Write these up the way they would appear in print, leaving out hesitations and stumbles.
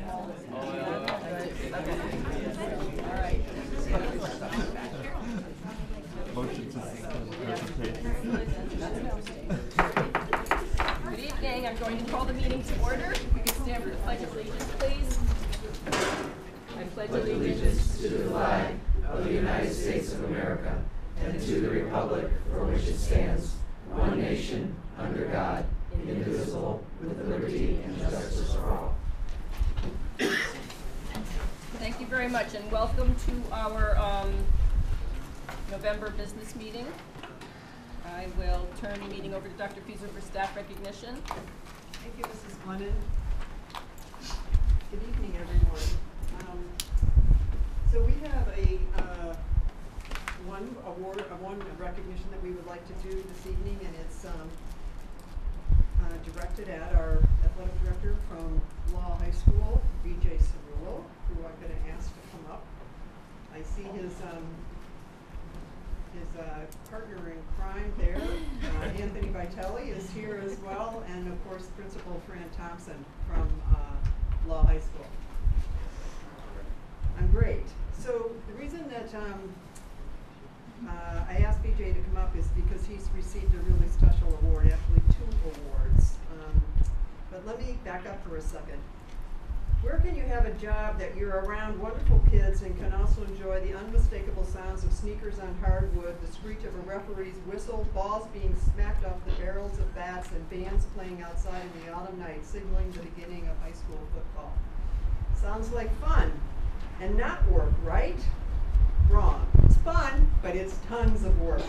Motion to Good evening. I'm going to call the meeting to order. We can stand for the Pledge of Allegiance, please. I pledge allegiance to the flag of the United States of America and to the republic for which it stands, one nation, under God, indivisible, with liberty and justice for all. Thank you very much, and welcome to our November business meeting. I will turn the meeting over to Dr. Fieser for staff recognition. Thank you, Mrs. Glennon. Good evening, everyone. So we have one recognition that we would like to do this evening, and it's directed at our athletic director from Law High School, VJ Cerullo, who I'm going to ask to come up. I see his partner in crime there, Anthony Vitelli, is here as well, and of course Principal Fran Thompson from Law High School. I'm great. So the reason that I asked BJ to come up is because he's received a really special award, actually 2 awards. But let me back up for a second. Where can you have a job that you're around wonderful kids and can also enjoy the unmistakable sounds of sneakers on hardwood, the screech of a referee's whistle, balls being smacked off the barrels of bats, and bands playing outside in the autumn night, signaling the beginning of high school football? Sounds like fun and not work, right? Wrong. It's fun, but it's tons of work.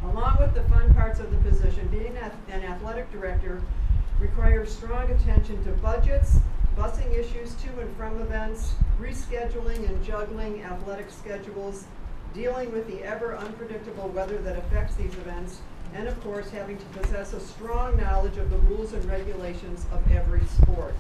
Along with the fun parts of the position, being an athletic director requires strong attention to budgets, busing issues to and from events, rescheduling and juggling athletic schedules, dealing with the ever unpredictable weather that affects these events, and of course having to possess a strong knowledge of the rules and regulations of every sport.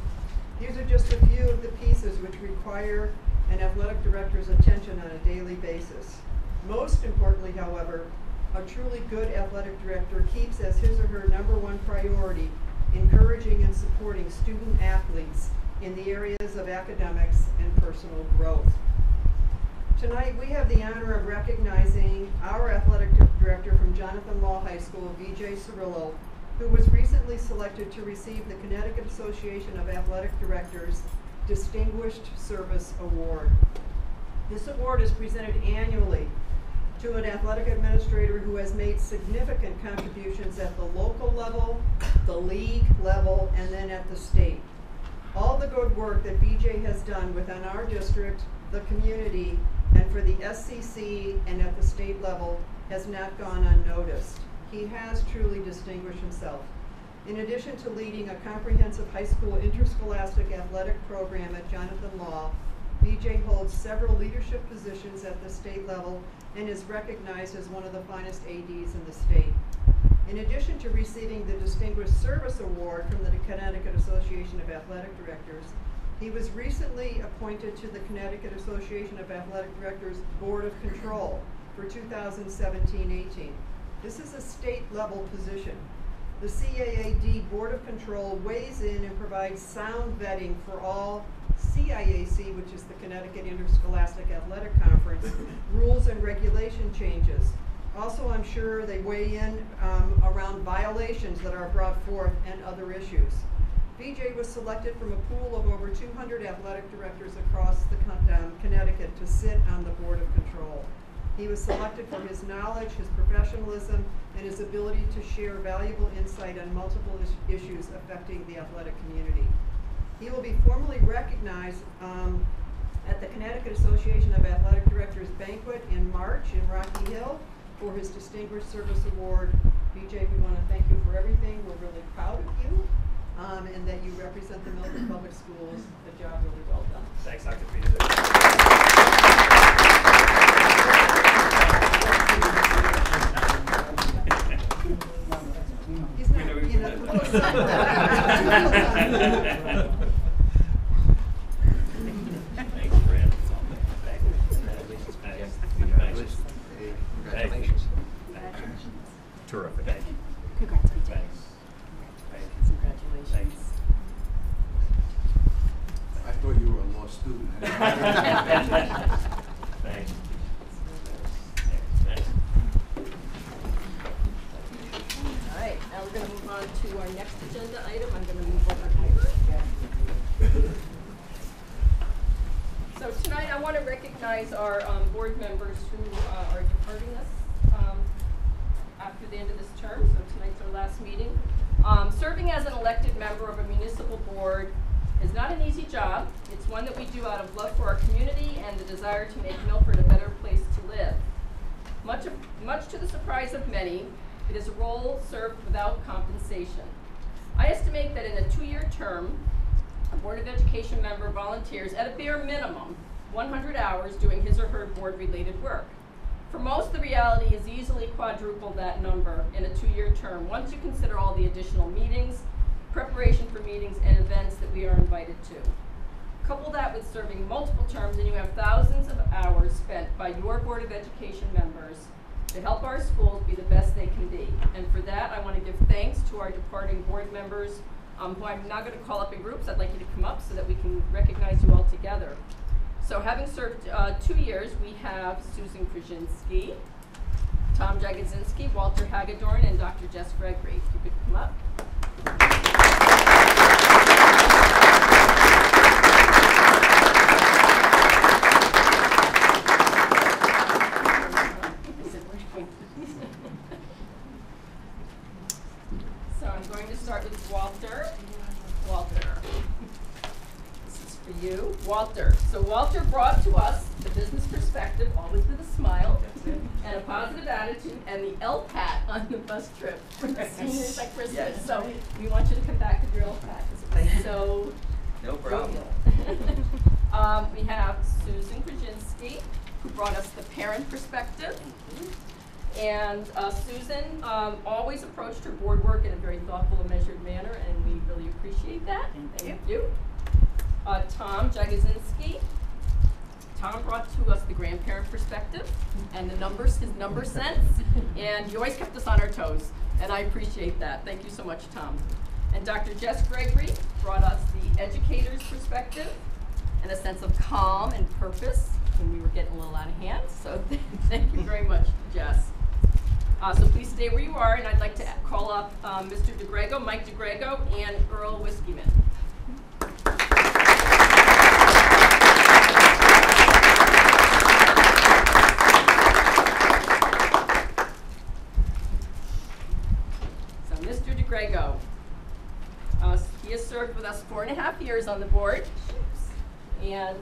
These are just a few of the pieces which require an athletic director's attention on a daily basis. Most importantly, however, a truly good athletic director keeps as his or her #1 priority encouraging and supporting student athletes in the areas of academics and personal growth. Tonight we have the honor of recognizing our athletic director from Jonathan Law High School, VJ Cerullo, who was recently selected to receive the Connecticut Association of Athletic Directors Distinguished Service Award. This award is presented annually to an athletic administrator who has made significant contributions at the local level, the league level, and then at the state. All the good work that BJ has done within our district, the community, and for the SCC and at the state level has not gone unnoticed. He has truly distinguished himself. In addition to leading a comprehensive high school interscholastic athletic program at Jonathan Law, BJ holds several leadership positions at the state level and is recognized as one of the finest ADs in the state. In addition to receiving the Distinguished Service Award from the Connecticut Association of Athletic Directors, he was recently appointed to the Connecticut Association of Athletic Directors Board of Control for 2017-18. This is a state-level position. The CAAD Board of Control weighs in and provides sound vetting for all CIAC, which is the Connecticut Interscholastic Athletic Conference, rules and regulation changes. Also, I'm sure they weigh in around violations that are brought forth and other issues. BJ was selected from a pool of over 200 athletic directors across the Connecticut to sit on the Board of Control. He was selected for his knowledge, his professionalism, and his ability to share valuable insight on multiple issues affecting the athletic community. He will be formally recognized at the Connecticut Association of Athletic Directors banquet in March in Rocky Hill for his Distinguished Service Award. BJ, we want to thank you for everything. We're really proud of you and that you represent the Milford Public Schools. A job really well done. Thanks, Dr. Fieser. He's not, you know, the little Thanks, Brad. Congratulations. Terrific. Thank you. Congrats, BJ. Thanks. Congratulations. Thanks. Thanks. All right, now we're going to move on to our next agenda item. I'm going to move over here. So tonight I want to recognize our board members who are departing us after the end of this term. So tonight's our last meeting. Serving as an elected member of a municipal board is not an easy job. It's one that we do out of love for our community and the desire to make Milford a better place to live. Much to the surprise of many, it is a role served without compensation. I estimate that in a 2-year term, a Board of Education member volunteers at a bare minimum 100 hours doing his or her board-related work. For most, the reality is easily quadruple that number in a 2-year term once you consider all the additional meetings, preparation for meetings, and events that we are invited to. Couple that with serving multiple terms and you have thousands of hours spent by your Board of Education members to help our schools be the best they can be. And for that, I want to give thanks to our departing board members, who I'm now going to call up in groups. I'd like you to come up so that we can recognize you all together. So having served 2 years, we have Susan Krasinski, Tom Jagodzinski, Walter Hagedorn, and Dr. Jess Gregory. If you could come up. So I'm going to start with Walter. Walter. This is for you. Walter. So Walter brought to us the business perspective, always with a smile, and a positive attitude, and the LPAT on the bus trip for the seniors at Christmas. Yes. So we want you to come back with your LPAT because it was so No problem. jovial. We have Susan Krasinski, who brought us the parent perspective. And Susan always approached her board work in a very thoughtful and measured manner, and we really appreciate that. Thank you. Tom Jagodzinski. Tom brought to us the grandparent perspective and the numbers, his number sense, and he always kept us on our toes, and I appreciate that. Thank you so much, Tom. And Dr. Jess Gregory brought us the educator's perspective and a sense of calm and purpose when we were getting a little out of hand, so thank you very much, Jess. So please stay where you are, and I'd like to call up Mr. DeGrego, Mike DeGrego, and Earl Whiskeyman. So Mr. DeGrego, he has served with us 4.5 years on the board, and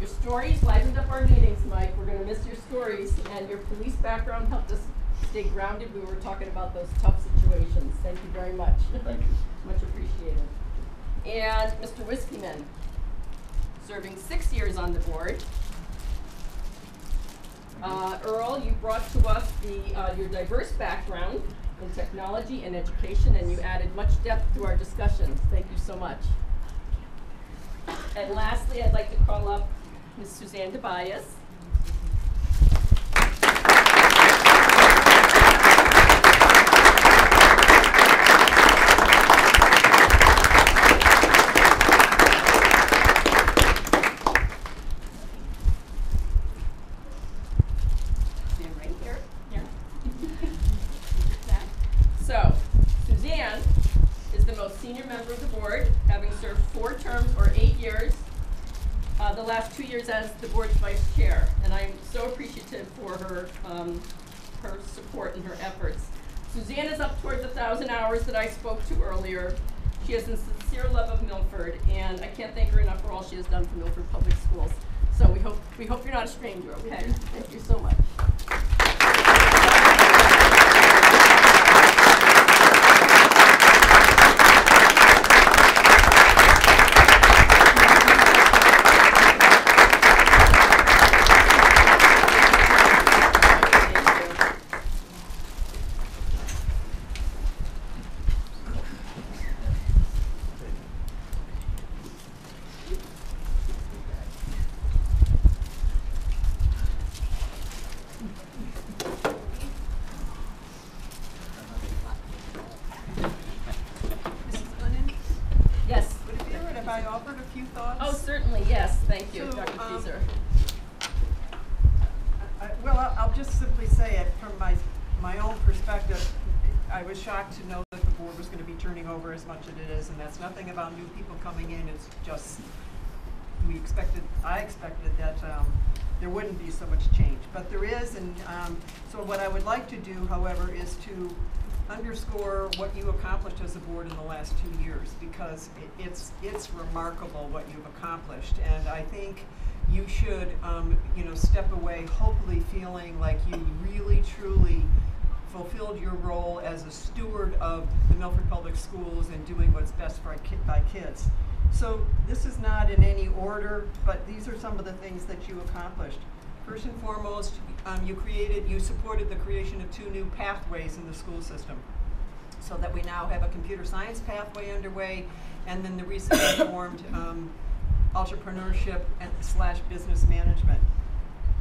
your stories livened up our meetings, Mike. We're going to miss your stories, and your police background helped us stay grounded. We were talking about those tough situations. Thank you very much. Thank you. Much appreciated. And Mr. Whiskeyman, serving 6 years on the board. Earl, you brought to us your diverse background in technology and education, and you added much depth to our discussions. Thank you so much. And lastly, I'd like to call up Ms. Suzanne DeBias. Stand right here. Here. So, Suzanne is the most senior member of the board, having served 4 terms or 8 years, the last 2 years as the board's vice chair. And I'm so appreciative for her, her support and her efforts. Suzanne is up towards 1,000 hours that I spoke to earlier. She has a sincere love of Milford, and I can't thank her enough for all she has done for Milford Public Schools. So we hope you're not a stranger, okay? Thank you so much. I offered a few thoughts. Oh, certainly, yes. Thank you, So, Dr. Fieser. just simply say it from my own perspective. I was shocked to know that the board was going to be turning over as much as it is, and that's nothing about new people coming in. It's just I expected that there wouldn't be so much change, but there is. And so what I would like to do, however, is to underscore what you accomplished as a board in the last 2 years, because it's remarkable what you've accomplished, and I think you should step away hopefully feeling like you really truly fulfilled your role as a steward of the Milford Public Schools and doing what's best by kids. So this is not in any order, but these are some of the things that you accomplished. First and foremost, you supported the creation of 2 new pathways in the school system, so that we now have a computer science pathway underway, and then the recently formed entrepreneurship / business management.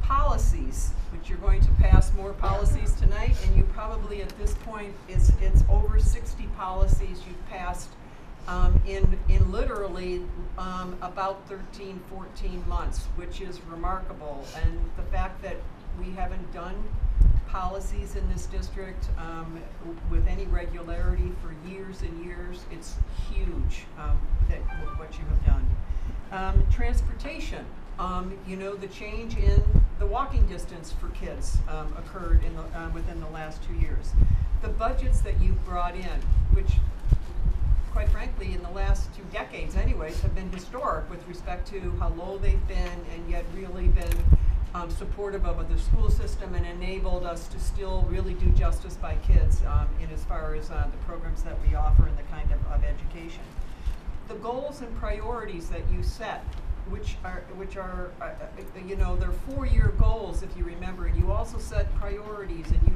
Policies, which you're going to pass more policies tonight, and you probably at this point, it's over 60 policies you've passed in literally about 13, 14 months, which is remarkable. And the fact that we haven't done policies in this district with any regularity for years and years, it's huge what you have done. Transportation. The change in the walking distance for kids occurred within the last 2 years. The budgets that you've brought in, which quite frankly in the last 2 decades anyways, have been historic with respect to how low they've been, and yet really been supportive of the school system and enabled us to still really do justice by kids in as far as the programs that we offer and the kind of education. The goals and priorities that you set, which are they're 4-year goals, if you remember, and you also set priorities, and you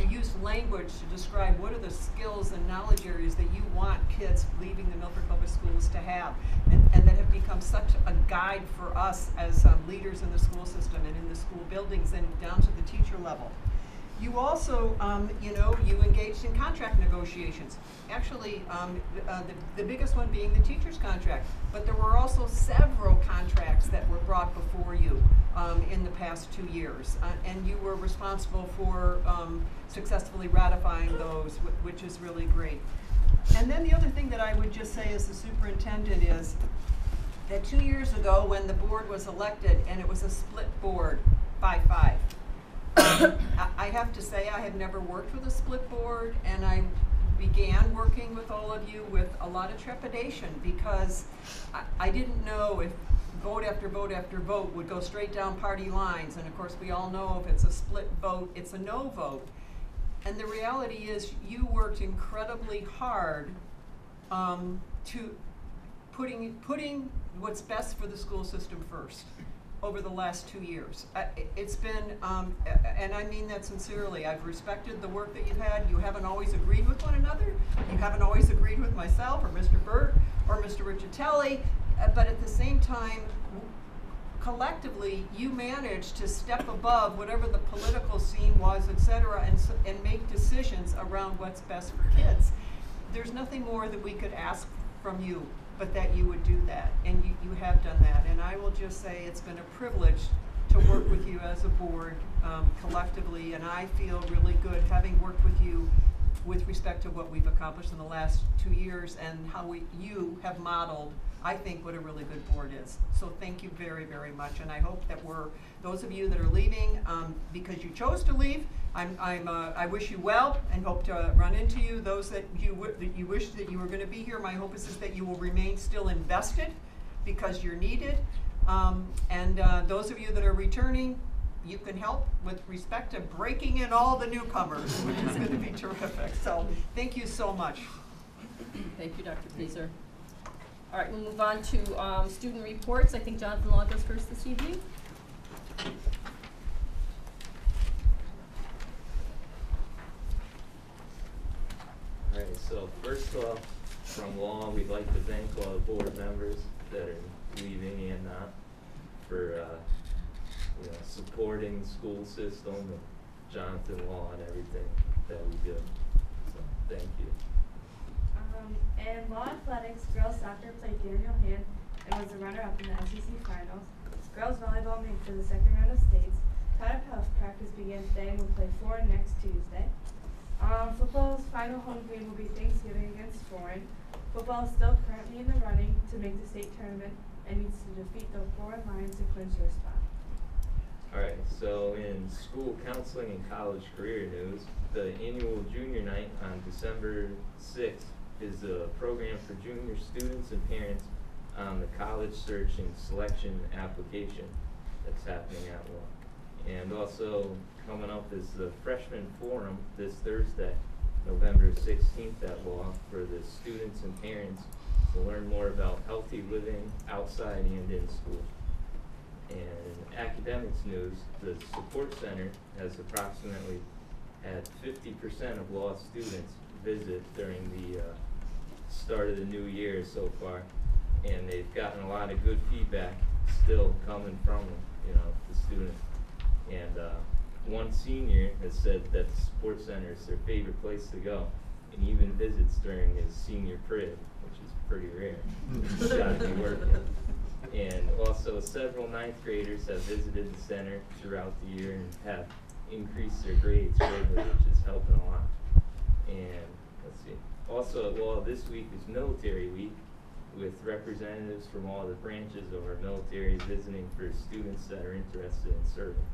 use language to describe what are the skills and knowledge areas that you want kids leaving the Milford Public Schools to have, and that have become such a guide for us as leaders in the school system and in the school buildings and down to the teacher level. You also, you engaged in contract negotiations. Actually, the biggest one being the teacher's contract. But there were also several contracts that were brought before you in the past 2 years. And you were responsible for successfully ratifying those, which is really great. And then the other thing that I would just say as the superintendent is that 2 years ago when the board was elected, and it was a split board, 5-5, I have to say I had never worked with a split board, and I began working with all of you with a lot of trepidation, because I didn't know if vote after vote after vote would go straight down party lines, and of course we all know if it's a split vote, it's a no vote. And the reality is you worked incredibly hard to putting what's best for the school system first over the last 2 years. It's been, and I mean that sincerely, I've respected the work that you've had. You haven't always agreed with one another. You haven't always agreed with myself or Mr. Burt or Mr. Riccitelli, but at the same time, collectively, you managed to step above whatever the political scene was, et cetera, and make decisions around what's best for kids. There's nothing more that we could ask from you but that you would do that, and you have done that. And I will just say it's been a privilege to work with you as a board collectively, and I feel really good having worked with you with respect to what we've accomplished in the last 2 years and how you have modeled, I think, what a really good board is. So thank you very, very much, and I hope that those of you that are leaving because you chose to leave, I wish you well and hope to run into you. Those that you wish that you were going to be here, my hope is that you will remain still invested because you're needed. And those of you that are returning, you can help with respect to breaking in all the newcomers, which is going to be terrific. So thank you so much. Thank you, Dr. Pazer. All right, we'll move on to student reports. I think Jonathan Law goes first this evening. All right, so first off, from Law, we'd like to thank all the board members that are leaving and not for supporting the school system and Jonathan Law and everything that we do. So thank you. In Law Athletics, girls soccer played Daniel Hand and was a runner-up in the SEC finals. Girls volleyball made for the second round of states. Pep Health practice began today and will play 4 next Tuesday. Football's final home game will be Thanksgiving against Foreign. Football is still currently in the running to make the state tournament and needs to defeat the Foreign Lions to clinch their spot. Alright, so in school counseling and college career news, the annual junior night on December 6th is a program for junior students and parents on the college search and selection application that's happening at one. And also coming up is the freshman forum this Thursday, November 16th at law, for the students and parents to learn more about healthy living outside and in school. And in academics news, the support center has approximately had 50% of law students visit during the start of the new year so far, and they've gotten a lot of good feedback still coming from them, you know, the students. And one senior has said that the support center is their favorite place to go, and even visits during his senior crib, which is pretty rare. He's got to be working. And also several ninth graders have visited the center throughout the year and have increased their grades greatly, which is helping a lot. And let's see, also at law this week is Military Week, with representatives from all the branches of our military visiting for students that are interested in serving.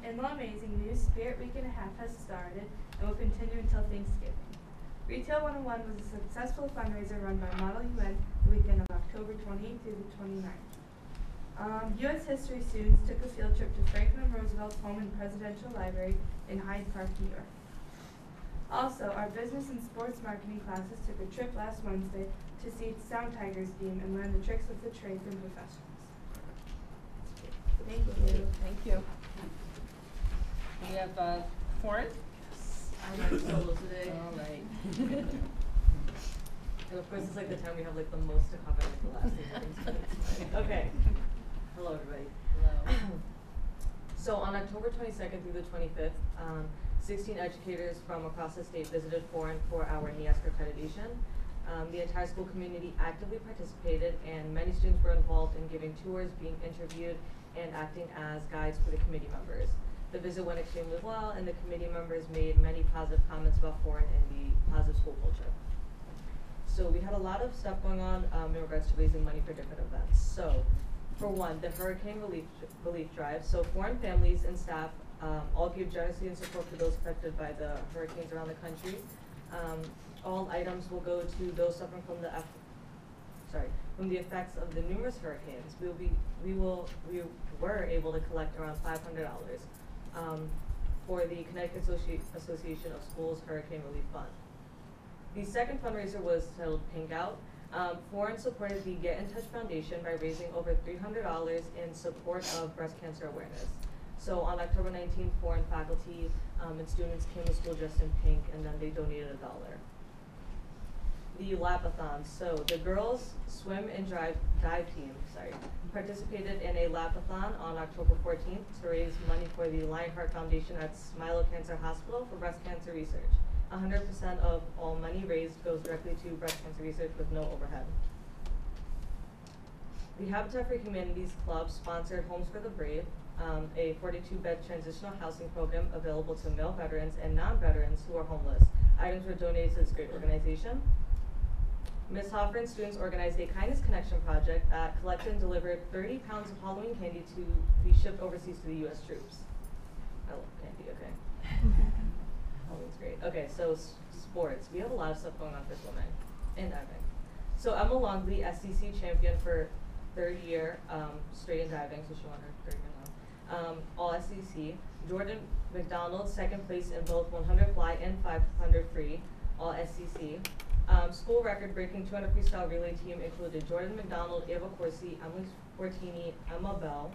In law amazing news, Spirit Week and a half has started and will continue until Thanksgiving. Retail 101 was a successful fundraiser run by Model UN the weekend of October 28th through the 29th. U.S. history students took a field trip to Franklin Roosevelt's home and Presidential Library in Hyde Park, New York. Also, our business and sports marketing classes took a trip last Wednesday to see Sound Tigers game and learn the tricks of the trade from professionals. Thank you. Thank you. We have Foreign. I went solo today. All right. And of course, it's like the time we have like the most to cover, like the last thing. Okay. Hello, everybody. Hello. So on October 22nd through the 25th, 16 educators from across the state visited Foreign for our NEASC accreditation. The entire school community actively participated, and many students were involved in giving tours, being interviewed, and acting as guides for the committee members. The visit went extremely well, and the committee members made many positive comments about Foreign and the positive school culture. So we had a lot of stuff going on in regards to raising money for different events. So, for one, the hurricane relief drive. So Foreign families and staff all gave generously in support for those affected by the hurricanes around the country. All items will go to those suffering from the effects of the numerous hurricanes. We were able to collect around $500 for the Connecticut Association of Schools Hurricane Relief Fund. The second fundraiser was titled Pink Out. Foreign supported the Get in Touch Foundation by raising over $300 in support of breast cancer awareness. So on October 19th, Foreign faculty and students came to school dressed in pink, and then they donated $1. The Lapathon. So the girls swim and dive team, participated in a Lapathon on October 14th to raise money for the Lionheart Foundation at Smilo Cancer Hospital for breast cancer research. 100% of all money raised goes directly to breast cancer research with no overhead. The Habitat for Humanity's Club sponsored Homes for the Brave, a 42-bed transitional housing program available to male veterans and non-veterans who are homeless. Items were donated to this great organization. Ms. Hoffer and students organized a Kindness Connection project that collected and delivered 30 pounds of Halloween candy to be shipped overseas to the U.S. troops. I love candy, okay. Halloween's great. Okay, so sports. We have a lot of stuff going on for swimming and diving. So Emma Longley, SCC champion for third year straight in diving, so she won her third year now. All SCC. Jordan McDonald, second place in both 100 fly and 500 free, all SCC. School record-breaking 200 freestyle relay team included Jordan McDonald, Ava Corsi, Emily Fortini, Emma Bell,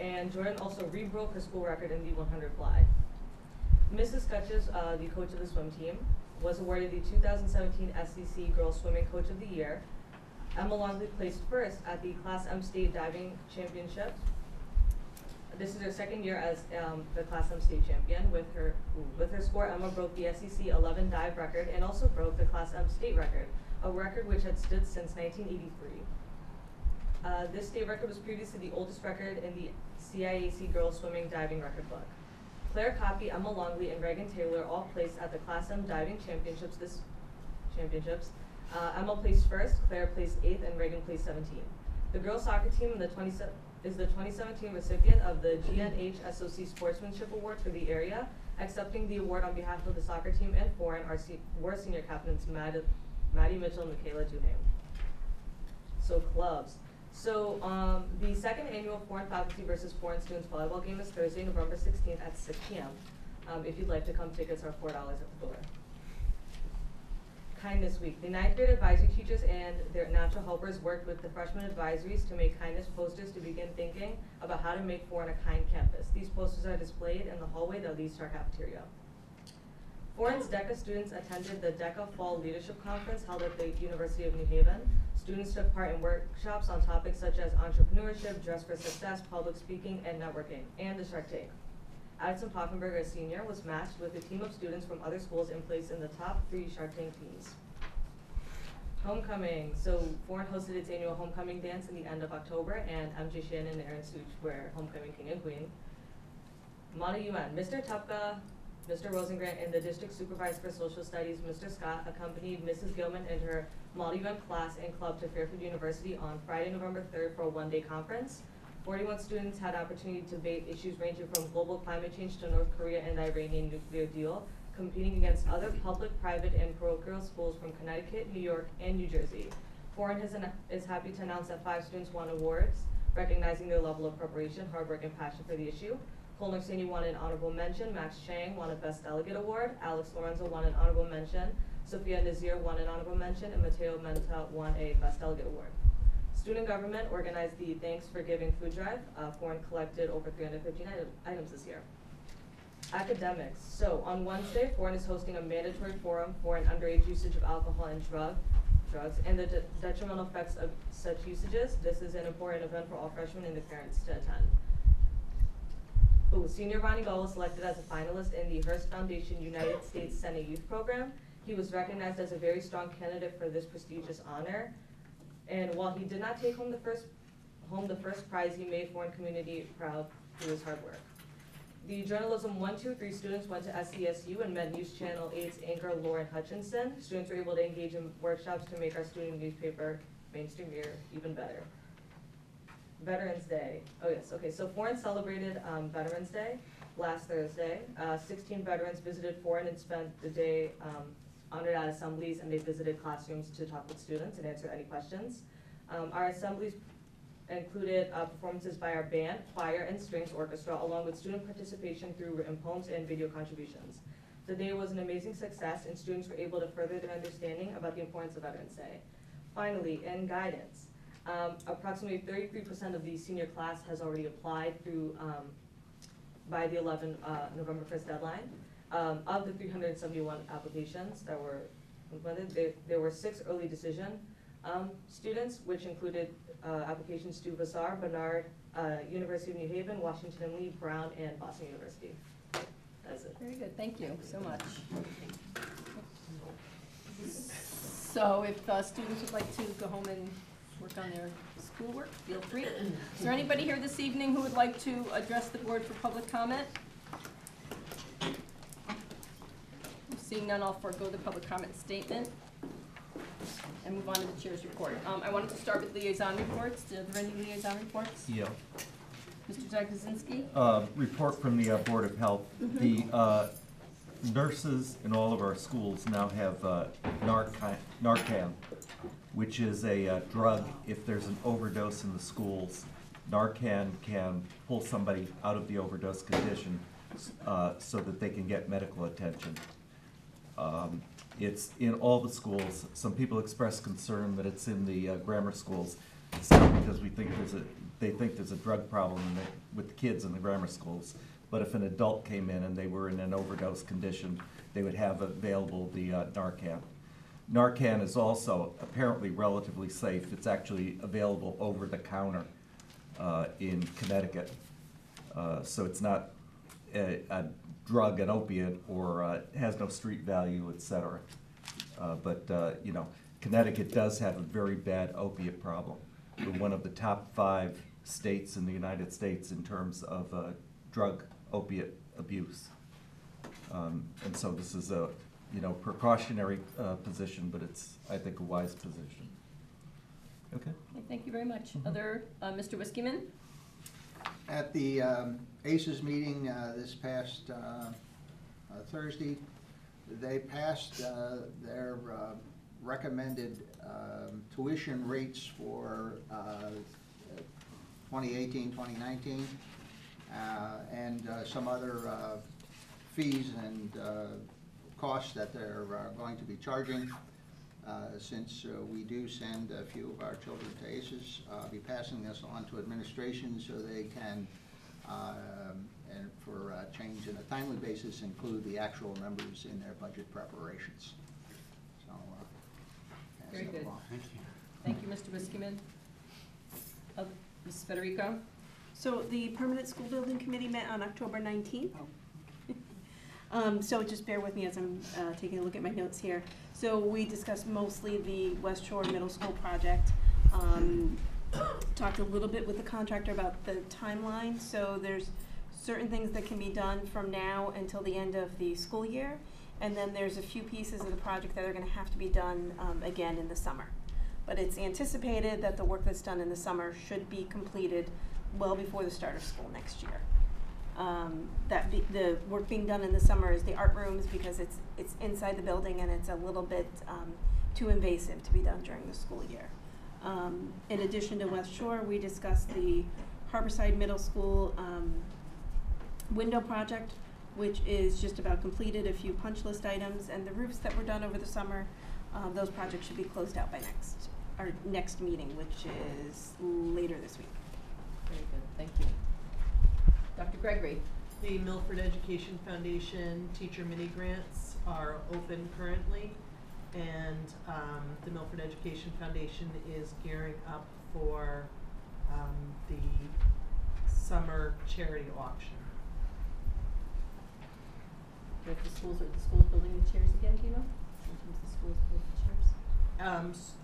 and Jordan also re-broke her school record in the 100 fly. Mrs. Skutches, the coach of the swim team, was awarded the 2017 SCC Girls Swimming Coach of the Year. Emma Longley placed first at the Class M State Diving Championship. This is her second year as the Class M State Champion. With her score, Emma broke the SEC 11 dive record and also broke the Class M State record, a record which had stood since 1983. This state record was previously the oldest record in the CIAC girls swimming diving record book. Claire Coppy, Emma Longley, and Reagan Taylor all placed at the Class M diving championships. Emma placed first, Claire placed 8th, and Reagan placed 17th. The girls soccer team is the 2017 recipient of the GNH SOC Sportsmanship Award for the area. Accepting the award on behalf of the soccer team and foreign were senior captains Maddie Mitchell and Michaela Duham. So clubs. So the second annual foreign faculty versus foreign students volleyball game is Thursday, November 16th at 6 p.m. If you'd like to come, tickets are $4 at the door. Kindness Week. The 9th grade advisory teachers and their natural helpers worked with the freshman advisories to make kindness posters to begin thinking about how to make Foreign a kind campus. These posters are displayed in the hallway that leads to our cafeteria. Foreign's DECA students attended the DECA Fall Leadership Conference held at the University of New Haven. Students took part in workshops on topics such as entrepreneurship, dress for success, public speaking, and networking, and the Shark Tank. Addison Poffenberger, a senior, was matched with a team of students from other schools and placed in the top 3 Shark Tank teams. Homecoming. So Foreign hosted its annual homecoming dance in the end of October, and MJ Shannon and Aaron Such were homecoming king and queen. Mona UN. Mr. Tupka, Mr. Rosengrant, and the district supervisor for social studies, Mr. Scott, accompanied Mrs. Gilman and her Mona UN class and club to Fairfield University on Friday, November 3rd for a one-day conference. 41 students had opportunity to debate issues ranging from global climate change to North Korea and the Iranian nuclear deal, competing against other public, private, and parochial schools from Connecticut, New York, and New Jersey. Foreign is happy to announce that 5 students won awards, recognizing their level of preparation, hard work, and passion for the issue. Cole Sini won an honorable mention, Max Chang won a Best Delegate Award, Alex Lorenzo won an honorable mention, Sophia Nazir won an honorable mention, and Mateo Menta won a Best Delegate Award. Student government organized the Thanks for Giving food drive. Foreign collected over 315 items this year. Academics. So on Wednesday, Foreign is hosting a mandatory forum for an underage usage of alcohol and drugs and the detrimental effects of such usages. This is an important event for all freshmen and their parents to attend. Senior Ronnie Gull was selected as a finalist in the Hearst Foundation United States Senate Youth Program. He was recognized as a very strong candidate for this prestigious honor. And while he did not take home the first prize, he made Foreign community proud through his hard work. The journalism 1, 2, 3 students went to SCSU and met News Channel 8's anchor Lauren Hutchinson. Students were able to engage in workshops to make our student newspaper, Mainstream Mirror, even better. Veterans Day. Oh yes, okay, so Foreign celebrated Veterans Day last Thursday. 16 veterans visited Foreign and spent the day honored at assemblies, and they visited classrooms to talk with students and answer any questions. Our assemblies included performances by our band, choir, and strings orchestra, along with student participation through written poems and video contributions. The day was an amazing success, and students were able to further their understanding about the importance of Veterans Day. Finally, in guidance, approximately 33% of the senior class has already applied through by the November 1st deadline. Of the 371 applications that were implemented, there were 6 early decision students, which included applications to Vassar, Bernard, University of New Haven, Washington and Lee, Brown, and Boston University. That's it. Very good, thank you so much. So if students would like to go home and work on their schoolwork, feel free. Is there anybody here this evening who would like to address the board for public comment? Seeing none, I'll forego the public comment statement and move on to the chair's report. I wanted to start with liaison reports. Are there any liaison reports? Yeah. Mr. Jagosinski? Report from the Board of Health. The nurses in all of our schools now have Narcan, which is a drug. If there's an overdose in the schools, Narcan can pull somebody out of the overdose condition so that they can get medical attention. It's in all the schools. Some people express concern that it's in the grammar schools. It's not because they think there's a drug problem with the kids in the grammar schools. But if an adult came in and they were in an overdose condition, they would have available the Narcan. Narcan is also apparently relatively safe. It's actually available over the counter in Connecticut. So it's not a drug, an opiate, or has no street value, etc. But you know, Connecticut does have a very bad opiate problem. we're one of the top 5 states in the United States in terms of drug opiate abuse. And so this is a, precautionary position, but it's, I think, a wise position. Okay. Okay, thank you very much. Other, Mr. Whiskeyman? At the ACES meeting this past Thursday, they passed their recommended tuition rates for 2018-2019 and some other fees and costs that they're going to be charging. Since we do send a few of our children to ACES, I'll be passing this on to administration so they can, and for change in a timely basis, include the actual numbers in their budget preparations. So, pass Very that good. along. Thank you. Thank you, Mr. Whiskeyman. Ms. Federico? So the Permanent School Building Committee met on October 19th. So just bear with me as I'm taking a look at my notes here. So we discussed mostly the West Shore Middle School project. Talked a little bit with the contractor about the timeline. So there's certain things that can be done from now until the end of the school year. And then there's a few pieces of the project that are going to have to be done again in the summer. But it's anticipated that the work that's done in the summer should be completed well before the start of school next year. The work being done in the summer is the art rooms because it's inside the building and it's a little bit too invasive to be done during the school year. In addition to West Shore, we discussed the Harborside Middle School window project, which is just about completed, a few punch list items, and the roofs that were done over the summer. Those projects should be closed out by our next meeting, which is later this week. Very good, thank you. Dr. Gregory? The Milford Education Foundation teacher mini grants are open currently, and the Milford Education Foundation is gearing up for the summer charity auction. If the schools building the chairs again, do you know? Sometimes the schools build the chairs.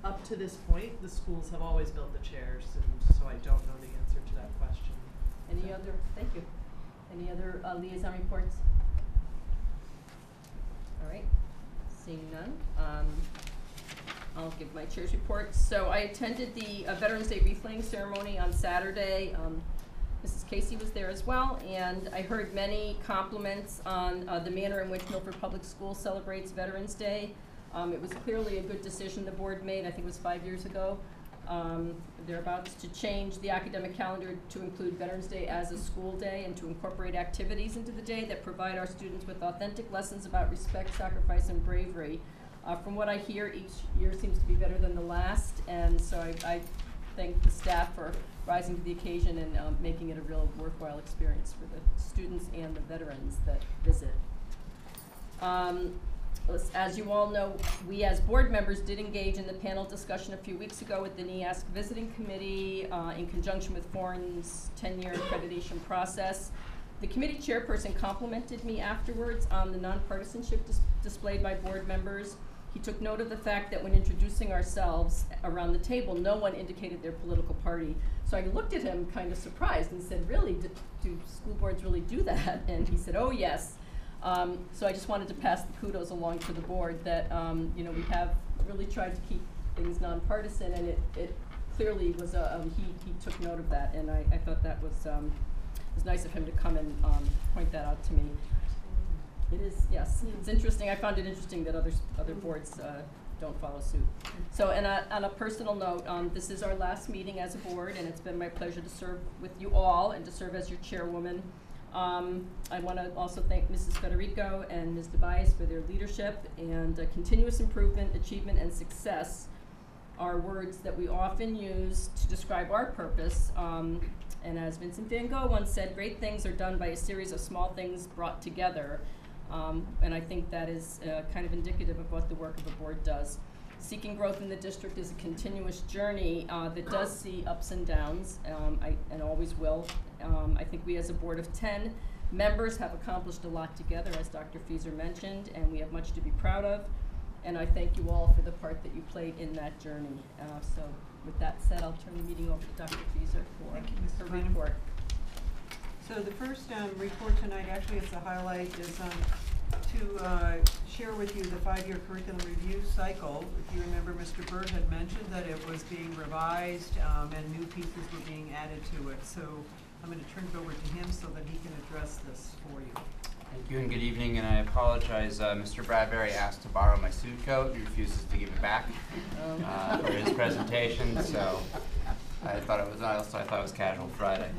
Up to this point, the schools have always built the chairs, and so I don't know the answer to that question. Any other, thank you. Any other liaison reports? All right, seeing none. I'll give my chair's report. So I attended the Veterans Day wreath-laying ceremony on Saturday. Mrs. Casey was there as well, and I heard many compliments on the manner in which Milford Public Schools celebrates Veterans Day. It was clearly a good decision the board made. I think it was 5 years ago. They're about to change the academic calendar to include Veterans Day as a school day and to incorporate activities into the day that provide our students with authentic lessons about respect, sacrifice, and bravery. From what I hear, each year seems to be better than the last, and so I thank the staff for rising to the occasion and making it a real worthwhile experience for the students and the veterans that visit. As you all know, we as board members did engage in the panel discussion a few weeks ago with the NEASC Visiting Committee in conjunction with Foreign's 10-year accreditation process. The committee chairperson complimented me afterwards on the nonpartisanship displayed by board members. He took note of the fact that when introducing ourselves around the table, no one indicated their political party. So I looked at him kind of surprised and said, really, do school boards really do that? And he said, oh yes. So I just wanted to pass the kudos along to the board that we have really tried to keep things nonpartisan, and it clearly was he took note of that, and I thought that was nice of him to come and point that out to me. It is, yes, it's interesting. I found it interesting that other boards don't follow suit. So, and on a personal note, this is our last meeting as a board, and it's been my pleasure to serve with you all and to serve as your chairwoman. I want to also thank Mrs. Federico and Ms. DeBias for their leadership, and continuous improvement, achievement, and success are words that we often use to describe our purpose. And as Vincent van Gogh once said, great things are done by a series of small things brought together. And I think that is kind of indicative of what the work of a board does. Seeking growth in the district is a continuous journey that does see ups and downs, and always will. I think we as a board of 10 members have accomplished a lot together, as Dr. Fieser mentioned, and we have much to be proud of. And I thank you all for the part that you played in that journey. So With that said, I'll turn the meeting over to Dr. Feaser for Thank you, Ms. her Bynum. report. So the first report tonight, actually it's a highlight, is to share with you the 5-year curriculum review cycle. If you remember, Mr. Byrd had mentioned that it was being revised and new pieces were being added to it. So I'm going to turn it over to him so that he can address this for you. Thank you and good evening, and I apologize. Mr. Bradbury asked to borrow my suit coat. He refuses to give it back for his presentation, so I thought it was casual Friday.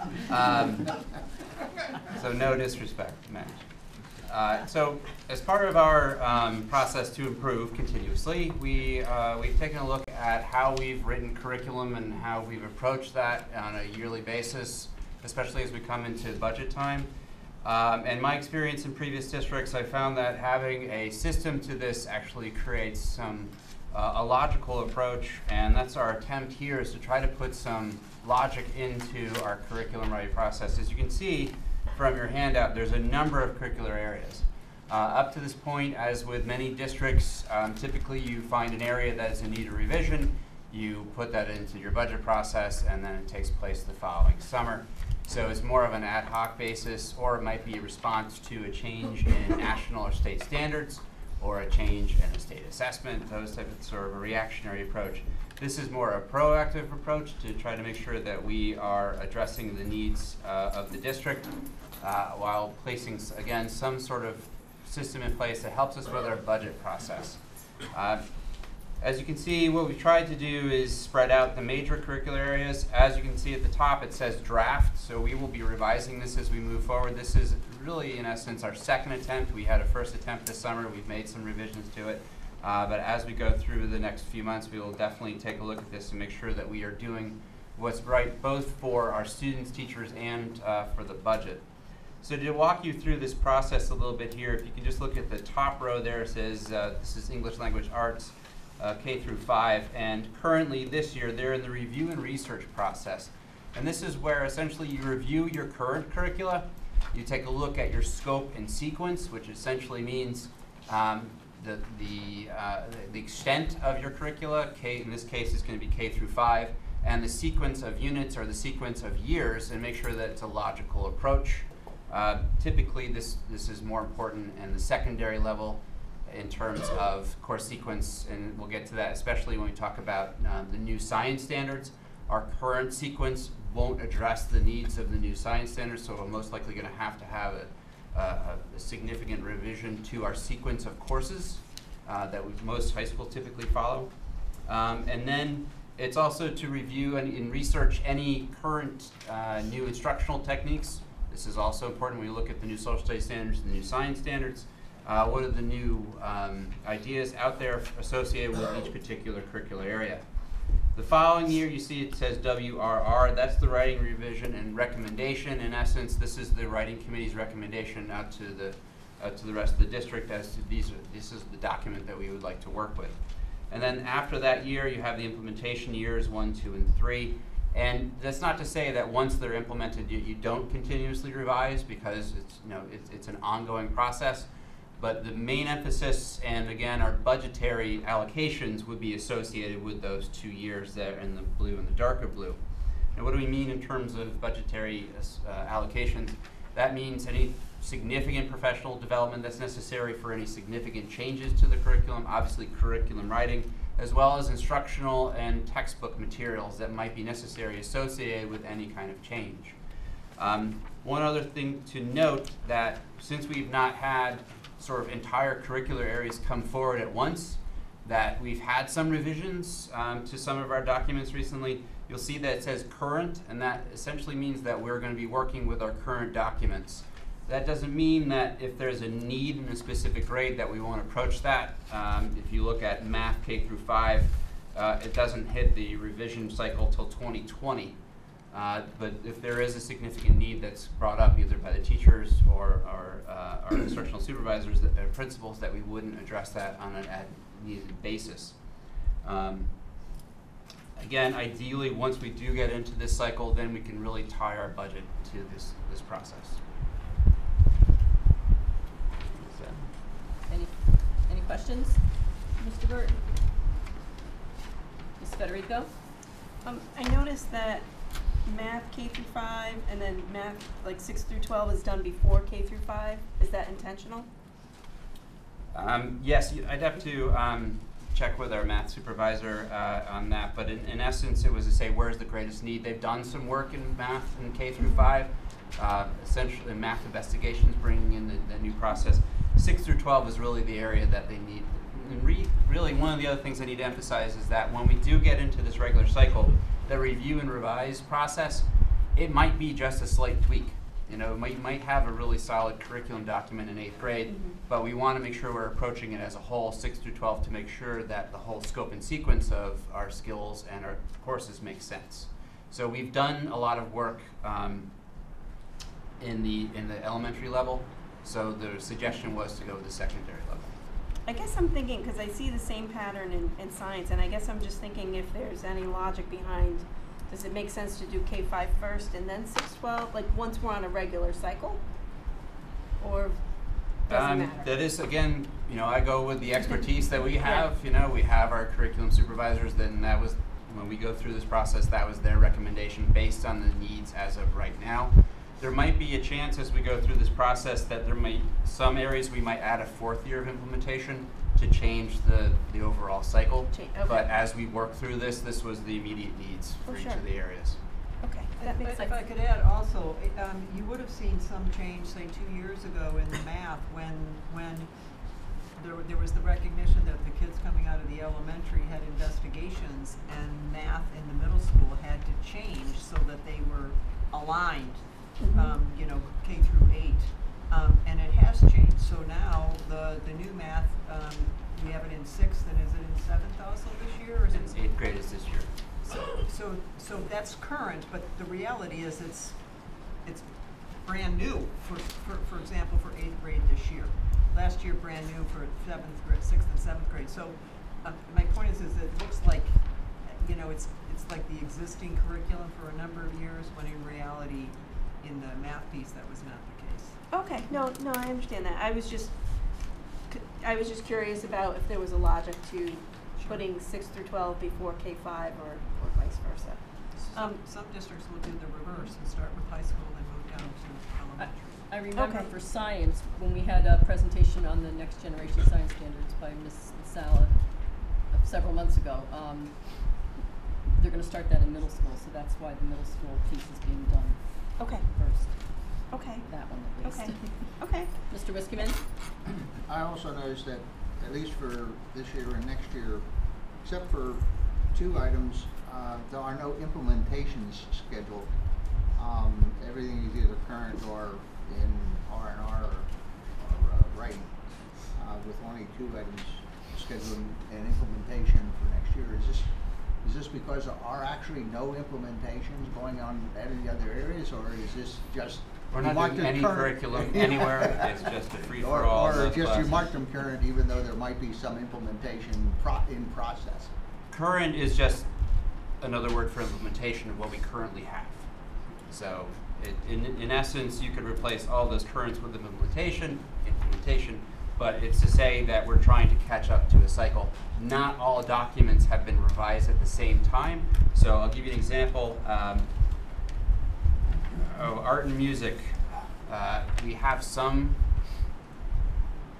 So no disrespect meant. So as part of our process to improve continuously, we've taken a look at how we've written curriculum and how we've approached that on a yearly basis, especially as we come into budget time. And my experience in previous districts, I found that having a system to this actually creates a logical approach, and that's our attempt here, is to try to put some logic into our curriculum writing process. As you can see from your handout, there's a number of curricular areas. Up to this point, as with many districts, typically you find an area that is in need of revision, you put that into your budget process, and then it takes place the following summer. So it's more of an ad hoc basis, or it might be a response to a change in national or state standards, or a change in a state assessment, those types of sort of a reactionary approach. This is more a proactive approach to try to make sure that we are addressing the needs of the district while placing, again, some sort of system in place that helps us with our budget process. As you can see, what we've tried to do is spread out the major curricular areas. As you can see at the top, it says draft, so we will be revising this as we move forward. This is really, in essence, our second attempt. We had a first attempt this summer. We've made some revisions to it. But as we go through the next few months, we will definitely take a look at this and make sure that we are doing what's right both for our students, teachers, and for the budget. So to walk you through this process a little bit here, if you can just look at the top row there, it says this is English Language Arts. K through 5, and currently this year they're in the review and research process. And this is where essentially you review your current curricula, you take a look at your scope and sequence, which essentially means the extent of your curricula. K, in this case, is going to be K through 5, and the sequence of units or the sequence of years, and make sure that it's a logical approach. Typically, this is more important in the secondary level, in terms of course sequence, and we'll get to that especially when we talk about the new science standards. Our current sequence won't address the needs of the new science standards, so we're most likely going to have a significant revision to our sequence of courses that most high schools typically follow. And then it's also to review and research any current new instructional techniques. This is also important when we look at the new social studies standards, the new science standards. What are the new ideas out there associated with each particular curricular area? The following year, you see it says WRR. That's the writing revision and recommendation. In essence, this is the writing committee's recommendation out to the rest of the district as to this is the document that we would like to work with. And then after that year, you have the implementation years 1, 2, and 3. And that's not to say that once they're implemented, you don't continuously revise, because it's an ongoing process. But the main emphasis, and again, our budgetary allocations would be associated with those 2 years there in the blue and the darker blue. Now, what do we mean in terms of budgetary allocations? That means any significant professional development that's necessary for any significant changes to the curriculum, obviously curriculum writing, as well as instructional and textbook materials that might be necessary associated with any kind of change. One other thing to note, that since we've not had sort of entire curricular areas come forward at once, that we've had some revisions to some of our documents recently. You'll see that it says current, and that essentially means that we're going to be working with our current documents. That doesn't mean that if there's a need in a specific grade that we won't approach that. If you look at math K through 5, it doesn't hit the revision cycle till 2020. But if there is a significant need that's brought up either by the teachers or our instructional supervisors, or principals, that we wouldn't address that on an as-needed basis. Again, ideally, once we do get into this cycle, then we can really tie our budget to this process. Any questions, Mr. Burt? Ms. Federico? I noticed that math K through 5 and then math like 6 through 12 is done before K through 5. Is that intentional? Yes, I'd have to check with our math supervisor on that, but in essence, it was to say where's the greatest need. They've done some work in math in K through 5, essentially math investigations, bringing in the new process. 6 through 12 is really the area that they need. And really, one of the other things I need to emphasize is that when we do get into this regular cycle, the review and revise process, it might be just a slight tweak. You know, we might have a really solid curriculum document in 8th grade, but we want to make sure we're approaching it as a whole, 6 through 12, to make sure that the whole scope and sequence of our skills and our courses make sense. So we've done a lot of work in the elementary level, so the suggestion was to go to the secondary level. I guess I'm thinking, because I see the same pattern in science, and I guess I'm just thinking if there's any logic behind, does it make sense to do K-5 first and then 6-12, like once we're on a regular cycle? Or doesn't matter? That is, again, you know, I go with the expertise that we have. You know, we have our curriculum supervisors, then that was, when we go through this process, that was their recommendation based on the needs as of right now. There might be a chance as we go through this process that there might, some areas we might add a 4th year of implementation to change the overall cycle. Okay. But as we work through this was the immediate needs for each of the areas. Okay, that makes sense. If I could add also, you would have seen some change, say 2 years ago in the math when there was the recognition that the kids coming out of the elementary had investigations and math in the middle school had to change so that they were aligned. You know, K through 8, and it has changed. So now the new math, we have it in 6th, and is it in 7th also this year? Or is It's 8th grade is this year. So that's current, but the reality is it's brand new. For example, for 8th grade this year. Last year, brand new for 7th grade, 6th and 7th grade. So my point is it looks like, you know, it's like the existing curriculum for a number of years, when in reality, in the math piece, that was not the case. Okay, no, I understand that. I was just curious about if there was a logic to putting 6 through 12 before K-5 or vice versa. Some districts will do the reverse and start with high school and move down to elementary. I remember Okay. for science, when we had a presentation on the next generation science standards by Ms. Sala several months ago, they're going to start that in middle school, so that's why the middle school piece is being done Okay, first. okay, That one at least. okay, okay. Mr. Wiskiman? I also noticed that, at least for this year and next year, except for 2 items, there are no implementations scheduled. Everything is either current or in R&R or writing, with only 2 items scheduled an implementation for next year. Is this because there are actually no implementations going on in any other areas, or is this just We're not doing any curriculum anywhere. It's just a free-for-all. Or just classes. you mark them current, even though there might be some implementation in process? Current is just another word for implementation of what we currently have. So in essence, you could replace all those currents with implementation, but it's to say that we're trying to catch up to a cycle. Not all documents have been revised at the same time. So I'll give you an example. Art and music. We have some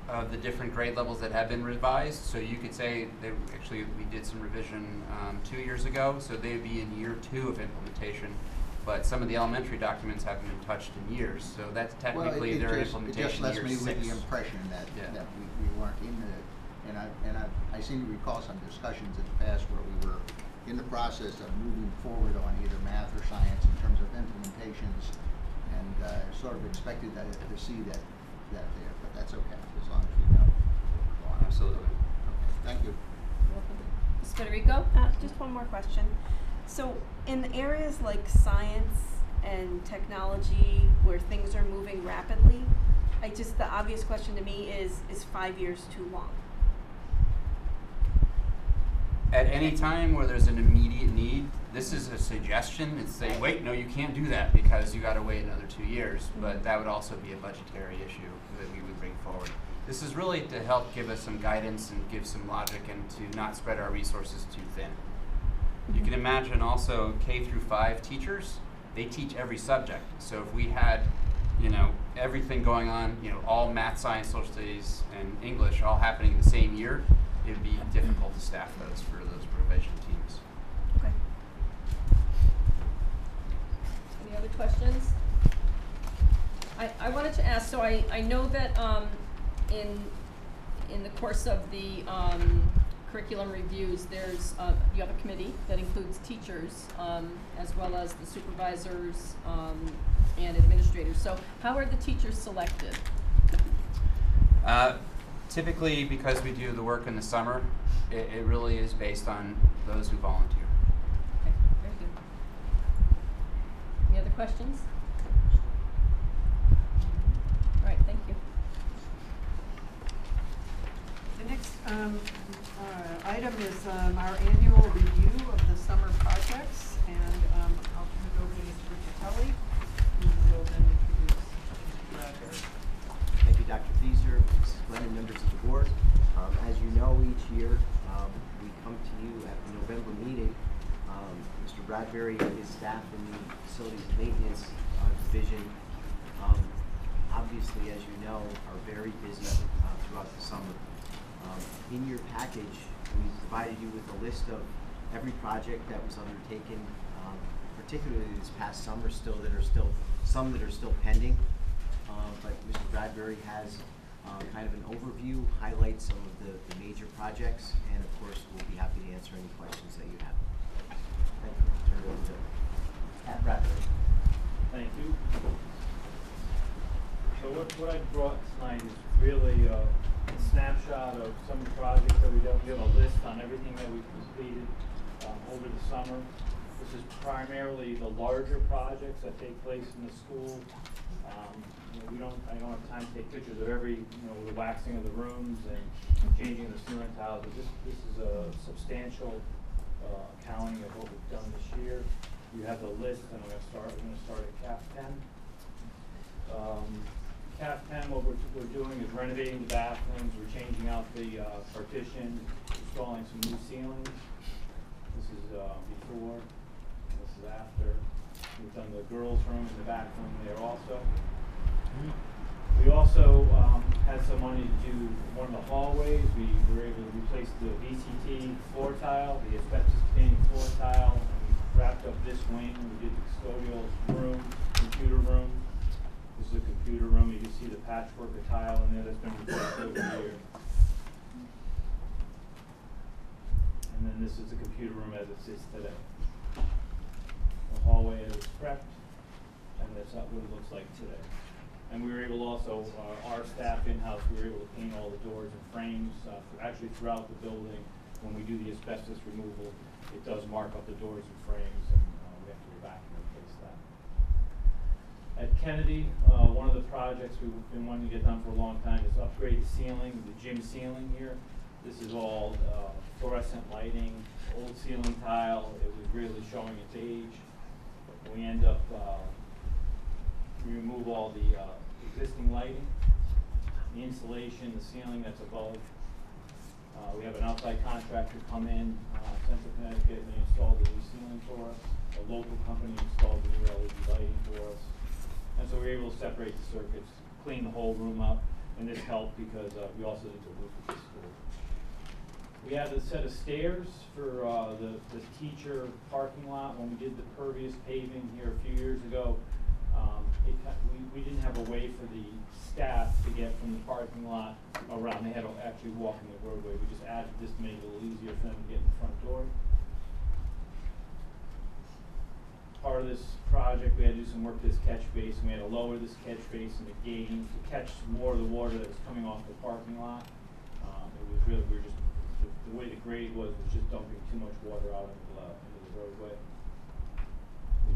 of the different grade levels that have been revised. So you could say that actually we did some revision 2 years ago, so they would be in year 2 of implementation. But some of the elementary documents haven't been touched in years, so that's technically their implementation year 6. It just left me with the impression that we weren't in the, and I seem to recall some discussions in the past where we were in the process of moving forward on either math or science in terms of implementations, and sort of expected to see that there, but that's okay, as long as we know. Absolutely. Okay, thank you. Ms. Federico? Just one more question. So in areas like science and technology where things are moving rapidly, the obvious question to me is 5 years too long? At any time where there's an immediate need, this is a suggestion. It's saying, wait, no, you can't do that because you got to wait another 2 years. But that would also be a budgetary issue that we would bring forward. This is really to help give us some guidance and give some logic and to not spread our resources too thin. You can imagine also K through 5 teachers, they teach every subject. So if we had, you know, everything going on, you know, all math, science, social studies, and English all happening the same year, it would be difficult to staff those for those provision teams. Okay. Any other questions? I wanted to ask, so I know that in the course of the curriculum reviews, there's you have a committee that includes teachers as well as the supervisors and administrators. So how are the teachers selected? Typically, because we do the work in the summer, it really is based on those who volunteer. Okay, very good. Any other questions? All right, thank you. The next item is our annual review of the summer projects, and I'll turn it over to Mr. Riccitelli, who will then introduce Mr. Bradbury. Thank you, Dr. Fieser, Mrs. Glenn, and members of the board. As you know, each year we come to you at the November meeting. Mr. Bradbury and his staff in the facilities and maintenance division, obviously, as you know, are very busy throughout the summer. In your package, we provided you with a list of every project that was undertaken, particularly this past summer, some that are still pending. But Mr. Bradbury has kind of an overview, highlights some of the major projects, and of course, we'll be happy to answer any questions that you have. Thank you. I'll turn it over to Pat Bradbury. Thank you. So what I brought tonight is really a snapshot of some of the projects that we've done. We have a list on everything that we've completed over the summer. This is primarily the larger projects that take place in the school. You know, I don't have time to take pictures of every, you know, the waxing of the rooms and changing the ceiling tiles, but this is a substantial accounting of what we've done this year. You have the list, and we're going to start at CAF 10. CAF 10, what we're doing is renovating the bathrooms. We're changing out the partition, installing some new ceilings. This is before. This is after. We've done the girls' room and the back room there also. We also had some money to do one of the hallways. We were able to replace the VCT floor tile, the asbestos-containing floor tile, and we wrapped up this wing. We did the custodial room, computer room. This is a computer room. You can see the patchwork of tile in there that's been replaced over the year. And then this is the computer room as it sits today. The hallway is prepped, and that's what it looks like today. And we were able also, our staff in-house, we were able to paint all the doors and frames, actually throughout the building. When we do the asbestos removal, it does mark up the doors and frames, and we have to go back and replace that. At Kennedy, one of the projects we've been wanting to get done for a long time is upgrade the ceiling, the gym ceiling here. This is all fluorescent lighting, old ceiling tile. It was really showing its age. We end up, we remove all the existing lighting, the insulation, the ceiling that's above. We have an outside contractor come in, Central Connecticut, and they installed the new ceiling for us. A local company installed the new LED lighting for us. And so we were able to separate the circuits, clean the whole room up, and this helped because we also did the roof at the school. We had a set of stairs for the teacher parking lot. When we did the pervious paving here a few years ago, we didn't have a way for the staff to get from the parking lot around. They had to actually walk in the roadway. We just added this to make it a little easier for them to get in the front door. Part of this project, we had to do some work to this catch basin. We had to lower this catch basin again to catch more of the water that was coming off the parking lot. It was really, we were just, the way the grade was just dumping too much water out into the roadway.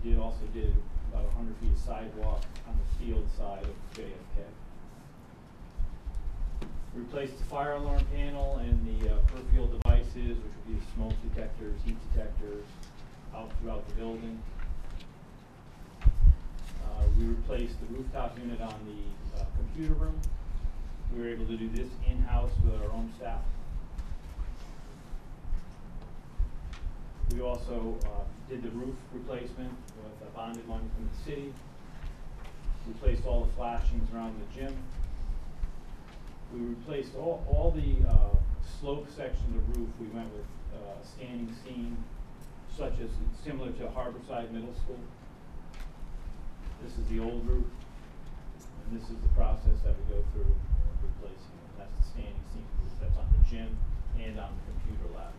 We also did about 100 feet of sidewalk on the field side of JFK. Replaced the fire alarm panel and the per-field devices, which would be the smoke detectors, heat detectors, out throughout the building. We replaced the rooftop unit on the computer room. We were able to do this in-house with our own staff. We also did the roof replacement with bonded money from the city. Replaced all the flashings around the gym. We replaced all the slope sections of roof. We went with standing seam, such as similar to Harborside Middle School. This is the old roof, and this is the process that we go through replacing it. That's the standing seam roof that's on the gym and on the computer lab.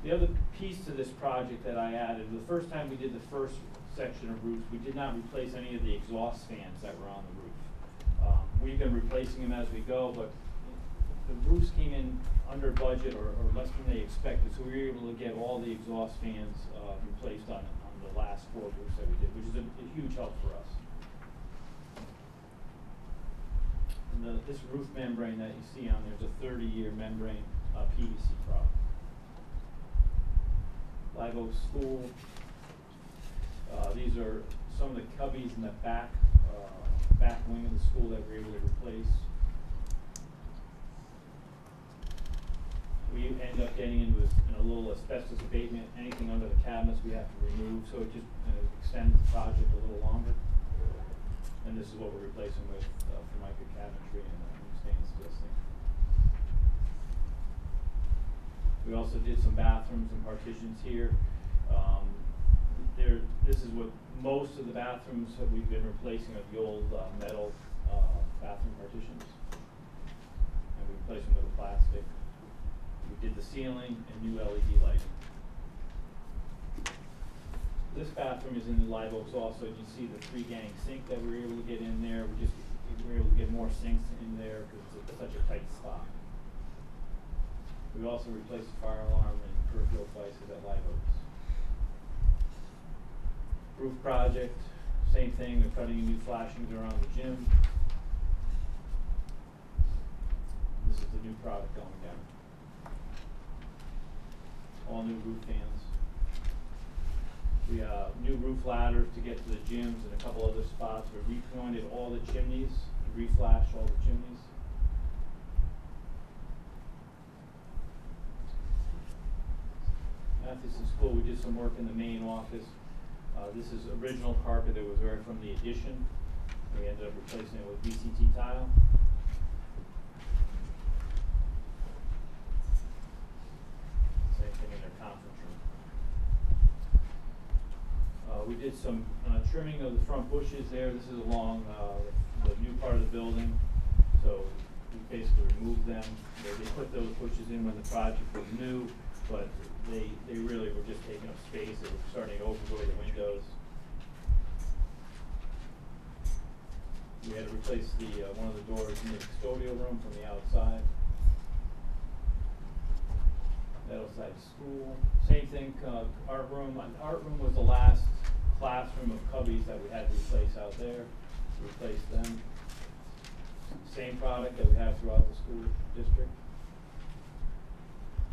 The other piece to this project that I added, the first time we did the first section of roofs, we did not replace any of the exhaust fans that were on the roof. We've been replacing them as we go, but the roofs came in under budget or less than they expected, so we were able to get all the exhaust fans replaced on the last 4 roofs that we did, which is a huge help for us. And this roof membrane that you see on there is a 30-year membrane PVC product. Live Oak School. These are some of the cubbies in the back wing of the school that we're able to replace. We end up getting into a little asbestos abatement. Anything under the cabinets we have to remove, so it just extends the project a little longer. And this is what we're replacing with Formica cabinetry and new stainless steel sink. We also did some bathrooms and partitions here. This is what most of the bathrooms that we've been replacing are the old metal bathroom partitions. And we replaced them with a plastic. We did the ceiling and new LED lighting. This bathroom is in the Live Oaks also. You see the 3-gang sink that we were able to get in there. We were able to get more sinks in there because it's such a tight spot. We also replaced the fire alarm and peripheral devices at Live Oaks. Roof project, same thing. They're cutting new flashings around the gym. This is the new product going down. All new roof fans. We new roof ladders to get to the gyms and a couple other spots. We repointed all the chimneys, reflashed all the chimneys. Matheson School, we did some work in the main office. This is original carpet that was there from the addition. We ended up replacing it with VCT tile. Same thing in their conference room. We did some trimming of the front bushes there. This is along the new part of the building. So we basically removed them. They put those bushes in when the project was new, but they really were just taking up space. They were starting to overgrow the windows. We had to replace one of the doors in the custodial room from the outside. That outside school. Same thing, art room. Art room was the last classroom of cubbies that we had to replace out there. Replace them. Same product that we have throughout the school district.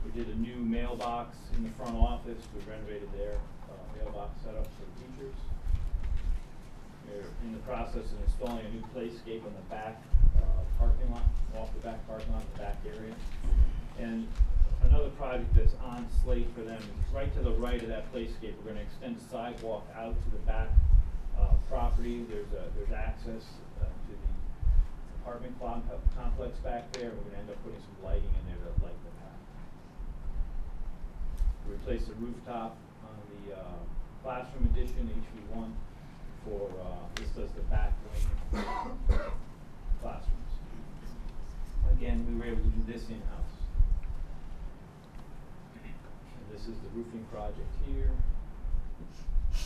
We did a new mailbox in the front office. We renovated their mailbox setup for the teachers. We're in the process of installing a new playscape on the back parking lot, off the back parking lot, in the back area. And another project that's on slate for them is right to the right of that playscape. We're going to extend the sidewalk out to the back property. There's access to the apartment complex back there. We're going to end up putting some lighting in there to light the path. We replaced the rooftop on the classroom edition, HV1, for this does the back wing classrooms. Again, we were able to do this in-house. And this is the roofing project here. It's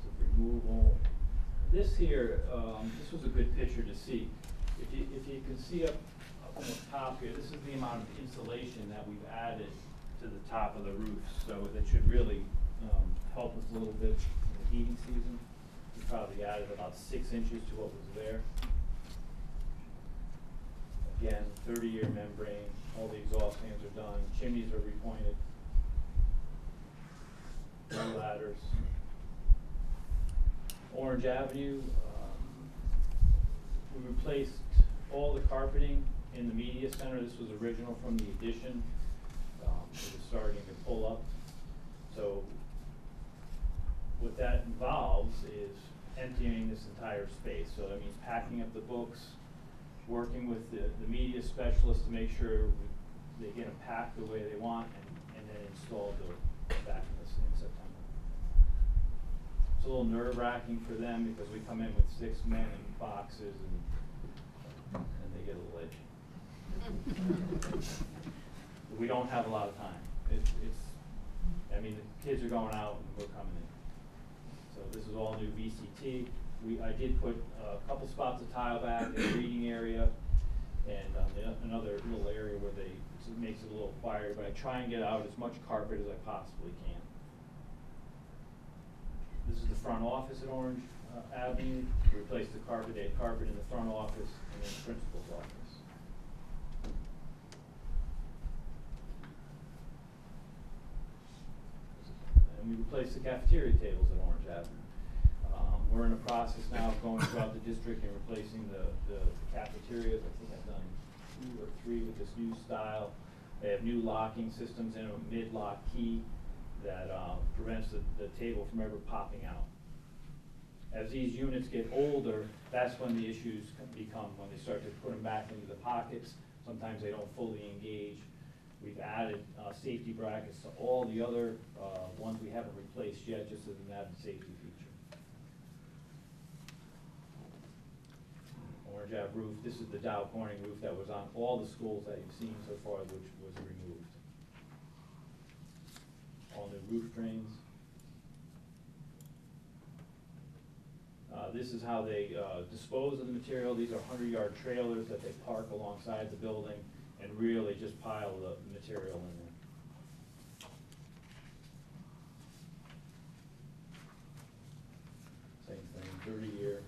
a removal. This here, this was a good picture to see. If you can see up on the top here, this is the amount of insulation that we've added to the top of the roof. So that should really help us a little bit in the heating season. We probably added about 6 inches to what was there. Again, 30-year membrane, all the exhaust fans are done, chimneys are repointed, new ladders. Orange Avenue, we replaced all the carpeting in the media center. This was original from the addition. it is starting to pull up. So what that involves is emptying this entire space. So that means packing up the books, working with the media specialist to make sure they get them packed the way they want, and then installed back in September. It's a little nerve-wracking for them because we come in with 6 men in boxes and they get a little edgy. We don't have a lot of time. I mean, the kids are going out and we're coming in. So this is all new VCT. I did put a couple spots of tile back in the reading area and another little area where it makes it a little quieter, but I try and get out as much carpet as I possibly can. This is the front office at Orange Avenue. We replaced the carpet. They had carpet in the front office and in the principal's office. And we replaced the cafeteria tables at Orange Avenue. We're in a process now of going throughout the district and replacing the cafeterias. I think I've done 2 or 3 with this new style. They have new locking systems and a mid-lock key that prevents the table from ever popping out. As these units get older, that's when the issues become, when they start to put them back into the pockets. Sometimes they don't fully engage. We've added safety brackets to all the other ones we haven't replaced yet, just as an added safety feature. Orange Ave roof, this is the Dow Corning roof that was on all the schools that you've seen so far, which was removed. All new roof drains. This is how they dispose of the material. These are 100-yard trailers that they park alongside the building and really just pile the material in there. Same thing, 30-year.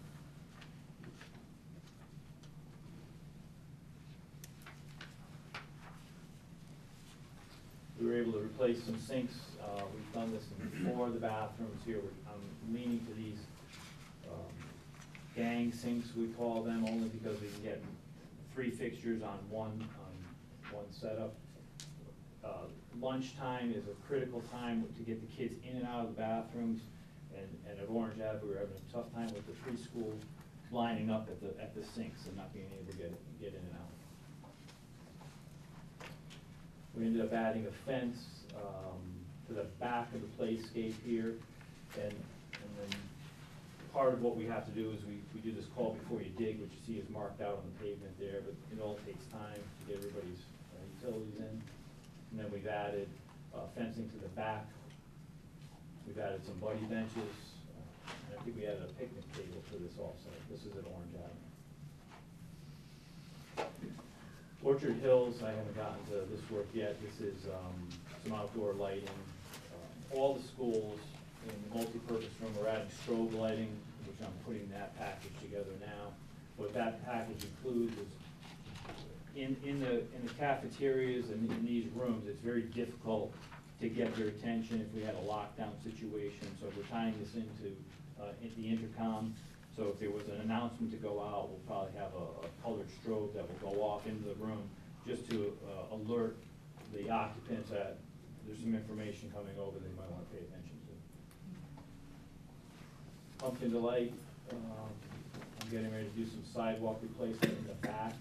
We were able to replace some sinks. We've done this in 4 of the bathrooms here. I'm leaning to these gang sinks, we call them, only because we can get 3 fixtures on one setup. Lunchtime is a critical time to get the kids in and out of the bathrooms, and at Orange Ave we were having a tough time with the preschool lining up at the sinks and not being able to get in and out. We ended up adding a fence to the back of the playscape here, and then part of what we have to do is we do this call before you dig, which you see is marked out on the pavement there, but it all takes time to get everybody's utilities in. And then we've added fencing to the back. We've added some buddy benches. And I think we added a picnic table to this also. This is at Orange Avenue. Orchard Hills, I haven't gotten to this work yet. This is some outdoor lighting. All the schools in the multi-purpose room are adding strobe lighting, which I'm putting that package together now. What that package includes is in the cafeterias and in these rooms, it's very difficult to get their attention if we had a lockdown situation. So we're tying this into the intercom. So if there was an announcement to go out, we'll probably have a colored strobe that will go off into the room just to alert the occupants that there's some information coming over they might want to pay attention to. Pumpkin Delight, I'm getting ready to do some sidewalk replacement in the back.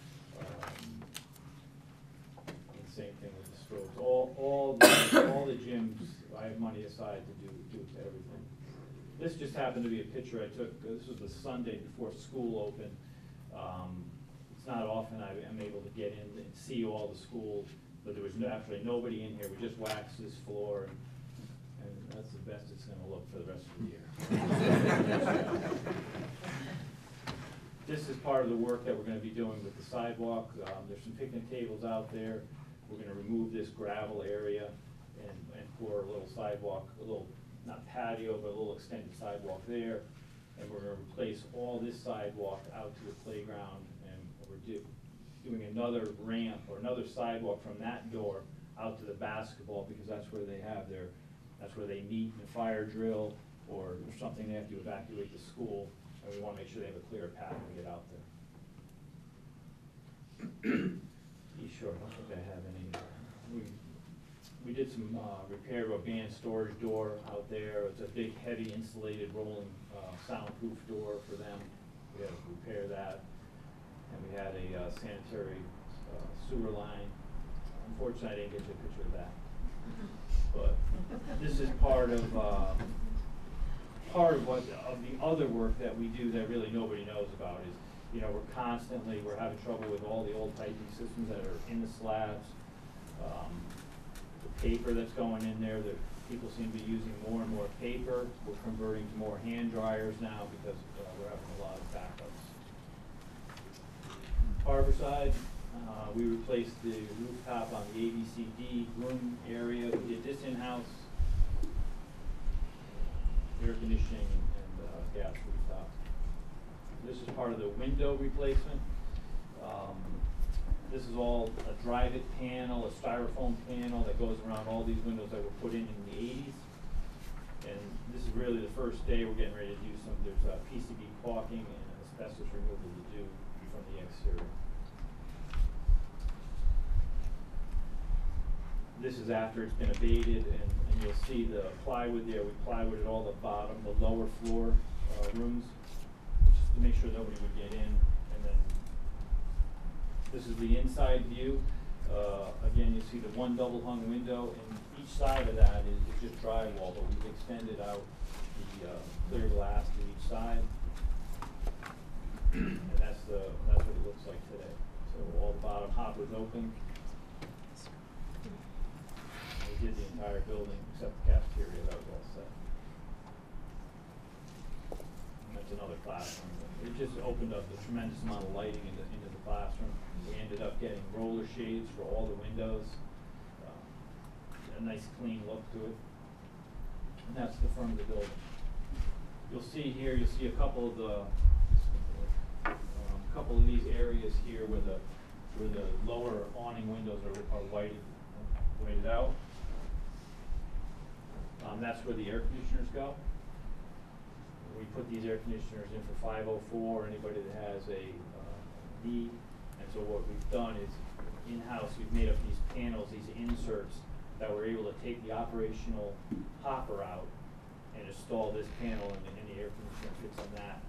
And same thing with the strobes. All the gyms, I have money aside to do everything. This just happened to be a picture I took. This was the Sunday before school opened. It's not often I'm able to get in and see all the schools, but there was actually nobody in here. We just waxed this floor, and that's the best it's going to look for the rest of the year. This is part of the work that we're going to be doing with the sidewalk. There's some picnic tables out there. We're going to remove this gravel area and pour a little sidewalk, a little, not patio, but a little extended sidewalk there. And we're going to replace all this sidewalk out to the playground, and we're doing another ramp or another sidewalk from that door out to the basketball, because that's where they have that's where they meet in a fire drill or something they have to evacuate the school, and we want to make sure they have a clear path to get out there. Sure, I don't think I have any. we did some repair of a band storage door out there. It's a big, heavy insulated rolling soundproof door for them. We had to repair that. And we had a sanitary sewer line. Unfortunately, I didn't get you a picture of that. But this is part of the other work that we do that really nobody knows about is, you know, we're having trouble with all the old piping systems that are in the slabs. The paper that's going in there, that people seem to be using more and more paper. We're converting to more hand dryers now because we're having a lot of backups. Harborside, we replaced the rooftop on the ABCD room area. We did this in-house. Air conditioning and gas rooftop. This is part of the window replacement. This is all a drive-it panel, a styrofoam panel that goes around all these windows that were put in the 80s. And this is really the first day we're getting ready to do some, there's PCB caulking and asbestos removal to do from the exterior. This is after it's been abated, and you'll see the plywood there. We plywooded all the bottom, the lower floor rooms, just to make sure nobody would get in. And then this is the inside view. Again, you see the one double hung window, and each side of that is just drywall, but we've extended out the clear glass to each side. And that's what it looks like today. So all the bottom hoppers open. We did the entire building except the cafeteria, that was all set. And that's another classroom. It just opened up a tremendous amount of lighting into the classroom. We ended up getting roller shades for all the windows. A nice clean look to it. And that's the front of the building. You'll see here, you'll see a couple of these areas here where the lower awning windows are whited out. That's where the air conditioners go. We put these air conditioners in for 504, anybody that has a need. And so what we've done is, in-house, we've made up these panels, these inserts, that we're able to take the operational hopper out and install this panel, and the air conditioner fits on that.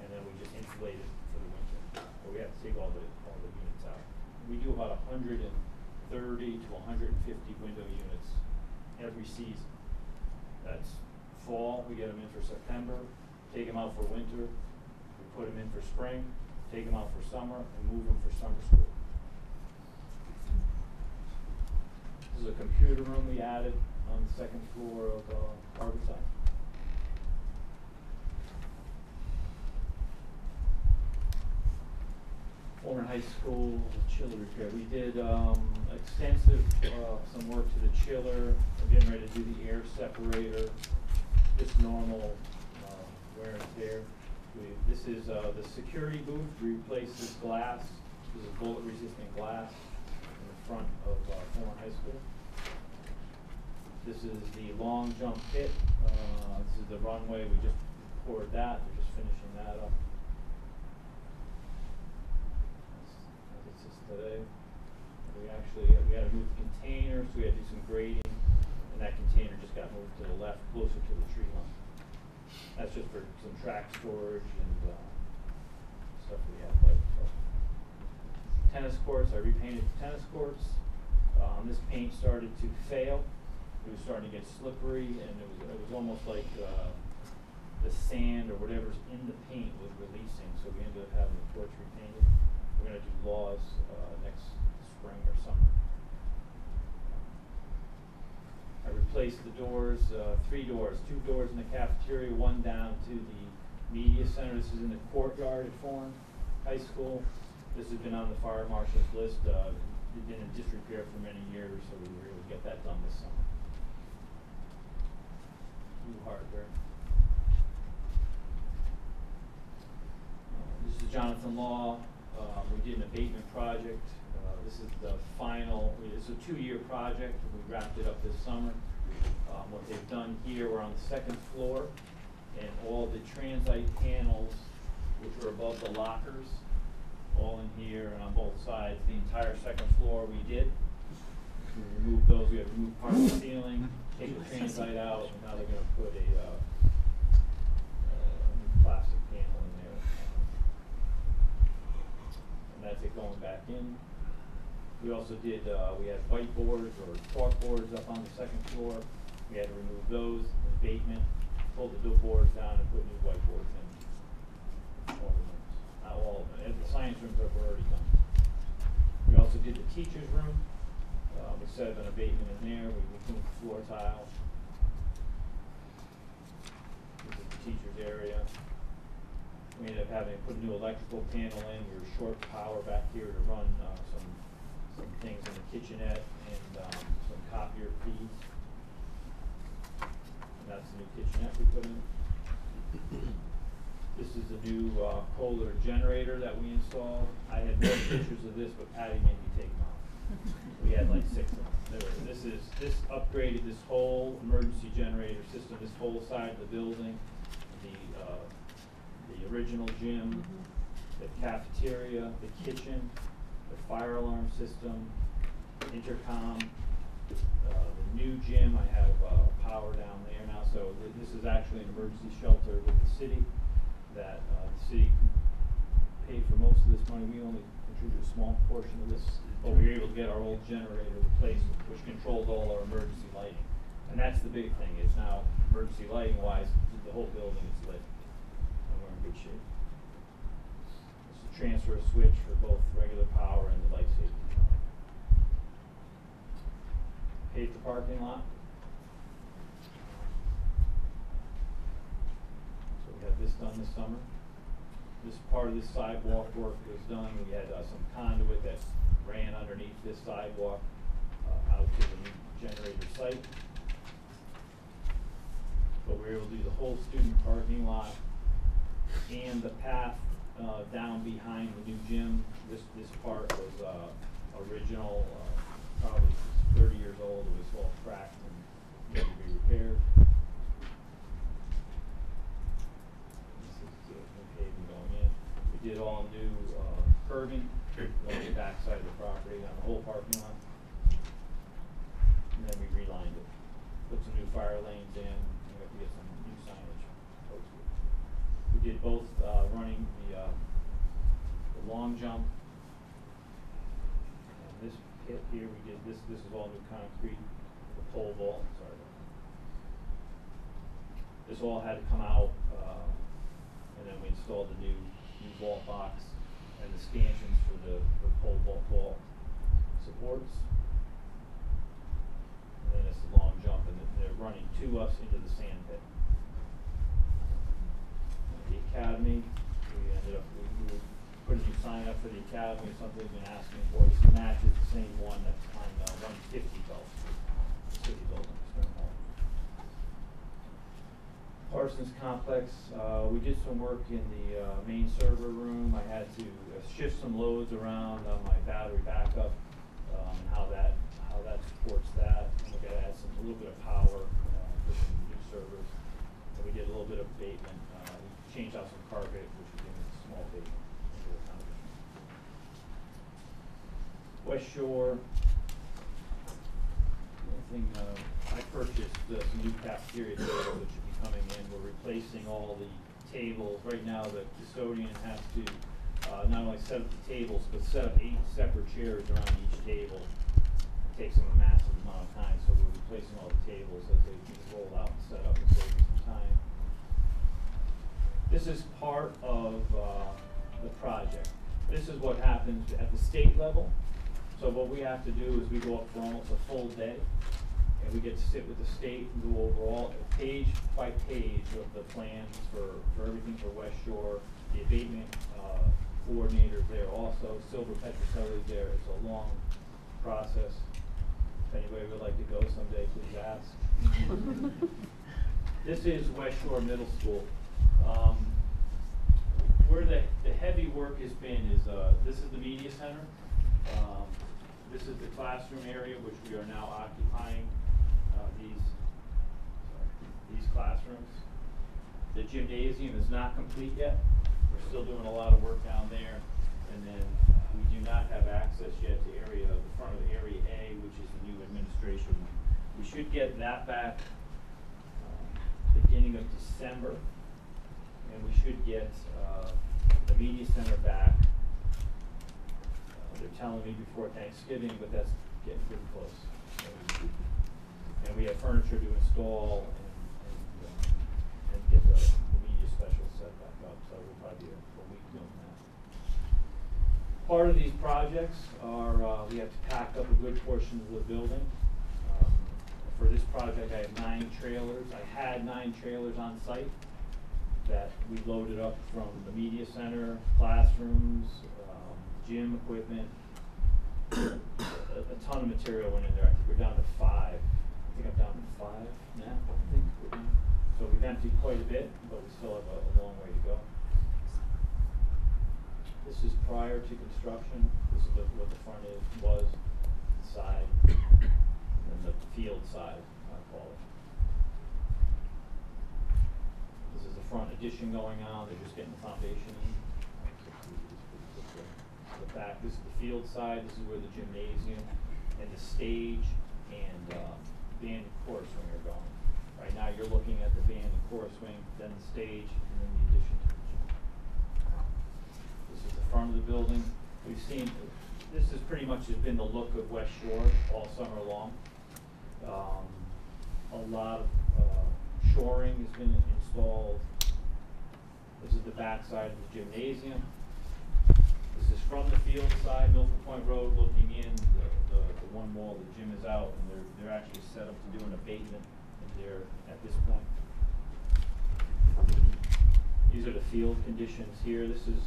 And then we just insulate it for the winter. But we have to take all the units out. We do about 130 to 150 window units every season. That's fall, we get them in for September, take them out for winter, we put them in for spring, take them out for summer, and move them for summer school. This is a computer room we added on the second floor of Harborside. Former high school chiller repair. We did extensive some work to the chiller. We're getting ready to do the air separator. Just normal wear and tear. This is the security booth. We replaced this glass. This is bullet-resistant glass in the front of former high school. This is the long jump pit. This is the runway. We just poured that. We're just finishing that up. Today, we had to move the container, so we had to do some grading, and that container just got moved to the left, closer to the tree line. That's just for some track storage and stuff we have. Like tennis courts, I repainted the tennis courts. This paint started to fail. It was starting to get slippery, and it was almost like the sand or whatever's in the paint was releasing, so we ended up having the courts repainted. We're going to do laws next spring or summer. I replaced the doors, 3 doors, 2 doors in the cafeteria, 1 down to the media center. This is in the courtyard at Foreign High School. This has been on the fire marshal's list. It's been in disrepair for many years, so we were able to get that done this summer. New hardware. This is Jonathan Law. We did an abatement project. This is the final, it's a 2-year project. We wrapped it up this summer. What they've done here, we're on the 2nd floor, and all the transite panels, which are above the lockers, all in here and on both sides, the entire 2nd floor we did. we removed those, we had to remove part of the ceiling, take the transite out, and now they're gonna put a, plastic panel in there. And that's it going back in. We also did, we had whiteboards or chalkboards up on the second floor. We had to remove those, abatement, pull the boards down and put new whiteboards in. All of them, not all of them, and the science rooms are already done. We also did the teacher's room. We set up an abatement in there, we removed the floor tile. This is the teacher's area. We ended up having to put a new electrical panel in. We were short power back here to run some things in the kitchenette and some copier feeds. And that's the new kitchenette we put in. This is the new Kohler generator that we installed. I had more pictures of this, but Patty made me take them out. We had like 6 of them. This upgraded this whole emergency generator system, this whole side of the building, the original gym, the cafeteria, the kitchen, the fire alarm system, intercom, the new gym. I have power down there now, so this is actually an emergency shelter with the city that the city paid for most of this money. We only contributed a small portion of this, but we were able to get our old generator replaced, which controls all our emergency lighting. And that's the big thing, is now emergency lighting wise, the whole building is lit. And we're in good shape. It's a transfer switch for both regular power and the light safety power. Paved the parking lot. So we had this done this summer. This part of this sidewalk work was done. We had some conduit that ran underneath this sidewalk out to the new generator site. But we were able to do the whole student parking lot and the path down behind the new gym. This part was original, probably 30 years old. It was all cracked and needed to be repaired. This is the paving going in. We did all new curbing on the back side of the property on the whole parking lot. And then we relined it. Put some new fire lanes in. We have to get some new signage posted. We did both running the long jump. And this pit here, we did this is all new concrete. The pole vault, sorry. This all had to come out, and then we installed the new vault box and the stanchions for the pole vault supports. And then it's the long jump, and they're running to us into the sand pit. The academy, we ended up, we put a new sign up for the academy, something we've been asking for. This matches the same one that's on 150 Gulf Street, the city building. Parsons Complex, we did some work in the main server room. I had to shift some loads around on my battery backup, and how that supports that. And we're gonna add a little bit of power for some new servers. And we did a little bit of abatement. We changed out some carpet, which we did a small abatement into the foundation. West Shore. I purchased some new cafeteria tables that should be coming in. We're replacing all the tables. Right now, the custodian has to not only set up the tables, but set up 8 separate chairs around each table. It takes them a massive amount of time, so we're replacing all the tables as they get rolled out and set up and saving some time. This is part of the project. This is what happens at the state level. So what we have to do is we go up for almost a full day, and we get to sit with the state and go over all, page by page of the plans for everything for West Shore. The abatement coordinator there also, Silver Petroselli's there. It's a long process. If anybody would like to go someday, please ask. This is West Shore Middle School. Where the heavy work has been is, this is the media center. This is the classroom area, which we are now occupying, these classrooms. The gymnasium is not complete yet. We're still doing a lot of work down there. And then we do not have access yet to the front of area A, which is the new administration wing. We should get that back beginning of December, and we should get the media center back. They're telling me before Thanksgiving, but that's getting pretty close. And we have furniture to install and get the media special set back up, so we'll probably be a week doing that. Part of these projects are, we have to pack up a good portion of the building. For this project, I have 9 trailers. I had 9 trailers on site that we loaded up from the media center, classrooms, gym equipment. A ton of material went in there. I think we're down to 5. I think I'm down to 5 now. I think we're down. So we've emptied quite a bit, but we still have a long way to go. This is prior to construction. This is what the front was, the side, and the field side, I call it. This is the front addition going on. They're just getting the foundation in. The back, this is the field side. This is where the gymnasium and the stage and band and chorus wing are going. Right now you're looking at the band and chorus wing, then the stage, and then the addition to the gym. This is the front of the building. We've seen, this has pretty much has been the look of West Shore all summer long. A lot of shoring has been installed. This is the back side of the gymnasium. This is from the field side, Milford Point Road, looking in. The one wall, the gym is out, and they're actually set up to do an abatement in there at this point. These are the field conditions here. This is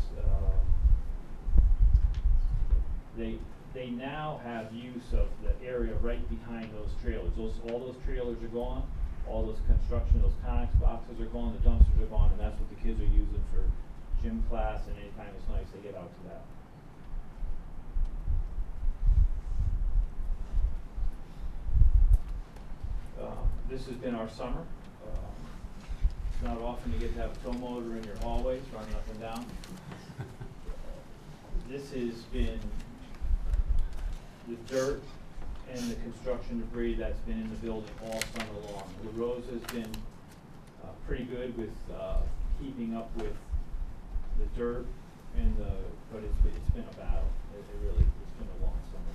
they now have use of the area right behind those trailers. All those trailers are gone. All those construction, those Conex boxes are gone. The dumpsters are gone, and that's what the kids are using for gym class, and anytime it's nice, they get out to that. This has been our summer. It's not often you get to have a tow motor in your hallways running up and down. This has been the dirt and the construction debris that's been in the building all summer long. LaRose has been pretty good with keeping up with the dirt and but it's been a battle. It's been a long summer.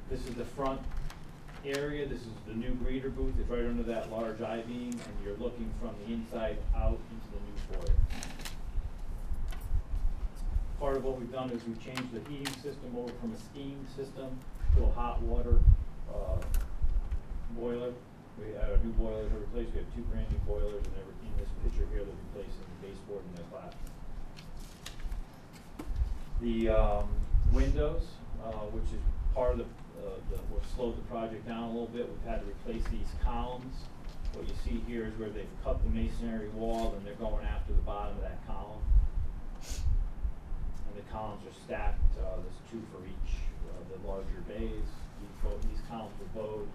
This is the front area. This is the new greeter booth. It's right under that large I-beam, and you're looking from the inside out into the new foyer. Part of what we've done is we've changed the heating system over from a steam system to a hot water boiler. We had a new boiler to replace. We have 2 brand new boilers, and they're in this picture here. They're replacing the baseboard and the classroom. The windows, which is part of what slowed the project down a little bit. We've had to replace these columns. What you see here is where they've cut the masonry wall, and they're going after the bottom of that column. And the columns are stacked. There's 2 for each. The larger bays. These columns were bowed,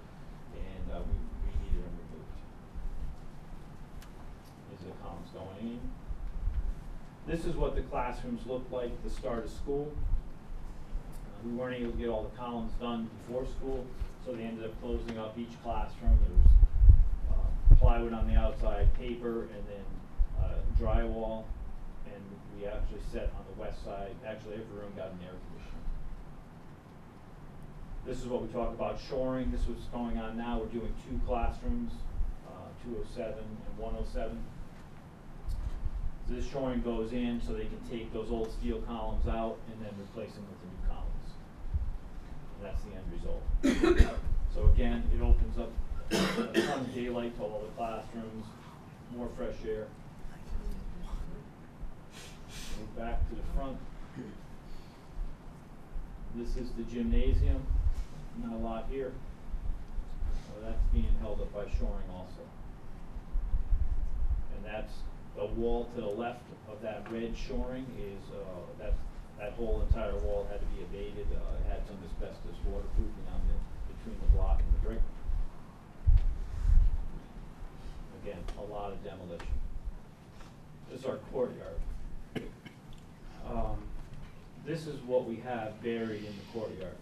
and we needed them removed. These are the columns going in. This is what the classrooms looked like at the start of school. We weren't able to get all the columns done before school, so they ended up closing up each classroom. There was plywood on the outside, paper, and then drywall. And we actually set on the west side. Actually, every room got an air conditioner. This is what we talk about shoring. This was going on now. We're doing 2 classrooms, 207 and 107. So this shoring goes in so they can take those old steel columns out and then replace them with the new columns. And that's the end result. So again, it opens up a ton of daylight to all the classrooms, more fresh air. Move back to the front. This is the gymnasium. Not a lot here. That's being held up by shoring also. And that's the wall to the left of that red shoring is that whole entire wall had to be abated. It had some asbestos waterproofing on between the block and the brick. Again, a lot of demolition. This is our courtyard. this is what we have buried in the courtyard.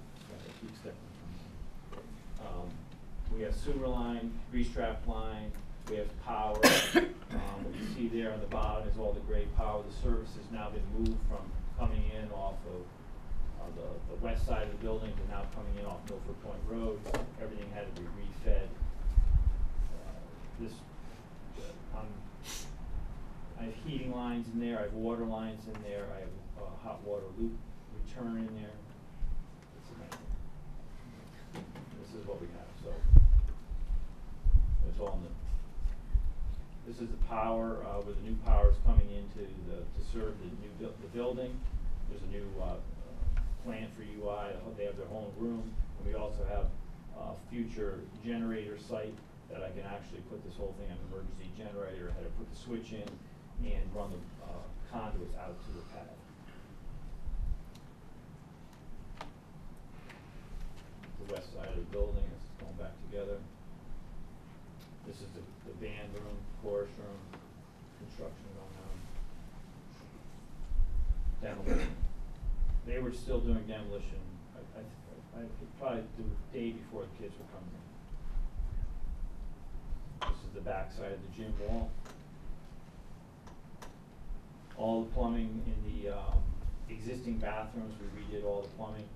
We have sewer line, grease trap line, we have power. What you see there on the bottom is all the gray power. The service has now been moved from coming in off of the west side of the building to now coming in off Milford Point Road. Everything had to be refed. I have heating lines in there, I have water lines in there, I have a hot water loop return in there. It's amazing. This is what we have, so it's all new. This is the power, where the new power is coming into to serve the new the building. There's a new plant for UI. They have their own room, and we also have a future generator site that I can actually put this whole thing on an emergency generator. I had to put the switch in and run the conduits out to the pad. The west side of the building is going back together. This is the band room, chorus room, construction going on. Demolition. They were still doing demolition. I could probably do it the day before the kids were coming in. This is the back side of the gym wall. All the plumbing in the existing bathrooms, we redid all the plumbing.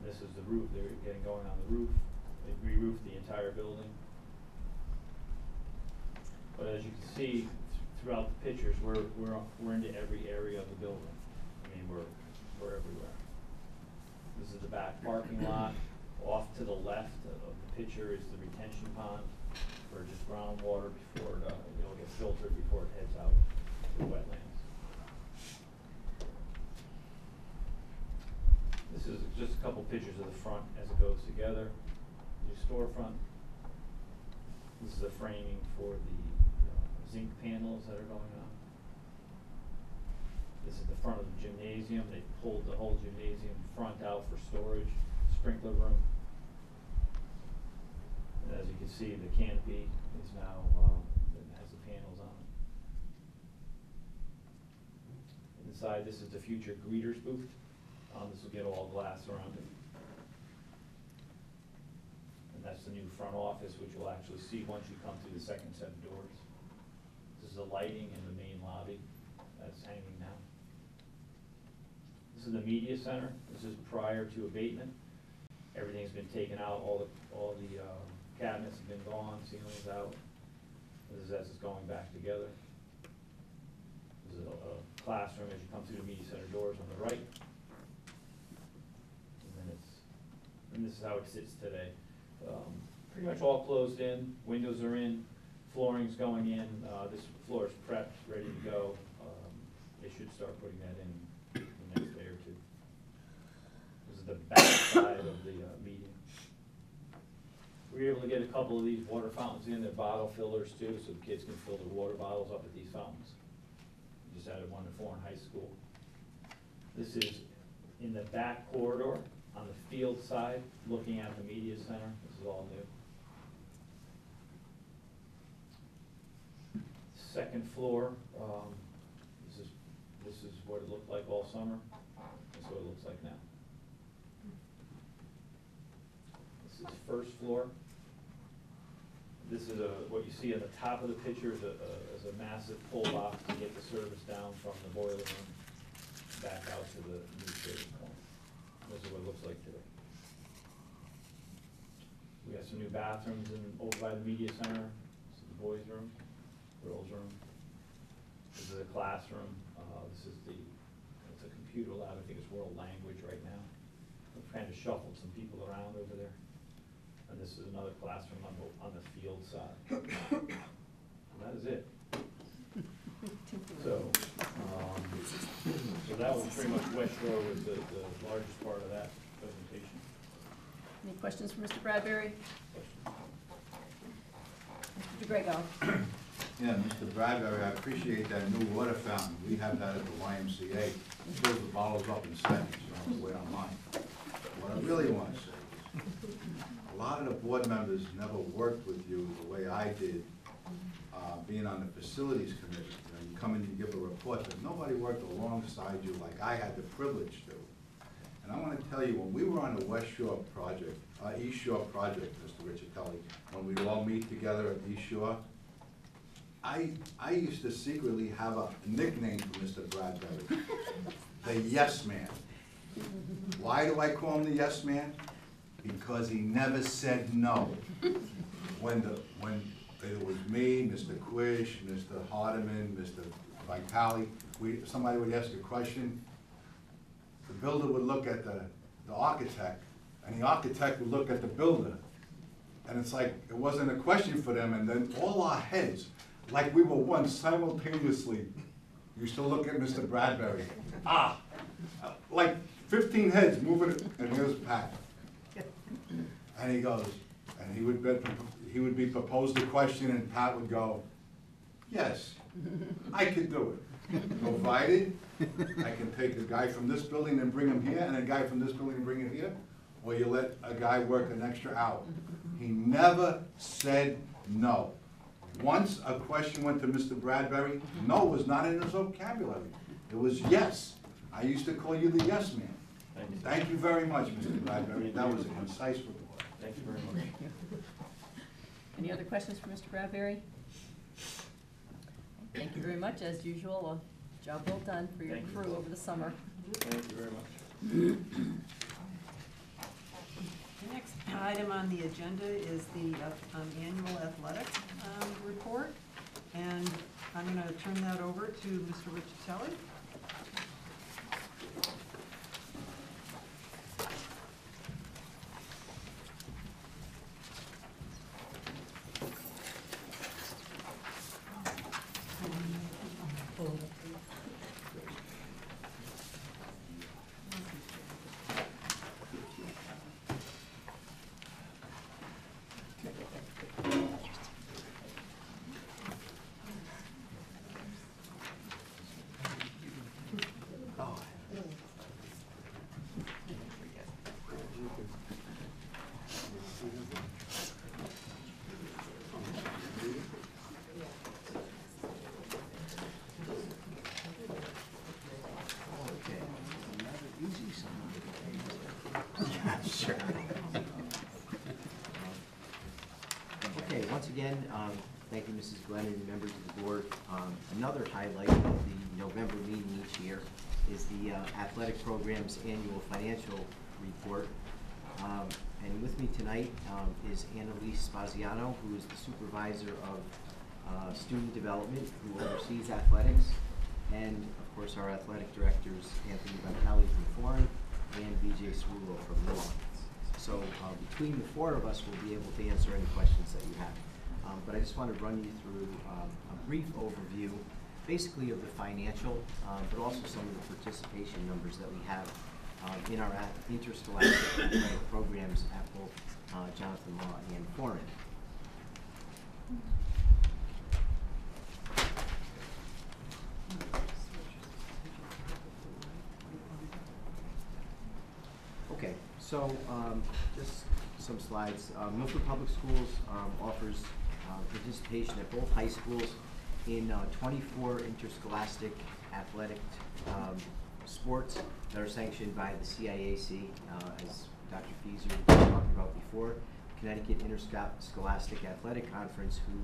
This is the roof. They're getting going on the roof. They re-roofed the entire building. But as you can see throughout the pictures, we're into every area of the building. I mean, we're everywhere. This is the back parking lot. Off to the left of the picture is the retention pond for just groundwater before it gets filtered before it heads out to the wetlands. This is just a couple pictures of the front as it goes together. New storefront. This is the framing for the zinc panels that are going on. This is the front of the gymnasium. They pulled the whole gymnasium front out for storage, sprinkler room. And as you can see, the canopy is now, it has the panels on it. Inside, this is the future greeters booth. This will get all glass around it. And that's the new front office, which you'll actually see once you come through the second set of doors. This is the lighting in the main lobby that's hanging now. This is the media center. This is prior to abatement. Everything's been taken out. All the cabinets have been gone. Ceilings out. This is as it's going back together. This is a classroom as you come through the media center doors on the right. And this is how it sits today. Pretty much all closed in. Windows are in. Flooring's going in. This floor is prepped, ready to go. They should start putting that in the next day or two. This is the back side of the meeting. We were able to get a couple of these water fountains in. They're bottle fillers too, so the kids can fill their water bottles up at these fountains. We just added 1 to 4 in high school. This is in the back corridor on the field side, looking at the media center. This is all new. Second floor, this is what it looked like all summer. This is what it looks like now. This is first floor. This is what you see at the top of the picture is a massive pull box to get the service down from the boiler room back out to the new service point. This is what it looks like today. We got some new bathrooms over by the media center. This is the boys' room, girls' room. This is a classroom. It's a computer lab. I think it's world language right now. We've kind of shuffled some people around over there. And this is another classroom on the field side. And that is it. So that was pretty much West Shore was the largest part of that presentation. Any questions for Mr. Bradbury? Mr. Grego. Yeah, Mr. Bradbury, I appreciate that new water fountain. We have that at the YMCA. It fills the bottles up in seconds, you don't have to wait online. What I really want to say is, a lot of the board members never worked with you the way I did, being on the facilities committee. You know, you come in and give a report, but nobody worked alongside you like I had the privilege to. And I want to tell you, when we were on the West Shore project, East Shore project, Mr. Riccitelli, when we'd all meet together at East Shore, I used to secretly have a nickname for Mr. Bradbury, the Yes Man. Why do I call him the Yes Man? Because he never said no. When it was me, Mr. Quish, Mr. Hardiman, Mr. Vitale, somebody would ask a question, the builder would look at the architect, and the architect would look at the builder. And it's like, it wasn't a question for them, and then all our heads, like we were one simultaneously, used to look at Mr. Bradbury. Like 15 heads moving, and here's Pat. And he goes, and he would be proposed a question, and Pat would go, yes, I could do it. Provided I can take a guy from this building and bring him here, and a guy from this building and bring him here, or you let a guy work an extra hour. He never said no. Once a question went to Mr. Bradbury, no was not in his vocabulary. It was yes. I used to call you the yes man. Thank you very much, Mr. Bradbury. That was a concise report. Thank you very much. Any other questions for Mr. Bradbury? Thank you very much, as usual. A job well done for your crew over the summer. Thank you very much. The next item on the agenda is the annual athletic report, and I'm going to turn that over to Mr. Riccitelli. Sure. Okay, once again, thank you, Mrs. Glenn, and members of the board. Another highlight of the November meeting each year is the athletic program's annual financial report. And with me tonight is Annalise Spaziano, who is the supervisor of student development, who oversees athletics, and of course our athletic directors, Anthony Vitale from Foreign and Vijay Srulo from Law. So between the four of us, we'll be able to answer any questions that you have. But I just want to run you through a brief overview, basically of the financial, but also some of the participation numbers that we have in our interscholastic athletic programs at both Jonathan Law and Foreign. Okay, so just some slides. Milford Public Schools offers participation at both high schools in 24 interscholastic athletic sports that are sanctioned by the CIAC, as Dr. Fieser talked about before, Connecticut Interscholastic Athletic Conference, who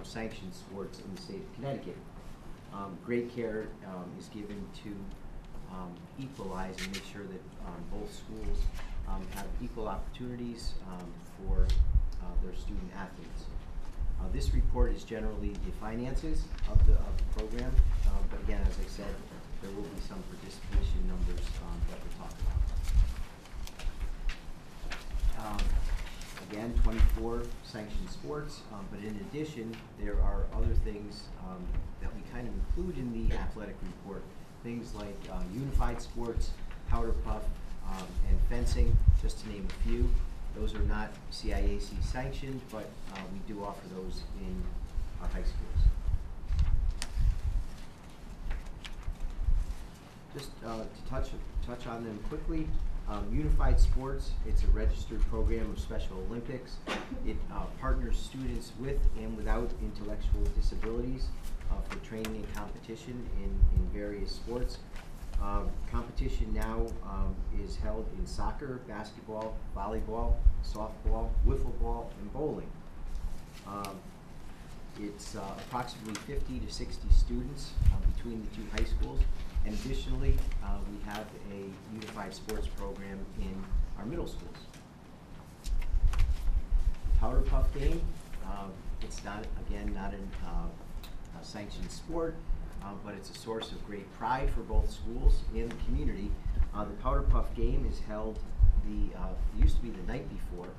sanctions sports in the state of Connecticut. Great care is given to equalize and make sure that both schools have equal opportunities for their student athletes. This report is generally the finances of the program, but again, as I said, there will be some participation numbers that we'll talk about. Again, 24 sanctioned sports, but in addition, there are other things that we kind of include in the athletic report. Things like unified sports, powder puff, and fencing, just to name a few. Those are not CIAC sanctioned, but we do offer those in our high schools. Just to touch on them quickly, Unified Sports, it's a registered program of Special Olympics. It partners students with and without intellectual disabilities for training and competition in various sports. Competition now is held in soccer, basketball, volleyball, softball, wiffle ball, and bowling. It's approximately 50 to 60 students between the two high schools. And additionally, we have a unified sports program in our middle schools. The Powder Puff game, it's not, again, not a sanctioned sport, but it's a source of great pride for both schools and the community. The Powder Puff game is held it used to be the night before,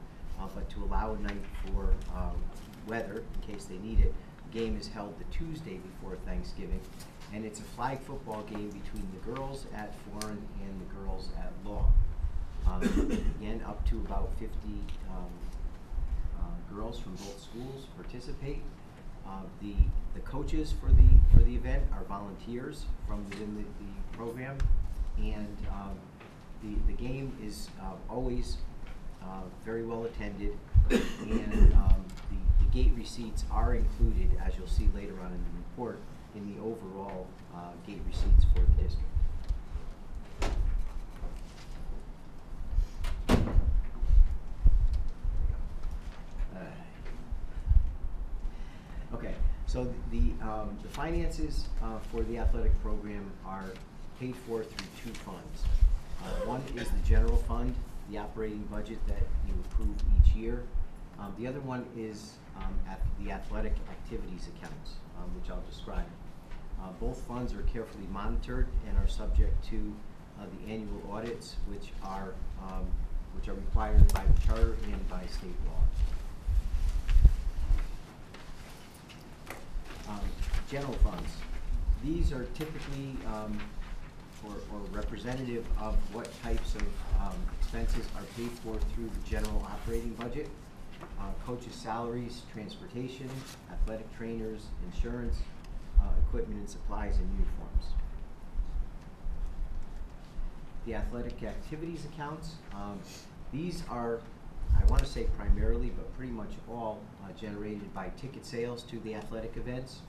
but to allow a night for weather, in case they need it, the game is held the Tuesday before Thanksgiving, and it's a flag football game between the girls at foreign and the girls at law. Again, up to about 50 girls from both schools participate. The coaches for the event are volunteers from within the program, and the game is always very well attended, and the gate receipts are included, as you'll see later on in the report, in the overall gate receipts for the district. Okay, so the finances for the athletic program are paid for through two funds. One is the general fund, the operating budget that you approve each year. The other one is at the athletic activities accounts, which I'll describe. Both funds are carefully monitored and are subject to the annual audits, which are required by the charter and by state law. General funds. These are typically or representative of what types of expenses are paid for through the general operating budget. Coaches' salaries, transportation, athletic trainers, insurance, equipment and supplies, and uniforms. The athletic activities accounts, these are, I want to say primarily, but pretty much all generated by ticket sales to the athletic events.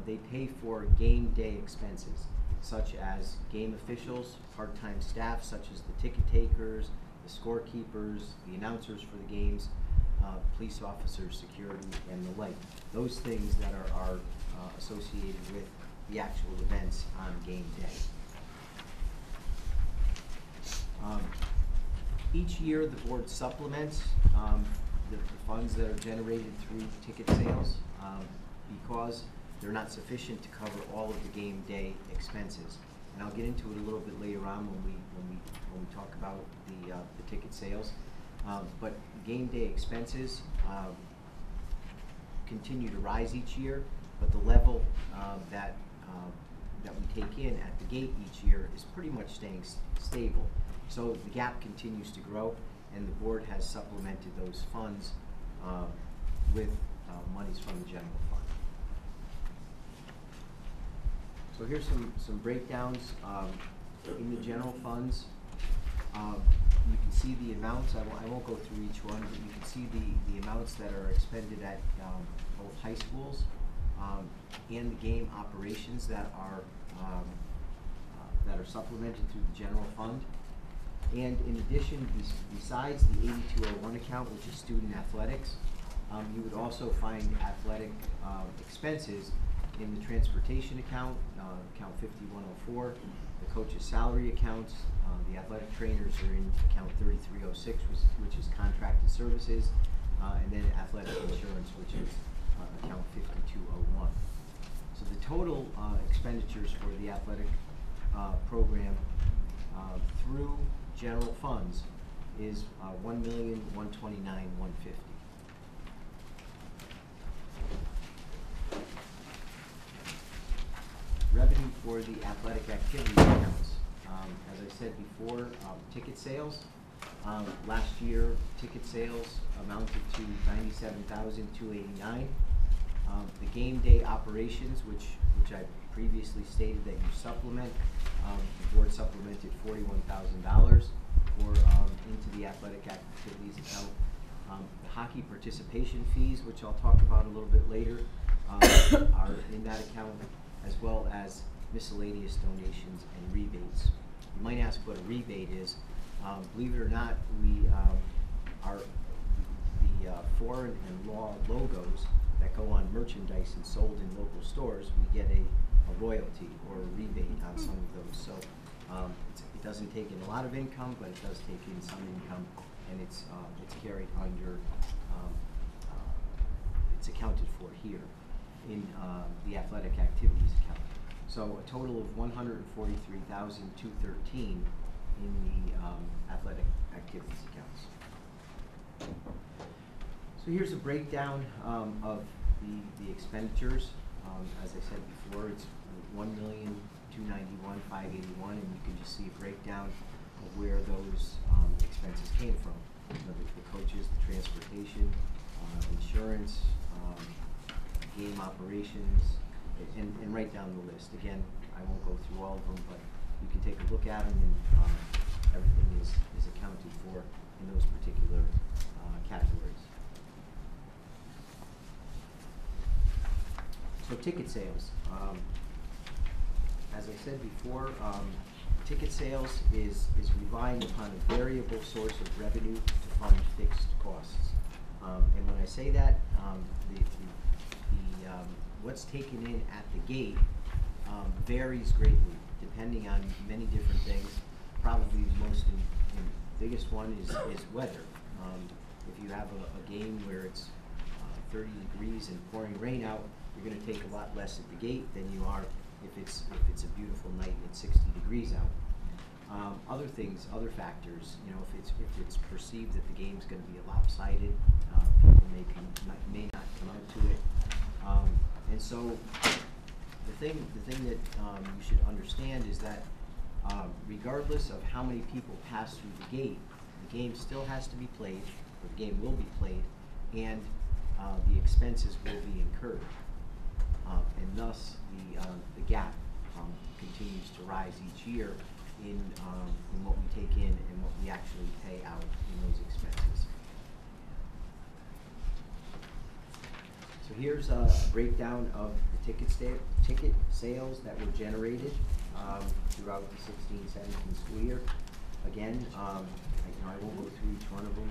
They pay for game day expenses, such as game officials, part-time staff, such as the ticket takers, the scorekeepers, the announcers for the games, police officers, security, and the like. Those things that are associated with the actual events on game day. Each year, the board supplements the funds that are generated through ticket sales because they're not sufficient to cover all of the game day expenses. And I'll get into it a little bit later on when we talk about the ticket sales. But game day expenses continue to rise each year, but the level that we take in at the gate each year is pretty much staying stable. So the gap continues to grow, and the board has supplemented those funds with monies from the general fund. So here's some breakdowns in the general funds. You can see the amounts. I won't go through each one, but you can see the amounts that are expended at both high schools and the game operations that are supplemented through the general fund. And in addition, besides the 8201 account, which is student athletics, you would also find athletic expenses in the transportation account, account 5104, the coach's salary accounts, the athletic trainers are in account 3306, which is contracted services, and then athletic insurance, which is account 5201. So the total expenditures for the athletic program through general funds is $1,129,150. Revenue for the athletic activity accounts. As I said before, ticket sales. Last year, ticket sales amounted to $97,289. The game day operations, which I previously stated that you supplement, the board supplemented $41,000 for into the athletic activities account. The hockey participation fees, which I'll talk about a little bit later, are in that account, as well as miscellaneous donations and rebates. You might ask what a rebate is. Believe it or not, we the foreign and law logos that go on merchandise and sold in local stores, we get a royalty or a rebate on some of those. So it doesn't take in a lot of income, but it does take in some income, and it's carried under, it's accounted for here in the athletic activities account. So a total of $143,213 in the athletic activities accounts. So here's a breakdown of the expenditures. As I said before, it's $1,291,581, and you can just see a breakdown of where those expenses came from. You know, the coaches, the transportation, insurance, game operations, and right down the list. Again, I won't go through all of them, but you can take a look at them, and everything is accounted for in those particular categories. So ticket sales. As I said before, ticket sales is relying upon a variable source of revenue to fund fixed costs. And when I say that, what's taken in at the gate varies greatly depending on many different things. Probably the most biggest one is weather. If you have a game where it's 30 degrees and pouring rain out, you're going to take a lot less at the gate than you are if it's a beautiful night and it's 60 degrees out. Other things, other factors, you know, if it's perceived that the game's going to be lopsided, people may not come out to it. And so the thing that you should understand is that regardless of how many people pass through the gate, the game still has to be played, or the game will be played, and the expenses will be incurred. And thus the gap continues to rise each year in what we take in and what we actually pay out in those expenses. So here's a breakdown of the ticket sales that were generated throughout the 16-17 school year. Again, I won't go through each one of them.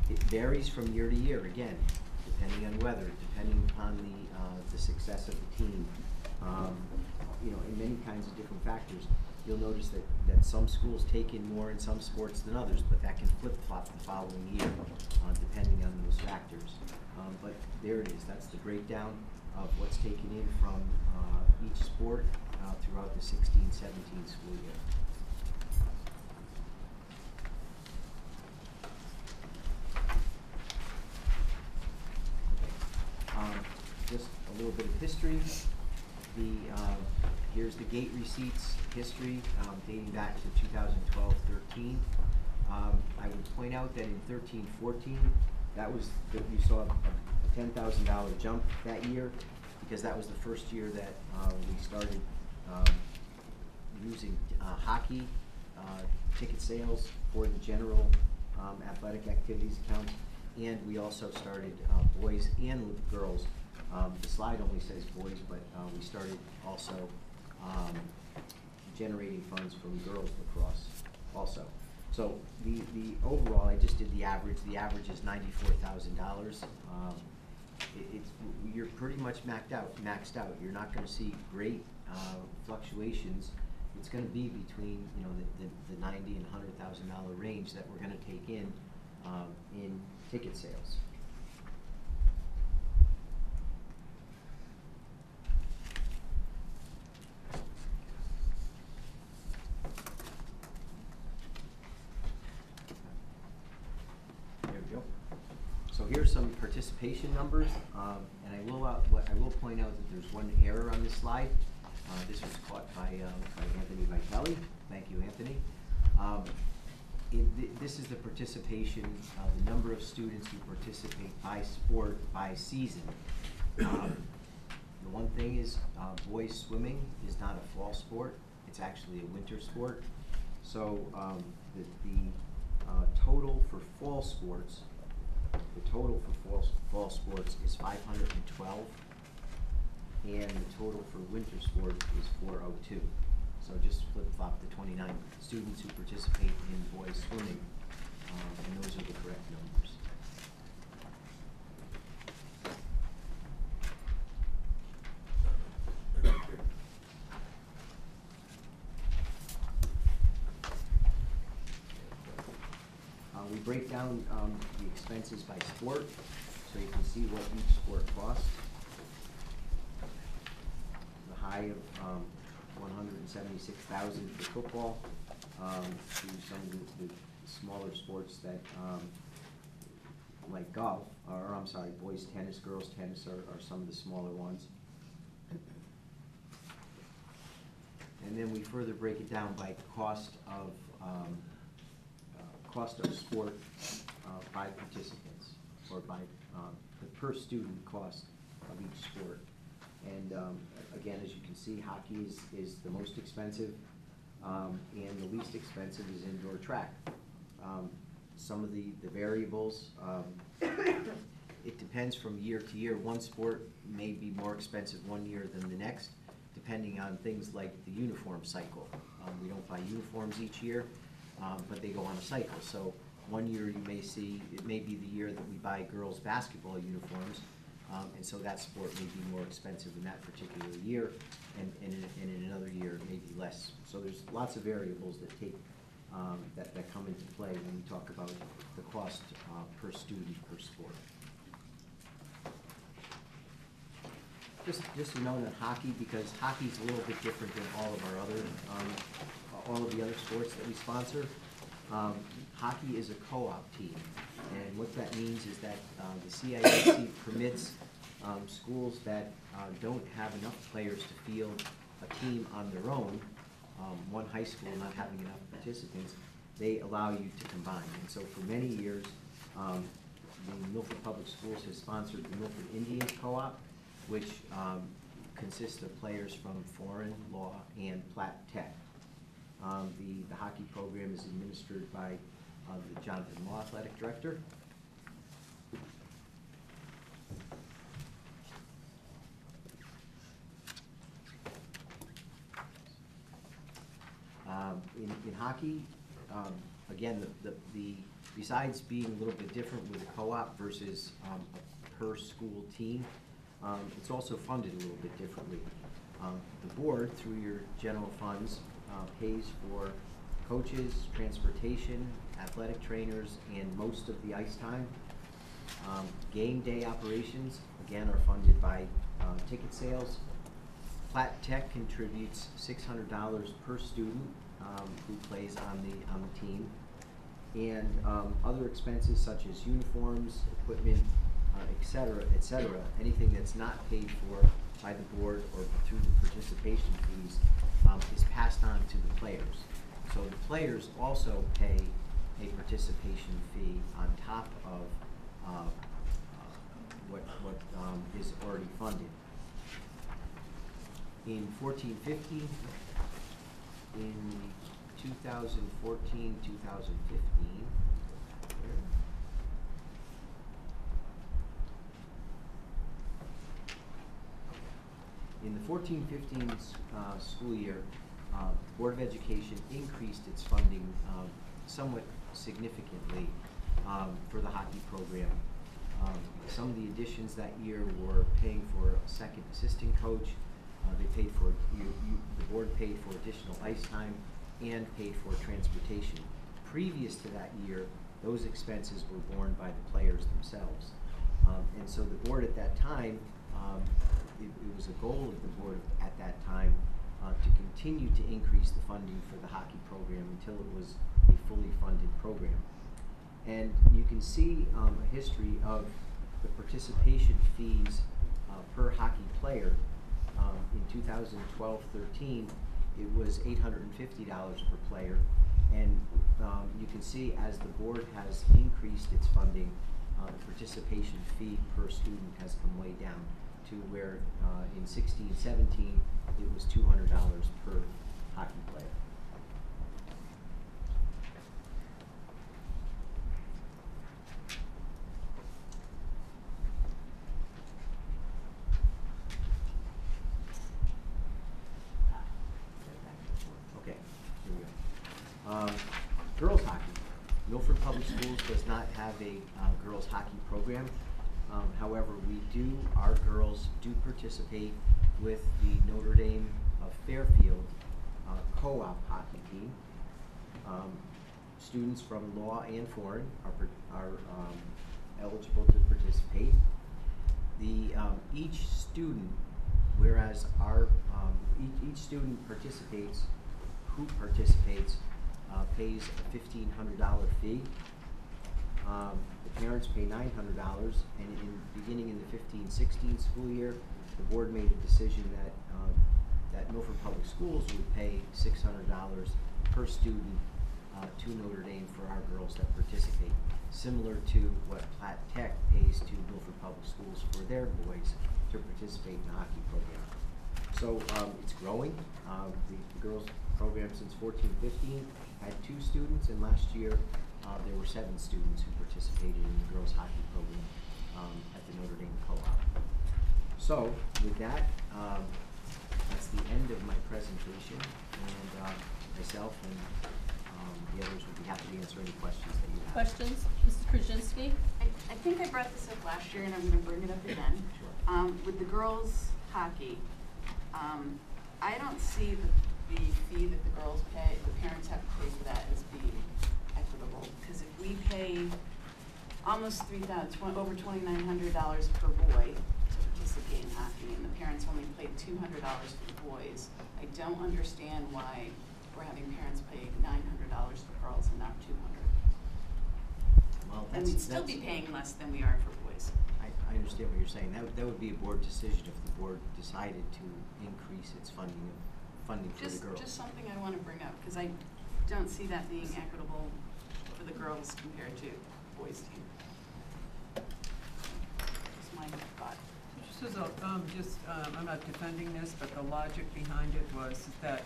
It varies from year to year, again, depending on weather, depending upon the success of the team, in many kinds of different factors. You'll notice that some schools take in more in some sports than others, but that can flip-flop the following year, depending on those factors. But there it is. That's the breakdown of what's taken in from each sport throughout the 16-17 school year. Just a little bit of history. Here's the gate receipts history dating back to 2012-13. I would point out that in 13-14, you saw a $10,000 jump that year, because that was the first year that we started using hockey ticket sales for the general athletic activities account, and we also started boys and girls. The slide only says boys, but we started also generating funds from girls lacrosse also. So the overall, I just did the average. The average is $94,000. You're pretty much maxed out. You're not going to see great fluctuations. It's going to be between the $90,000 and $100,000 range that we're going to take in ticket sales. So here's some participation numbers, and I will point out that there's one error on this slide. This was caught by Anthony Vitelli. Thank you, Anthony. This is the participation, the number of students who participate by sport by season. The one thing is boys swimming is not a fall sport. It's actually a winter sport. So the total for fall sports, is 512, and the total for winter sport is 402. So just flip-flop the 29 students who participate in boys swimming, and those are the correct numbers. We break down the expenses by sport, so you can see what each sport costs. The high of 176,000 for football, to some of the smaller sports that, like golf, or I'm sorry, boys tennis, girls tennis are some of the smaller ones. And then we further break it down by cost of sport by participants, or by the per student cost of each sport. And again, as you can see, hockey is the most expensive, and the least expensive is indoor track. Some of the variables, it depends from year to year. One sport may be more expensive one year than the next, depending on things like the uniform cycle. We don't buy uniforms each year, but they go on a cycle. So one year you may see, it may be the year that we buy girls' basketball uniforms, and so that sport may be more expensive in that particular year, and in another year it may be less. So there's lots of variables that take that come into play when we talk about the cost per student per sport. Just a note on hockey, because hockey's a little bit different than all of our other all of the other sports that we sponsor. Hockey is a co-op team, and what that means is that the CIAC permits schools that don't have enough players to field a team on their own, one high school not having enough participants, they allow you to combine. And so for many years, the Milford Public Schools has sponsored the Milford Indians Co-op, which consists of players from Foreign, Law, and Platt Tech. The hockey program is administered by the Jonathan Law Athletic Director. In hockey, again, besides being a little bit different with a co-op versus a per school team, it's also funded a little bit differently. The board, through your general funds, pays for coaches, transportation, athletic trainers, and most of the ice time. Game day operations, again, are funded by ticket sales. Platt Tech contributes $600 per student who plays on the team, and other expenses such as uniforms, equipment, et cetera, anything that's not paid for by the board or through the participation fees is passed on to the players. So the players also pay a participation fee on top of what is already funded. In 14-15, in 2014-2015, in the 14-15 school year, the Board of Education increased its funding somewhat significantly for the hockey program. Some of the additions that year were paying for a second assistant coach. They paid for, the board paid for additional ice time and paid for transportation. Previous to that year, those expenses were borne by the players themselves. And so the board at that time, it was a goal of the board at that time to continue to increase the funding for the hockey program until it was a fully funded program. And you can see a history of the participation fees per hockey player. In 2012-13, it was $850 per player, and you can see as the board has increased its funding, the participation fee per student has come way down to where in 16-17 it was $200 per hockey player. Schools does not have a girls hockey program. However, our girls do participate with the Notre Dame of Fairfield co-op hockey team. Students from law and foreign are eligible to participate. Each student, whereas each student who participates pays a $1,500 fee. The parents pay $900, and beginning in the 15-16 school year, the board made a decision that Milford Public Schools would pay $600 per student to Notre Dame for our girls that participate, similar to what Platt Tech pays to Milford Public Schools for their boys to participate in the hockey program. So it's growing. The girls program since 14-15 had 2 students, and last year there were 7 students who participated in the girls hockey program at the Notre Dame Co-op. So with that, that's the end of my presentation, and myself and the others would be happy to answer any questions that you have. Questions? Mrs. Krasinski? I think I brought this up last year, and I'm going to bring it up again. Sure. With the girls' hockey, I don't see the fee that the girls pay, the parents have to pay for that as being equitable. Because if we pay almost over $2,900 per boy to participate in hockey, and the parents only pay $200 for the boys, I don't understand why we're having parents pay $900 for girls and not $200. Well, And we'd still be paying less than we are for boys. I understand what you're saying. That would be a board decision if the board decided to increase its funding for the girls. Just something I want to bring up, because I don't see that being equitable for the girls compared to boys' team. That's my thought. Just as I'm not defending this, but the logic behind it was that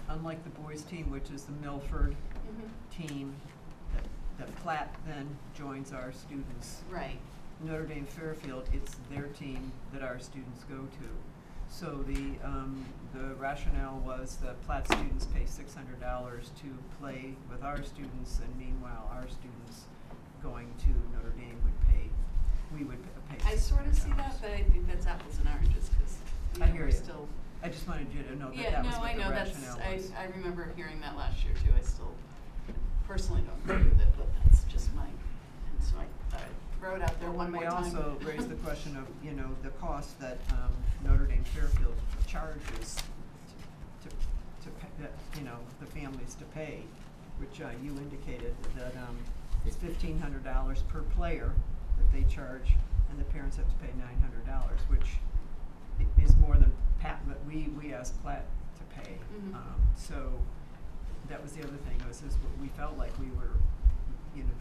unlike the boys' team, which is the Milford team, that Platt then joins our students. Right. Notre Dame Fairfield, it's their team that our students go to. So the rationale was that Platt students pay $600 to play with our students, and meanwhile our students going to Notre Dame we would pay $600. I sort of see that, but I think that's apples and oranges, because I hear we're you. still. I just wanted you to know that Yeah, that was no, what I the know rationale was. I remember hearing that last year too. I still personally don't agree with it, but that's just and so I throw it out there one more time. We also raised the question of, the cost that Notre Dame Fairfield charges to pay, the families to pay, which you indicated that it's $1,500 per player that they charge, and the parents have to pay $900, which is more than we asked Platt to pay. So that was the other thing, is we felt like we were,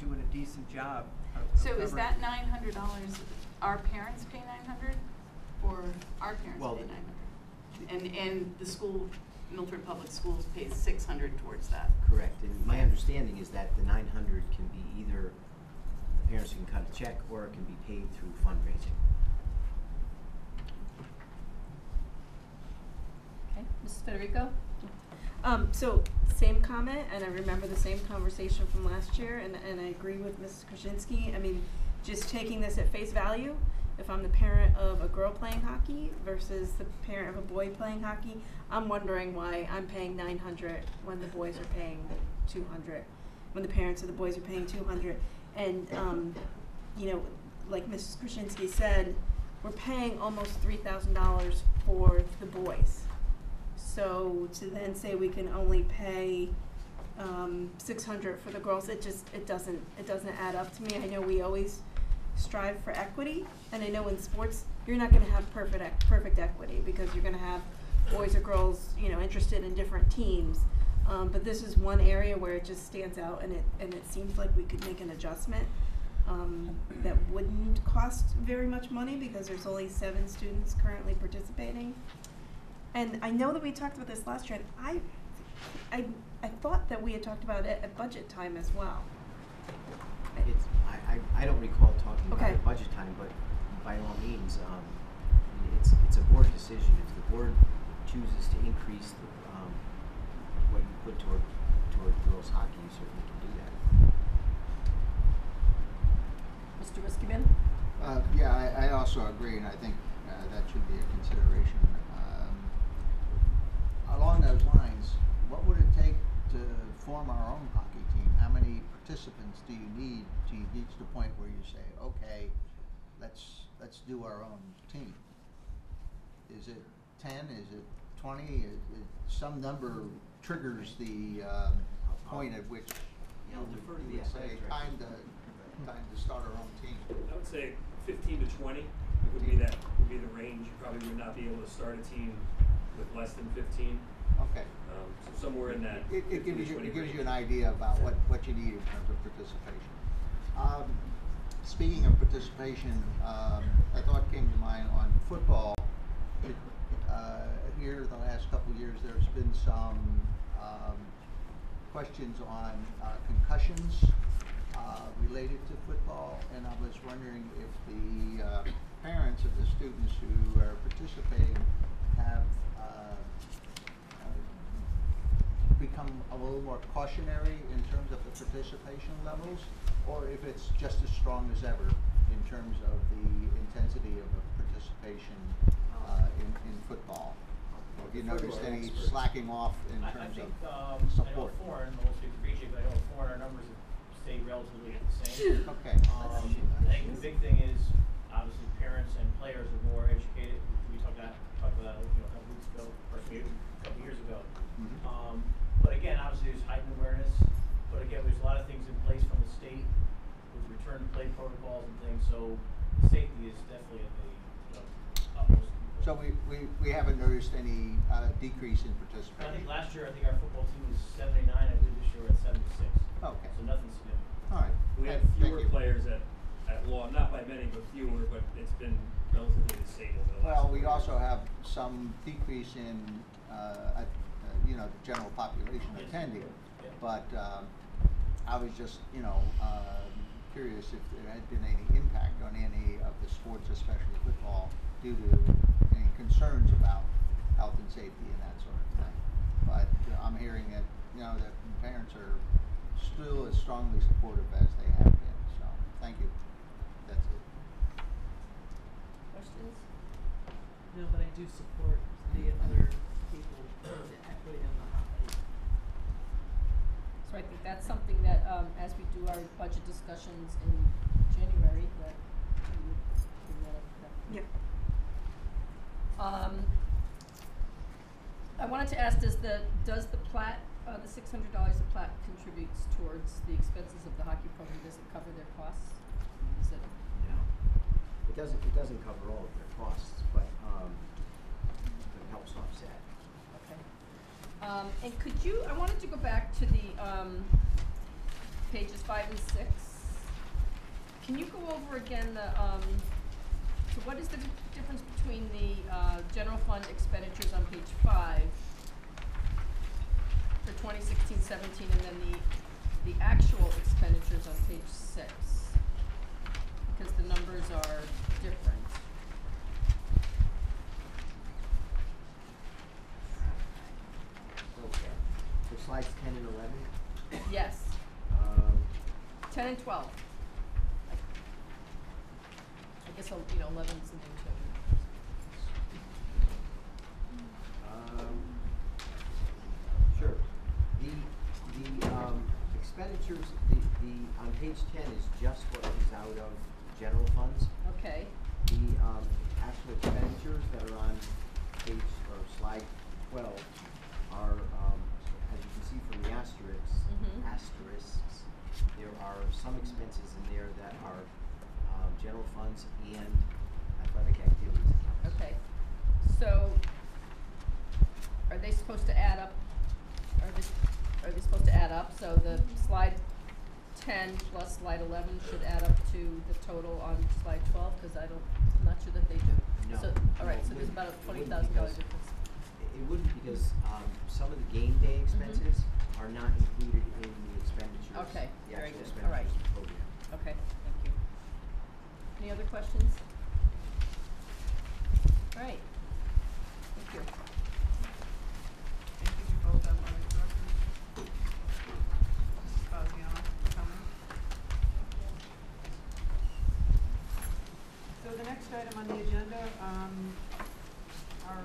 doing a decent job of So is covering. that $900? Our parents pay $900, or our parents pay $900? And the school, Milford Public Schools, pays $600 towards that. Correct. And my understanding is that the $900 can be either the parents can cut a check, or it can be paid through fundraising. Okay, Mrs. Federico? So same comment, and I remember the same conversation from last year, and I agree with Mrs. Krasinski. I mean, just taking this at face value, if I'm the parent of a girl playing hockey versus the parent of a boy playing hockey, I'm wondering why I'm paying $900 when the boys are paying $200, when the parents of the boys are paying $200. And, like Mrs. Krasinski said, we're paying almost $3,000 for the boys. So to then say we can only pay $600 for the girls, it doesn't add up to me. I know we always strive for equity, and I know in sports you're not going to have perfect equity, because you're going to have boys or girls interested in different teams. But this is one area where it just stands out, and it seems like we could make an adjustment that wouldn't cost very much money, because there's only 7 students currently participating. And I know that we talked about this last year, and I thought that we had talked about it at budget time as well. I don't recall talking about it budget time, but by all means, it's a board decision. If the board chooses to increase what you put promote girls hockey, you certainly can do that. Mr. Riskman? Yeah, I also agree, and I think that should be a consideration. Along those lines, what would it take to form our own hockey team? How many participants do you need to reach the point where you say, okay, let's do our own team? Is it 10? Is it 20? Some number triggers the point at which Yeah, I'll defer to you the would say athletic time to start our own team. I would say 15 to 20 would be the range. You probably would not be able to start a team with less than 15. Okay. So somewhere in that. It gives you range. an idea about what you need in terms of participation. Speaking of participation, a thought came to mind on football. Here, the last couple of years, there's been some questions on concussions related to football, and I was wondering if the parents of the students who are participating have become a little more cautionary in terms of the participation levels, or if it's just as strong as ever in terms of the intensity of the participation in football. Have you noticed any slacking off in terms of support? I know foreign, I won't speak for BJ, but I know foreign, our numbers have stayed relatively the same. Okay. I think the big thing is, obviously, parents and players are more educated. We talked about that, a couple weeks ago, or maybe a couple years ago. Mm-hmm. But again, obviously, there's heightened awareness. But again, there's a lot of things in place from the state with return to play protocols and things. So safety is definitely at the utmost. So we haven't noticed any decrease in I participation? think last year, I think our football team was 79. I believe this year we're at 76. Okay. So nothing significant. All right. We have Thank fewer you. players at law, not by many, but fewer, but it's been relatively the same over the last. Well, we also have some decrease in, the general population attending. Yeah. But I was just, curious if there had been any impact on any of the sports, especially football, due to any concerns about health and safety and that sort of thing. But I'm hearing that, that parents are still as strongly supportive as they have been. So, thank you. That's it. Questions? No, but I do support the other people, the equity and the hockey. So I think that's something that, as we do our budget discussions in January, that we would bring that up. Yep. I wanted to ask, does the Platt, the $600 the Platt contributes towards the expenses of the hockey program, does it cover their costs? Is it? No. It doesn't cover all of their costs, but it helps offset. Okay. And could you, I wanted to go back to the pages 5 and 6. Can you go over again the, so what is the difference between the general fund expenditures on page 5 for 2016-17 and then the actual expenditures on page 6? Because the numbers are different. Okay. For slides 10 and 11? Yes. 10 and 12. I guess 11 is in there too. Sure. The expenditures, on page 10 is just what comes out of general funds. Okay. The actual expenditures that are on page or slide 12 are, as you can see from the asterisks, there are some expenses in there that are general funds and athletic activities accounts. Okay. So, are they supposed to add up? Are they supposed to add up? So the slide 10 plus slide 11 should add up to the total on slide 12? Because I'm not sure that they do. No. So, all right. So there's about a $20,000 difference. It wouldn't because some of the game day expenses are not included in the expenditures. Okay, The very actual good. All right. expenditures program. Okay. Thank you. Any other questions? All right. Thank you. Thank you for both of my directors. on the agenda are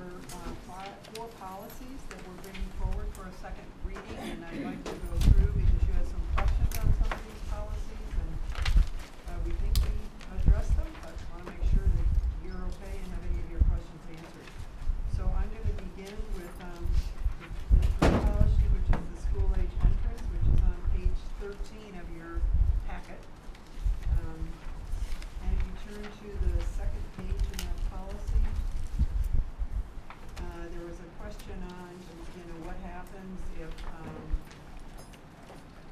4 policies that we're bringing forward for a second reading, and I'd like to go through because you had some questions on some of these policies, and we think we addressed them, but want to make sure that you're okay and have any of your questions answered. So I'm going to begin with the first policy, which is the school age entrance, which is on page 13 of your packet. And if you turn to the second page in that policy, there was a question on, what happens if,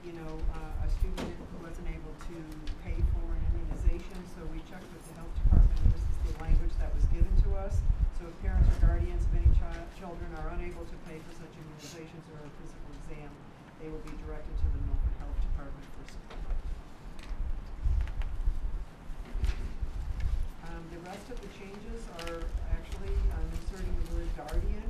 a student wasn't able to pay for an immunization. So we checked with the health department. This is the language that was given to us. So if parents or guardians of any children are unable to pay for such immunizations or a physical exam, they will be directed to the Milford Health Department for support. The rest of the changes are actually inserting the word guardian,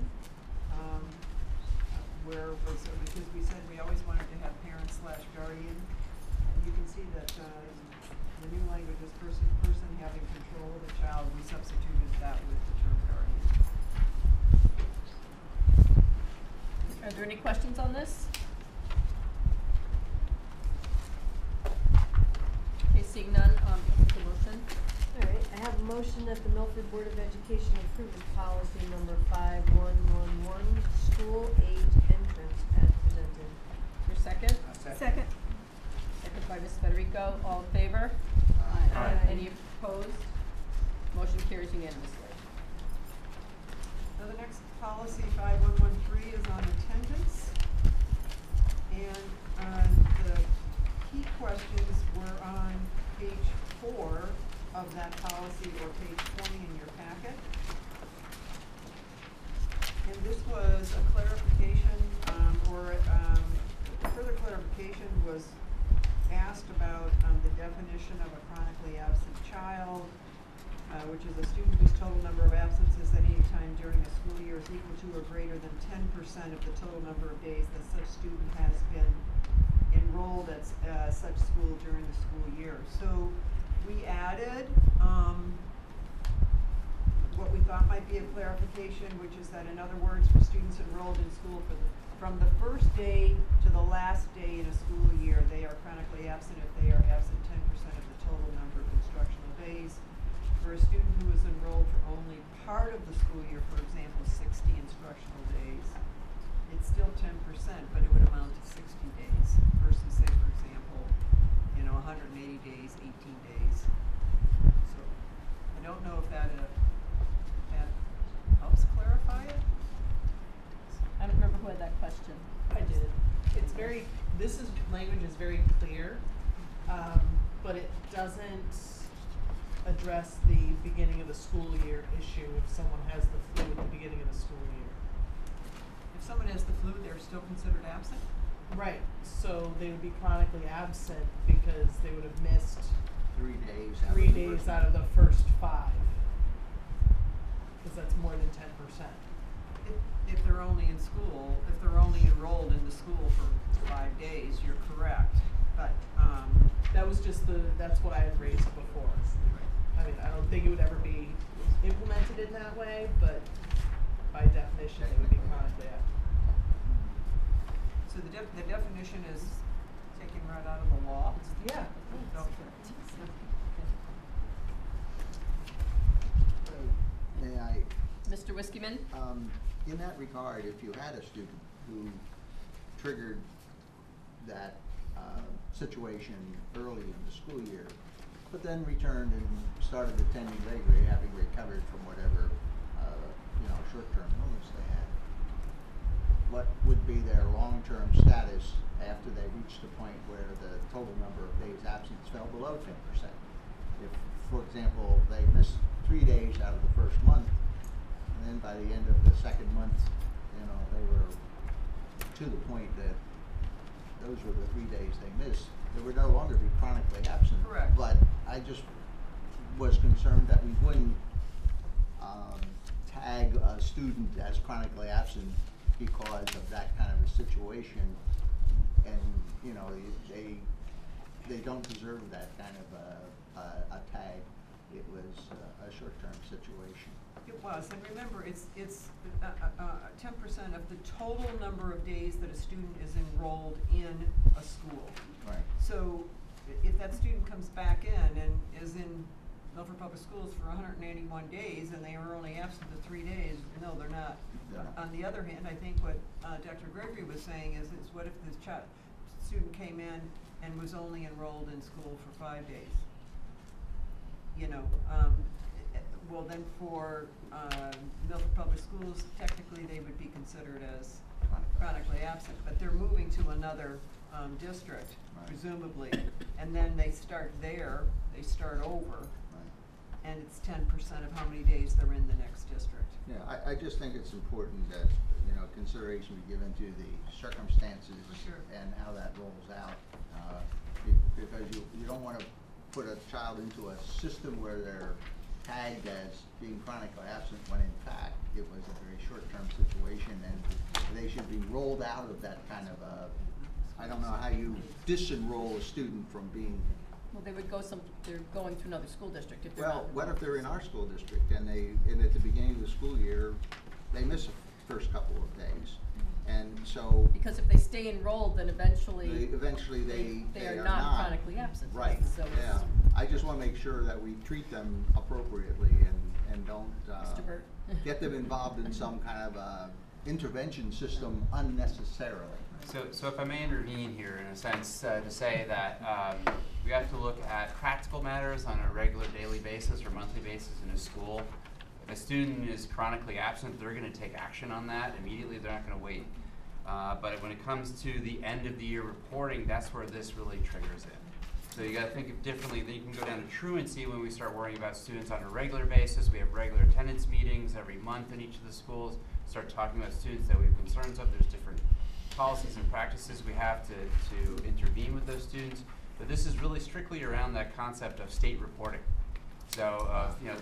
because we said we always wanted to have parent/guardian. And you can see that the new language is person having control of the child. We substituted that with the term guardian. Are there any questions on this? Okay, seeing none, I'll take a motion. All right, I have a motion that the Milford Board of Education approve policy number 5111, school age entrance as presented. Your second? Second. Second by Ms. Federico. All in favor? Aye. Any opposed? Motion carries unanimously. Now the next policy, 5113, is on attendance. And the key questions were on page 4 of that policy, or page 20 in your packet. And this was a clarification, further clarification was asked about the definition of a chronically absent child, which is a student whose total number of absences at any time during a school year is equal to or greater than 10% of the total number of days that such student has been enrolled at such school during the school year. So we added what we thought might be a clarification, which is that, in other words, for students enrolled in school from the first day to the last day in a school year, they are chronically absent if they are absent 10% of the total number of instructional days. For a student who is enrolled for only part of the school year, for example, 60 instructional days, it's still 10%, but it would amount to 60 days versus, say, for example, 180 days, 18 days. So I don't know if that helps clarify it. I don't remember who had that question. I did. This language is very clear, but it doesn't address the beginning of the school year issue if someone has the flu at the beginning of the school year. If someone has the flu, they're still considered absent? Right, so they would be chronically absent because they would have missed 3 days. 3 days out of the first 5. Because that's more than 10%. If they're only in school, if they're only enrolled in the school for 5 days, you're correct. But that was just that's what I had raised before. I mean, I don't think it would ever be implemented in that way, but by definition, it would be chronically absent. So the definition is taken right out of the law? Yeah. May I? Mr. Whiskeyman? In that regard, if you had a student who triggered that situation early in the school year, but then returned and started attending regularly, having recovered from whatever short-term illness they had, what would be their long-term status after they reached the point where the total number of days absence fell below 10%? If, for example, they missed 3 days out of the first month, and then by the end of the second month, they were to the point that those were the 3 days they missed, they would no longer be chronically absent. Correct. But I just was concerned that we wouldn't tag a student as chronically absent because of that kind of a situation, and they don't deserve that kind of a tag. it was a short-term situation. It was, and remember, it's 10% of the total number of days that a student is enrolled in a school. Right. So if that student comes back in and is in Milford Public Schools for 181 days and they are only absent for 3 days, no, they're not. Yeah. On the other hand, I think what Dr. Gregory was saying is what if the student came in and was only enrolled in school for 5 days? You know, well then for Milford Public Schools, technically they would be considered as chronically absent, but they're moving to another district, right, presumably, and then they start there, they start over, right, and it's 10% of how many days they're in the next district. Yeah, I just think it's important that, you know, consideration be given to the circumstances and how that rolls out, because you don't want to put a child into a system where they're tagged as being chronically absent when in fact it was a very short-term situation and they should be rolled out of that kind of I don't know how you disenroll a student from being. Well, they would go they're going to another school district if they're Well, not. what if they're in our school district and and at the beginning of the school year, they miss the first couple of days, and so. Because if they stay enrolled, then eventually. They are are not chronically absent. Right, So yeah. I just wanna make sure that we treat them appropriately and don't, Mr. Burt. get them involved in some kind of, intervention system unnecessarily. So if I may intervene here in a sense to say that we have to look at practical matters on a regular daily basis or monthly basis in a school. If a student is chronically absent, they're going to take action on that immediately. They're not going to wait. But when it comes to the end of the year reporting, that's where this really triggers in. So you got to think of differently. Then you can go down to truancy when we start worrying about students on a regular basis. We have regular attendance meetings every month in each of the schools. Start talking about students that we have concerns of. There's different policies and practices we have to intervene with those students. But this is really strictly around that concept of state reporting. So, you know,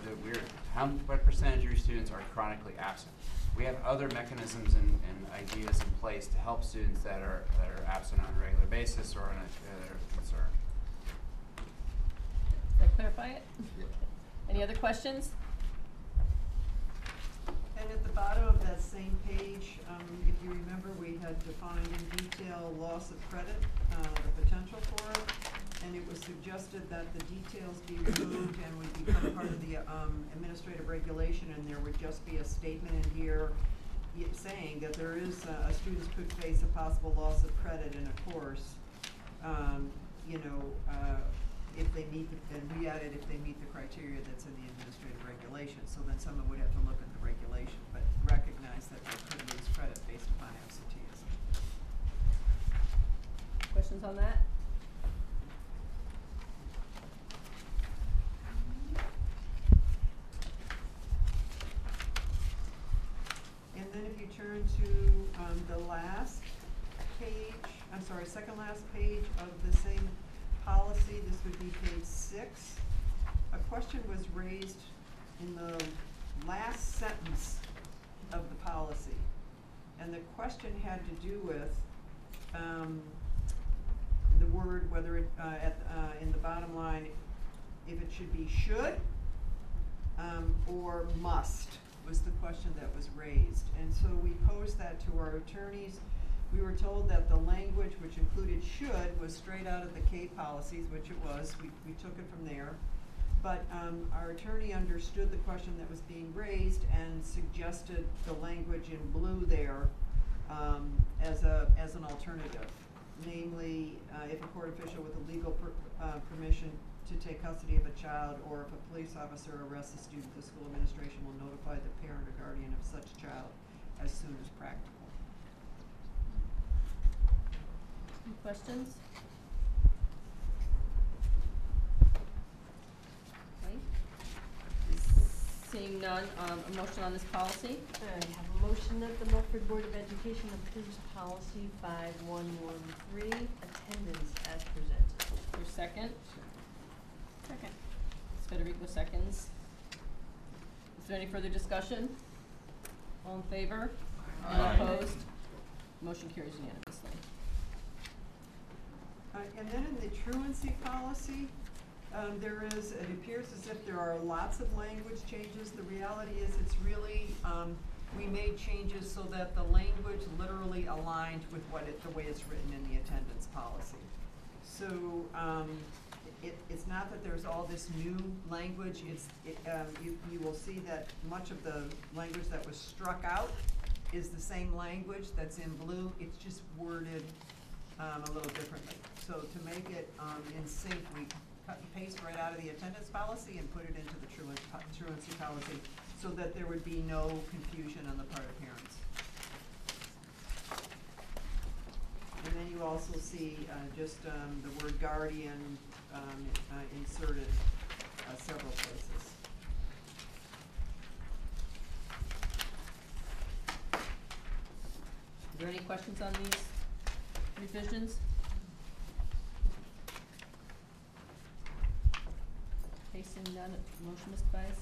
what percentage of your students are chronically absent? We have other mechanisms and ideas in place to help students that are absent on a regular basis or on a concern. Did I clarify it? Yep. Any other questions? And at the bottom of that same page, if you remember, we had defined in detail loss of credit, the potential for it, and it was suggested that the details be removed and would become part of the administrative regulation, and there would just be a statement in here saying that there is, students could face a possible loss of credit in a course, you know, if they meet, and we added if they meet the criteria that's in the administrative regulation, so then someone would have to look at the regulation, but recognize that they could lose credit based upon absenteeism. Questions on that? And then if you turn to the last page, I'm sorry, second last page of the same policy, this would be page 6. A question was raised in the last sentence of the policy. And the question had to do with the word, whether it, in the bottom line, if it should be should or must was the question that was raised. And so we posed that to our attorneys. We were told that the language, which included should, was straight out of the K policies, which it was. We took it from there. But our attorney understood the question that was being raised and suggested the language in blue there as an alternative. Namely, if a court official with a legal permission to take custody of a child, or if a police officer arrests a student, the school administration will notify the parent or guardian of such child as soon as practical. Any questions? Okay. Seeing none, a motion on this policy? I have a motion that the Milford Board of Education approves policy 5113, attendance as presented. Your second? Second. Federico seconds. Is there any further discussion? All in favor? Aye. Opposed? Motion carries unanimously. And then in the truancy policy, It appears as if there are lots of language changes. The reality is it's really, we made changes so that the language literally aligned with the way it's written in the attendance policy. So, it's not that there's all this new language, you will see that much of the language that was struck out is the same language that's in blue, it's just worded, a little differently. So to make it, in sync, we cut and paste right out of the attendance policy and put it into the truancy policy so that there would be no confusion on the part of parents. And then you also see, the word guardian, inserted, several places. Is there any questions on these revisions? Okay, seeing none, motion, Ms. Tobias?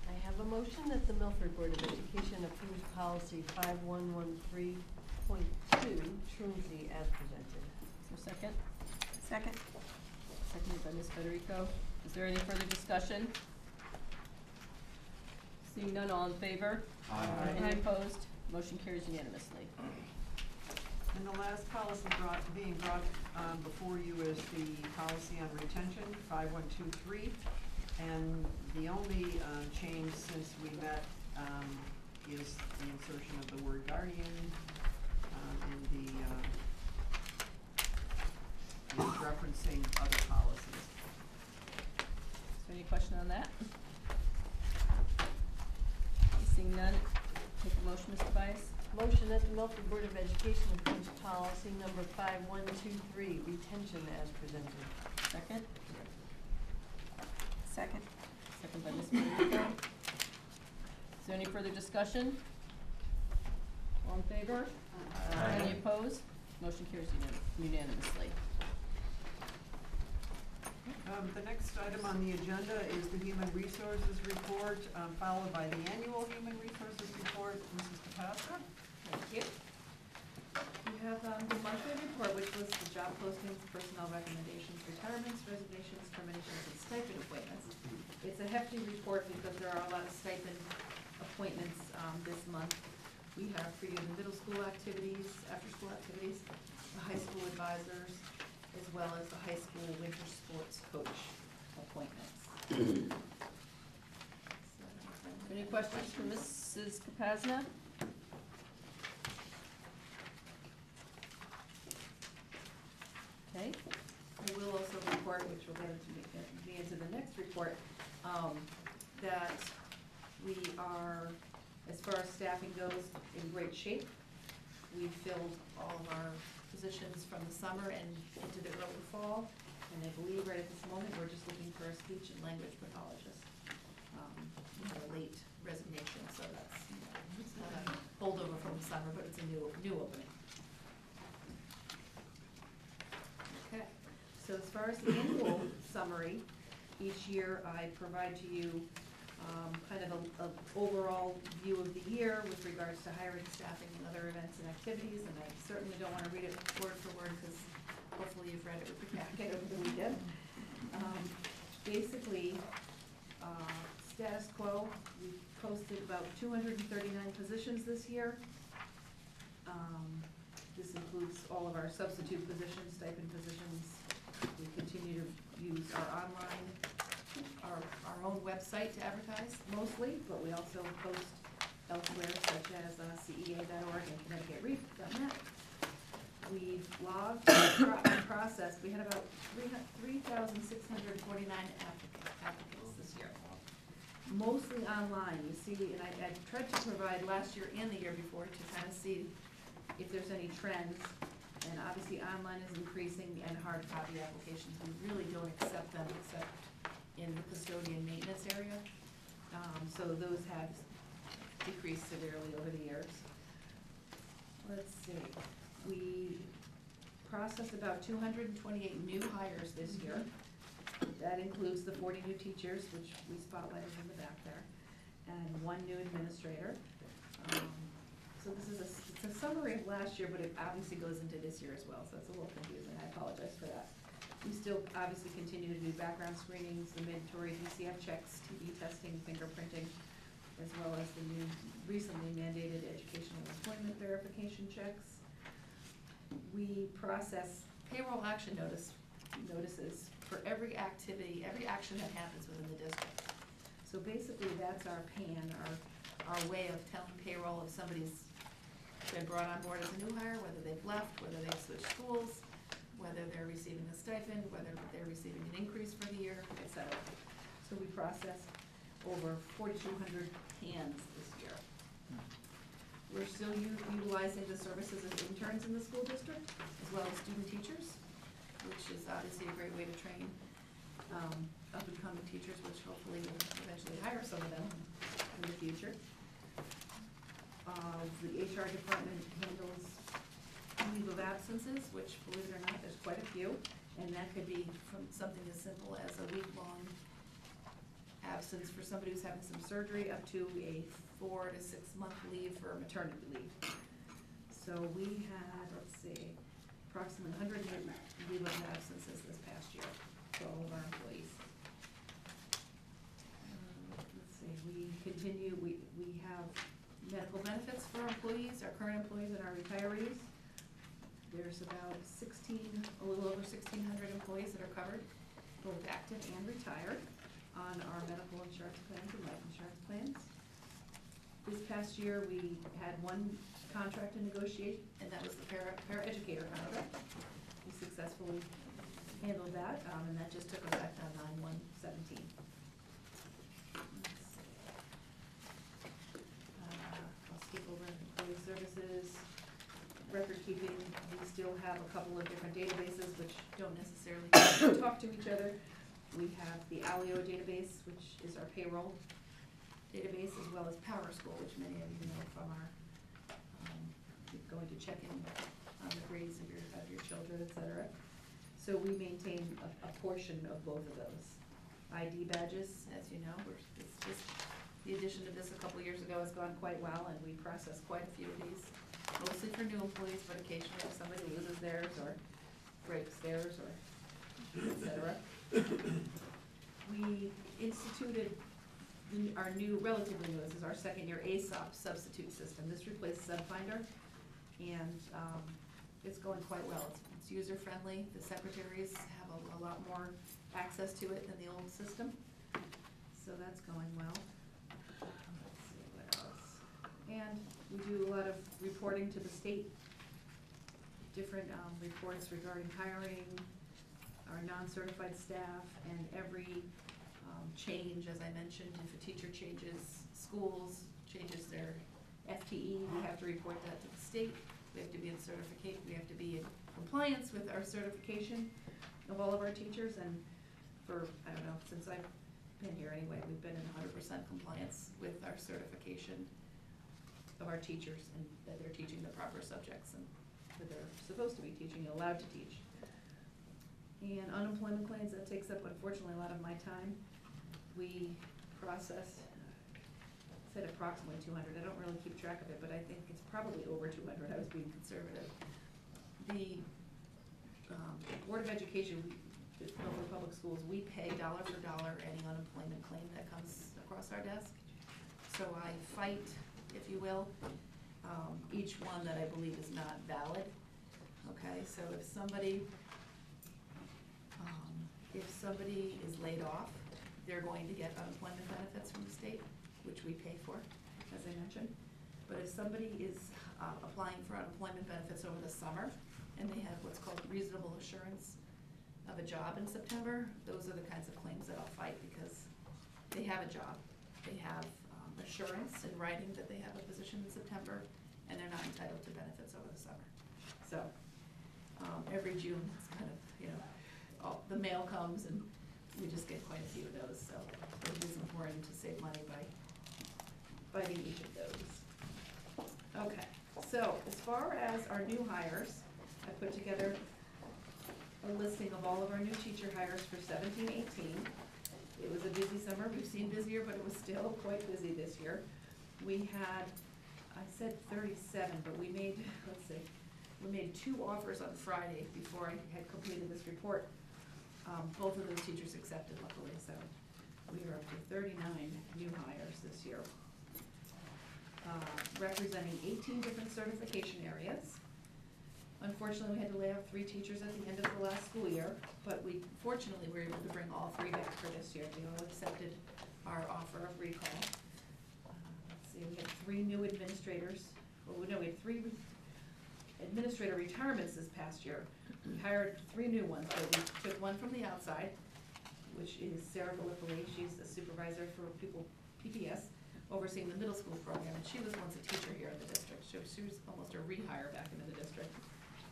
I have a motion that the Milford Board of Education approves policy 5113.2, truancy as presented. Is there a second? Second. Seconded by Ms. Federico. Is there any further discussion? Seeing none, all in favor? Aye. Any opposed? Motion carries unanimously. And the last policy being brought before you is the policy on retention, 5123. And the only change since we met is the insertion of the word guardian in the referencing other policies. Is there any question on that? Seeing none, take a motion, Ms. Tobias. Motion that the Milford Board of Education approves policy number 5123, retention as presented. Second? Second. Second by Ms. Federico. Is there any further discussion? All in favor? Aye. Any opposed? Motion carries unanimously. The next item on the agenda is the Human Resources Report, followed by the Annual Human Resources Report. Mrs. Capassa? Thank you. We have the monthly report, which lists the job postings, personnel recommendations, retirements, resignations, terminations, and stipend appointments. It's a hefty report because there are a lot of stipend appointments this month. We have for you the middle school activities, after-school activities, the high school advisors, as well as the high school winter sports coach appointments. Any questions for Mrs. Kapazna? Okay. I will also report, which will get into the next report, that we are, as far as staffing goes, in great shape. We filled all of our positions from the summer and into the early fall, and I believe right at this moment, we're just looking for a speech and language pathologist. We had a late resignation, so that's, it's not a holdover from the summer, but it's a new opening. Okay, so as far as the annual summary, each year I provide to you kind of a overall view of the year with regards to hiring, staffing, and other events and activities, and I certainly don't want to read it word for word because hopefully you've read it with the packet over the weekend. Basically, status quo, we posted about 239 positions this year. This includes all of our substitute positions, stipend positions. We continue to use our online, our own website to advertise mostly, but we also post elsewhere such as CEA.org and Connecticut Reef.net. We've logged and processed, we had about 3,649 applicants this year. Mostly online, you see, and I tried to provide last year and the year before to kind of see if there's any trends. And obviously online is increasing and hard copy applications, we really don't accept them except in the custodian maintenance area. So those have decreased severely over the years. Let's see, we processed about 228 new hires this year. That includes the 40 new teachers, which we spotlighted in the back there, and 1 new administrator. So this is it's a summary of last year, but it obviously goes into this year as well, so it's a little confusing, I apologize for that. We still obviously continue to do background screenings, the mandatory DCF checks, TB testing, fingerprinting, as well as the new recently mandated educational employment verification checks. We process payroll action notices for every activity, every action that happens within the district. So basically, that's our PAN, our way of telling payroll if somebody's been brought on board as a new hire, whether they've left, whether they've switched schools, whether they're receiving a stipend, whether they're receiving an increase for the year, et cetera. So we processed over 4,200 PANs this year. We're still utilizing the services of interns in the school district, as well as student teachers, which is obviously a great way to train up-and-coming teachers, which hopefully will eventually hire some of them in the future. The HR department handles leave of absences, which, believe it or not, there's quite a few, and that could be from something as simple as a week-long absence for somebody who's having some surgery up to a 4 to 6 month leave for maternity leave. So we had, let's see, approximately 100 leave of absences this past year for all of our employees. Let's see, we continue, we have medical benefits for our employees, our current employees and our retirees. There's about a little over 1,600 employees that are covered, both active and retired, on our medical insurance plans and life insurance plans. This past year, we had one contract to negotiate, and that was the paraeducator contract. We successfully handled that, and that just took effect on 9/1/17. I'll skip over employee services. Record keeping, we still have a couple of different databases which don't necessarily talk to each other. We have the Alio database, which is our payroll database, as well as PowerSchool, which many of you know from our going to check in on the grades of your children, et cetera. So we maintain a portion of both of those. ID badges, as you know, the addition of this a couple years ago has gone quite well, and we process quite a few of these, mostly for new employees, but occasionally if somebody loses theirs or breaks theirs or et cetera. We instituted our new, relatively new, this is our second year ASOP substitute system. This replaces SubFinder, and it's going quite well. It's user-friendly. The secretaries have a lot more access to it than the old system, so that's going well. Let's see what else. And we do a lot of reporting to the state, different reports regarding hiring, our non-certified staff, and every change, as I mentioned, if a teacher changes schools, changes their FTE, we have to report that to the state. We have to be in we have to be in compliance with our certification of all of our teachers, and for, I don't know, since I've been here anyway, we've been in 100% compliance with our certification of our teachers, and that they're teaching the proper subjects and that they're supposed to be teaching and allowed to teach. And unemployment claims, that takes up, unfortunately, a lot of my time. We process, I said approximately 200. I don't really keep track of it, but I think it's probably over 200. I was being conservative. The Board of Education, the Milford Public Schools, we pay dollar for dollar any unemployment claim that comes across our desk. So I fight, if you will, each one that I believe is not valid. Okay, so if somebody is laid off, they're going to get unemployment benefits from the state, which we pay for, as I mentioned. But if somebody is applying for unemployment benefits over the summer, and they have what's called reasonable assurance of a job in September, those are the kinds of claims that I'll fight, because they have a job. They have assurance in writing that they have a position in September, and they're not entitled to benefits over the summer. So every June, it's kind of, the mail comes, and we just get quite a few of those. So it is important to save money by fighting each of those. Okay, so as far as our new hires, I put together a listing of all of our new teacher hires for 17-18. It was a busy summer. We've seen busier, but it was still quite busy this year. We had, I said 37, but we made, let's see, we made 2 offers on Friday before I had completed this report. Both of those teachers accepted luckily, so we are up to 39 new hires this year, representing 18 different certification areas. Unfortunately, we had to lay off 3 teachers at the end of the last school year, but we fortunately were able to bring all 3 back for this year. They all accepted our offer of recall. Let's see, we had 3 new administrators. Well, no, we had 3 administrator retirements this past year. We hired 3 new ones, but we took one from the outside, which is Sarah Gallipoli. She's the supervisor for PPS, overseeing the middle school program, and she was once a teacher here in the district. She was almost a rehire back into the district.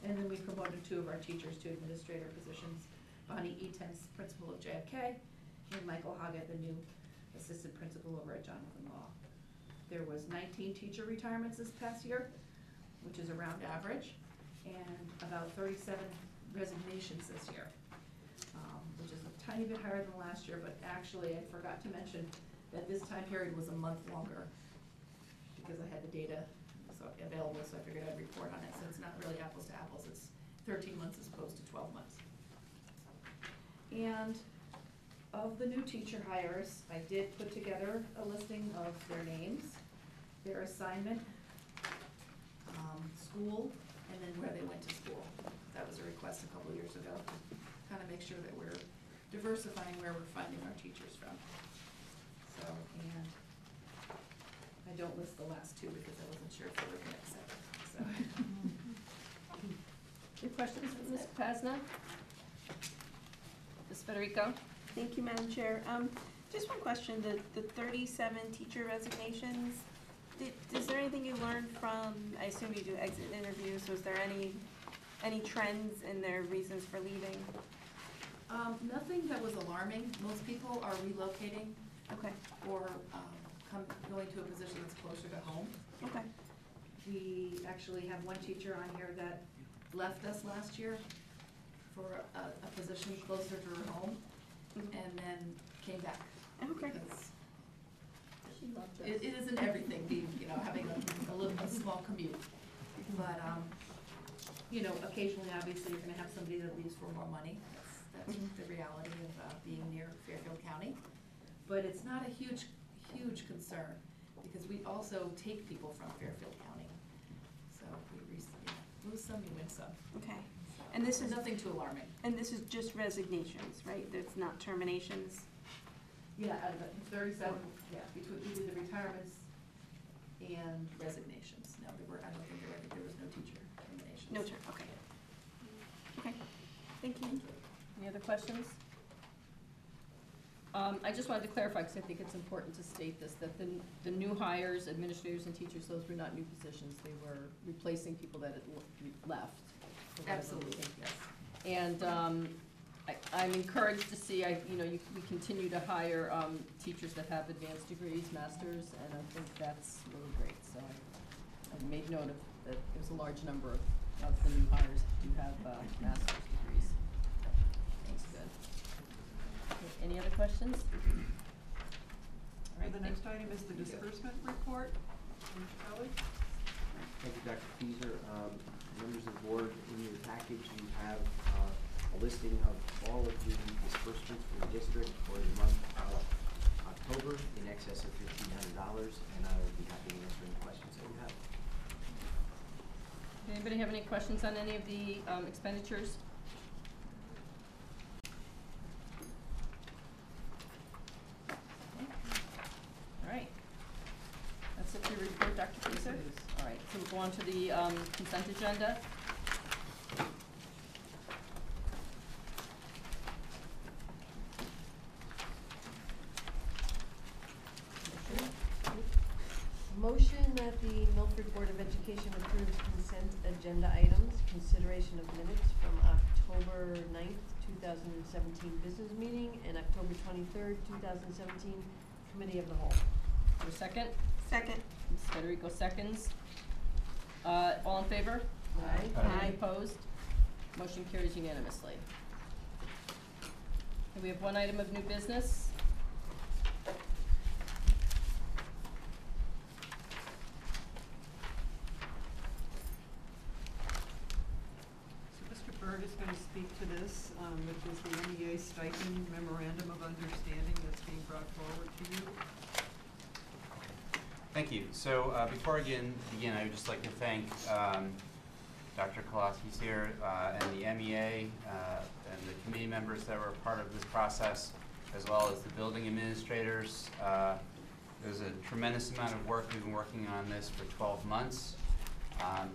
And then we promoted 2 of our teachers to administrator positions, Bonnie Eaton's principal of JFK, and Michael Hoggett, the new assistant principal over at Jonathan Law. There was 19 teacher retirements this past year, which is around average, and about 37 resignations this year, which is a tiny bit higher than last year, but actually I forgot to mention that this time period was a month longer because I had the data available, so I figured I'd report on it. So it's not really apples to apples. It's 13 months as opposed to 12 months. And of the new teacher hires, I did put together a listing of their names, their assignment, school, and then where they went to school. That was a request a couple years ago, to kind of make sure that we're diversifying where we're finding our teachers from. So, and I don't list the last 2 because I wasn't sure if they were going to accept it, so. Any questions for Ms. Pasna? Ms. Federico? Thank you, Madam Chair. Just one question, the 37 teacher resignations, is there anything you learned from, I assume you do exit interviews, was there any trends in their reasons for leaving? Nothing that was alarming. Most people are relocating. Okay. Or going to a position that's closer to home. Okay. We actually have one teacher on here that left us last year for a position closer to her home, and then came back. Okay. Because it isn't everything, being, having a small commute. But, occasionally, obviously, you're gonna have somebody that leaves for more money. That's the reality of being near Fairfield County. But it's not a huge concern, because we also take people from Fairfield County. So we lose some, you win some. Okay. So, And this is nothing too alarming. And this is just resignations, right? It's not terminations? Yeah, out of the 37, between the retirements and resignations. No, I don't think there was no teacher terminations. No term, okay. Okay, thank you. Any other questions? I just wanted to clarify, because I think it's important to state this, that the new hires, administrators and teachers, those were not new positions. They were replacing people that had left. Absolutely, yes. And I'm encouraged to see, we continue to hire teachers that have advanced degrees, masters, and I think that's really great. So I made note of that there's a large number of the new hires who have master's degrees. Thanks, good. Okay, any other questions? All right, The next item is the disbursement report. Kelly? Thank you, Dr. Feaser. Members of the board, in your package, you have a listing of all of the disbursements for the district for the month of October in excess of $1,500, and I will be happy to answer any questions that you have. Anybody have any questions on any of the expenditures? All right. That's it for your report, Dr. Feaser? All right, so we'll go on to the consent agenda. Motion that the Milford Board of Education approves consent agenda items, consideration of minutes from October 9th, 2017 business meeting, and October 23rd, 2017 committee of the whole. For a second? Second. Ms. Federico seconds. All in favor? Aye. Any opposed? Motion carries unanimously. And we have one item of new business. So Mr. Bird is going to speak speak to this, which is the MEA stipend memorandum of understanding that's being brought forward to you. Thank you. So before I begin, I would just like to thank Dr. Kolaski's here and the MEA and the committee members that were a part of this process, as well as the building administrators. There's a tremendous amount of work. We've been working on this for 12 months.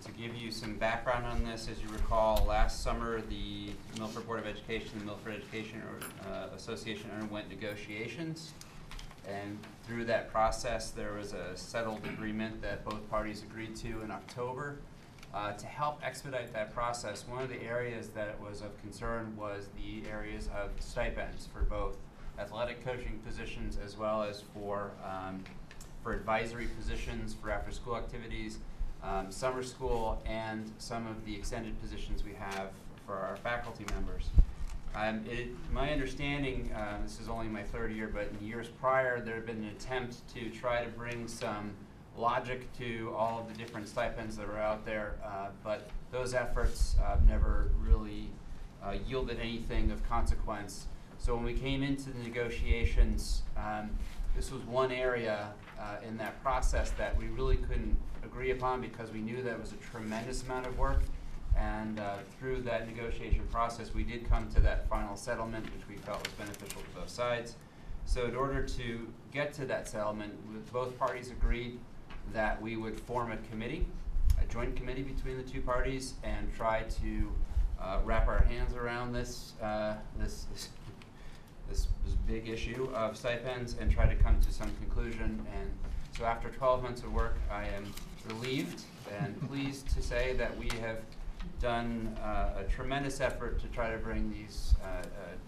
To give you some background on this, as you recall, last summer the Milford Board of Education and the Milford Education Association underwent negotiations. And through that process, there was a settled agreement that both parties agreed to in October. To help expedite that process, one of the areas that was of concern was the areas of stipends for both athletic coaching positions as well as for advisory positions for after-school activities, summer school, and some of the extended positions we have for our faculty members. My understanding, this is only my third year, but in years prior there had been an attempt to try to bring some logic to all of the different stipends that are out there, but those efforts never really yielded anything of consequence. So when we came into the negotiations, this was one area in that process that we really couldn't agree upon because we knew that it was a tremendous amount of work. And through that negotiation process, we did come to that final settlement, which we felt was beneficial to both sides. So in order to get to that settlement, both parties agreed that we would form a committee, a joint committee between the two parties, and try to wrap our hands around this big issue of stipends and try to come to some conclusion. And so after 12 months of work, I am relieved and pleased to say that we have done a tremendous effort to try to bring these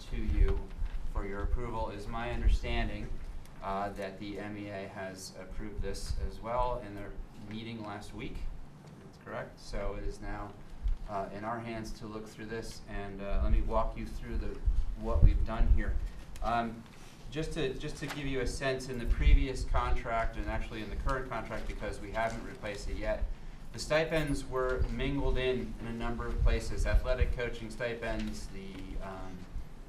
to you for your approval. It is my understanding that the MEA has approved this as well in their meeting last week. That's correct. So it is now in our hands to look through this, and let me walk you through what we've done here. Just to give you a sense, in the previous contract, and actually in the current contract because we haven't replaced it yet, the stipends were mingled in a number of places. Athletic coaching stipends, the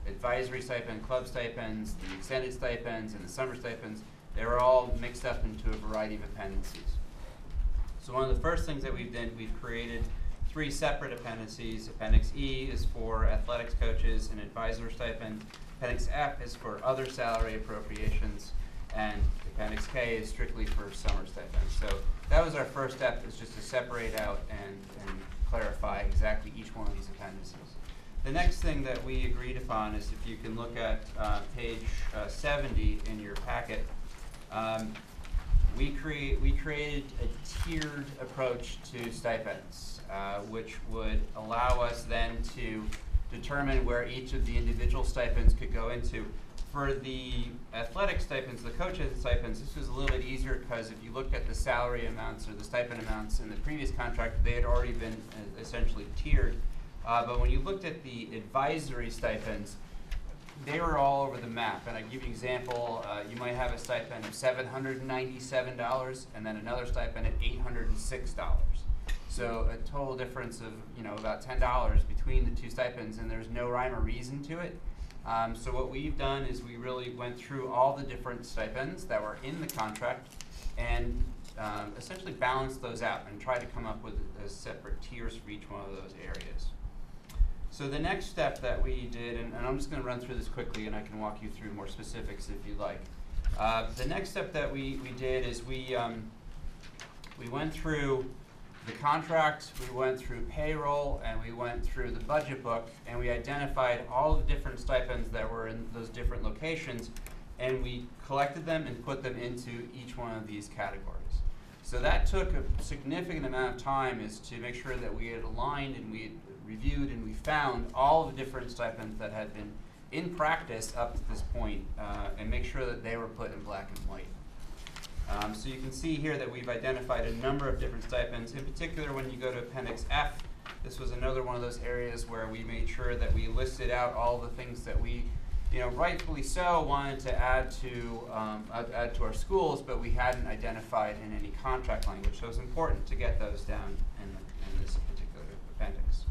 advisory stipend, club stipends, the extended stipends, and the summer stipends, they were all mixed up into a variety of appendices. So one of the first things that we've done, we've created 3 separate appendices. Appendix E is for athletics coaches and advisor stipend. Appendix F is for other salary appropriations, and Appendix K is strictly for summer stipends. So that was our first step, is just to separate out and clarify exactly each one of these appendices. The next thing that we agreed upon is, if you can look at page 70 in your packet, we created a tiered approach to stipends, which would allow us then to determine where each of the individual stipends could go into. For the athletic stipends, the coaches stipends, this was a little bit easier because if you looked at the salary amounts or the stipend amounts in the previous contract, they had already been essentially tiered. But when you looked at the advisory stipends, they were all over the map. And I give you an example, you might have a stipend of $797 and then another stipend at $806. So a total difference of about $10 between the two stipends, and there's no rhyme or reason to it. So what we've done is we really went through all the different stipends that were in the contract and essentially balanced those out and tried to come up with separate tiers for each one of those areas. So the next step that we did, and I'm just going to run through this quickly and I can walk you through more specifics if you'd like. The next step that we did is we went through the contract, we went through payroll, and we went through the budget book, and we identified all the different stipends that were in those different locations, and we collected them and put them into each one of these categories. So that took a significant amount of time, is to make sure that we had aligned and we had reviewed and we found all the different stipends that had been in practice up to this point, and make sure that they were put in black and white. So you can see here that we've identified a number of different stipends. In particular, when you go to Appendix F, this was another one of those areas where we made sure that we listed out all the things that we, rightfully so, wanted to add to our schools, but we hadn't identified in any contract language. So it's important to get those down in this particular appendix.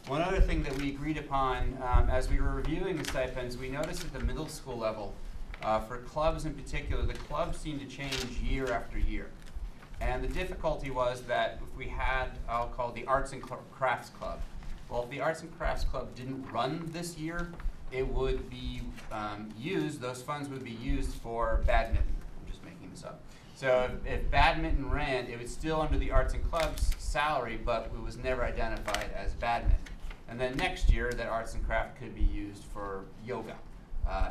One other thing that we agreed upon as we were reviewing the stipends, we noticed at the middle school level, for clubs in particular, the clubs seem to change year after year. And the difficulty was that if we had, I'll call it the Arts and Crafts Club. Well, if the Arts and Crafts Club didn't run this year, it would be used, those funds would be used for badminton. I'm just making this up. So if badminton ran, it was still under the Arts and Clubs salary, but it was never identified as badminton. And then next year, that arts and craft could be used for yoga.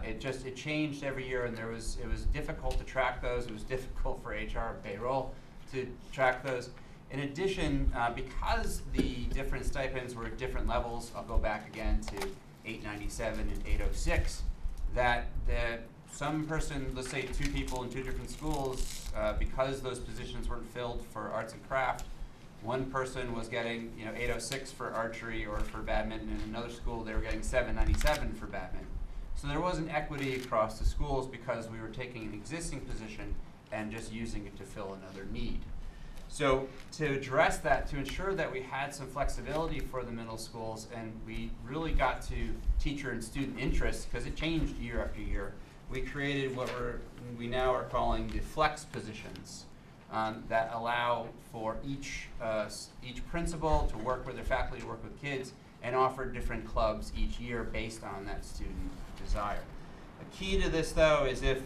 It changed every year, and it was difficult to track those. It was difficult for HR and payroll to track those. In addition, because the different stipends were at different levels, I'll go back again to 897 and 806, that some person, let's say 2 people in 2 different schools, because those positions weren't filled for arts and craft, one person was getting 806 for archery or for badminton, and in another school they were getting 797 for badminton. So there wasn't equity across the schools because we were taking an existing position and just using it to fill another need. So to address that, to ensure that we had some flexibility for the middle schools, and we really got to teacher and student interest, because it changed year after year, we created what we now are calling the flex positions that allow for each principal to work with their faculty, to work with kids, and offer different clubs each year based on that student desire. A key to this, though, is if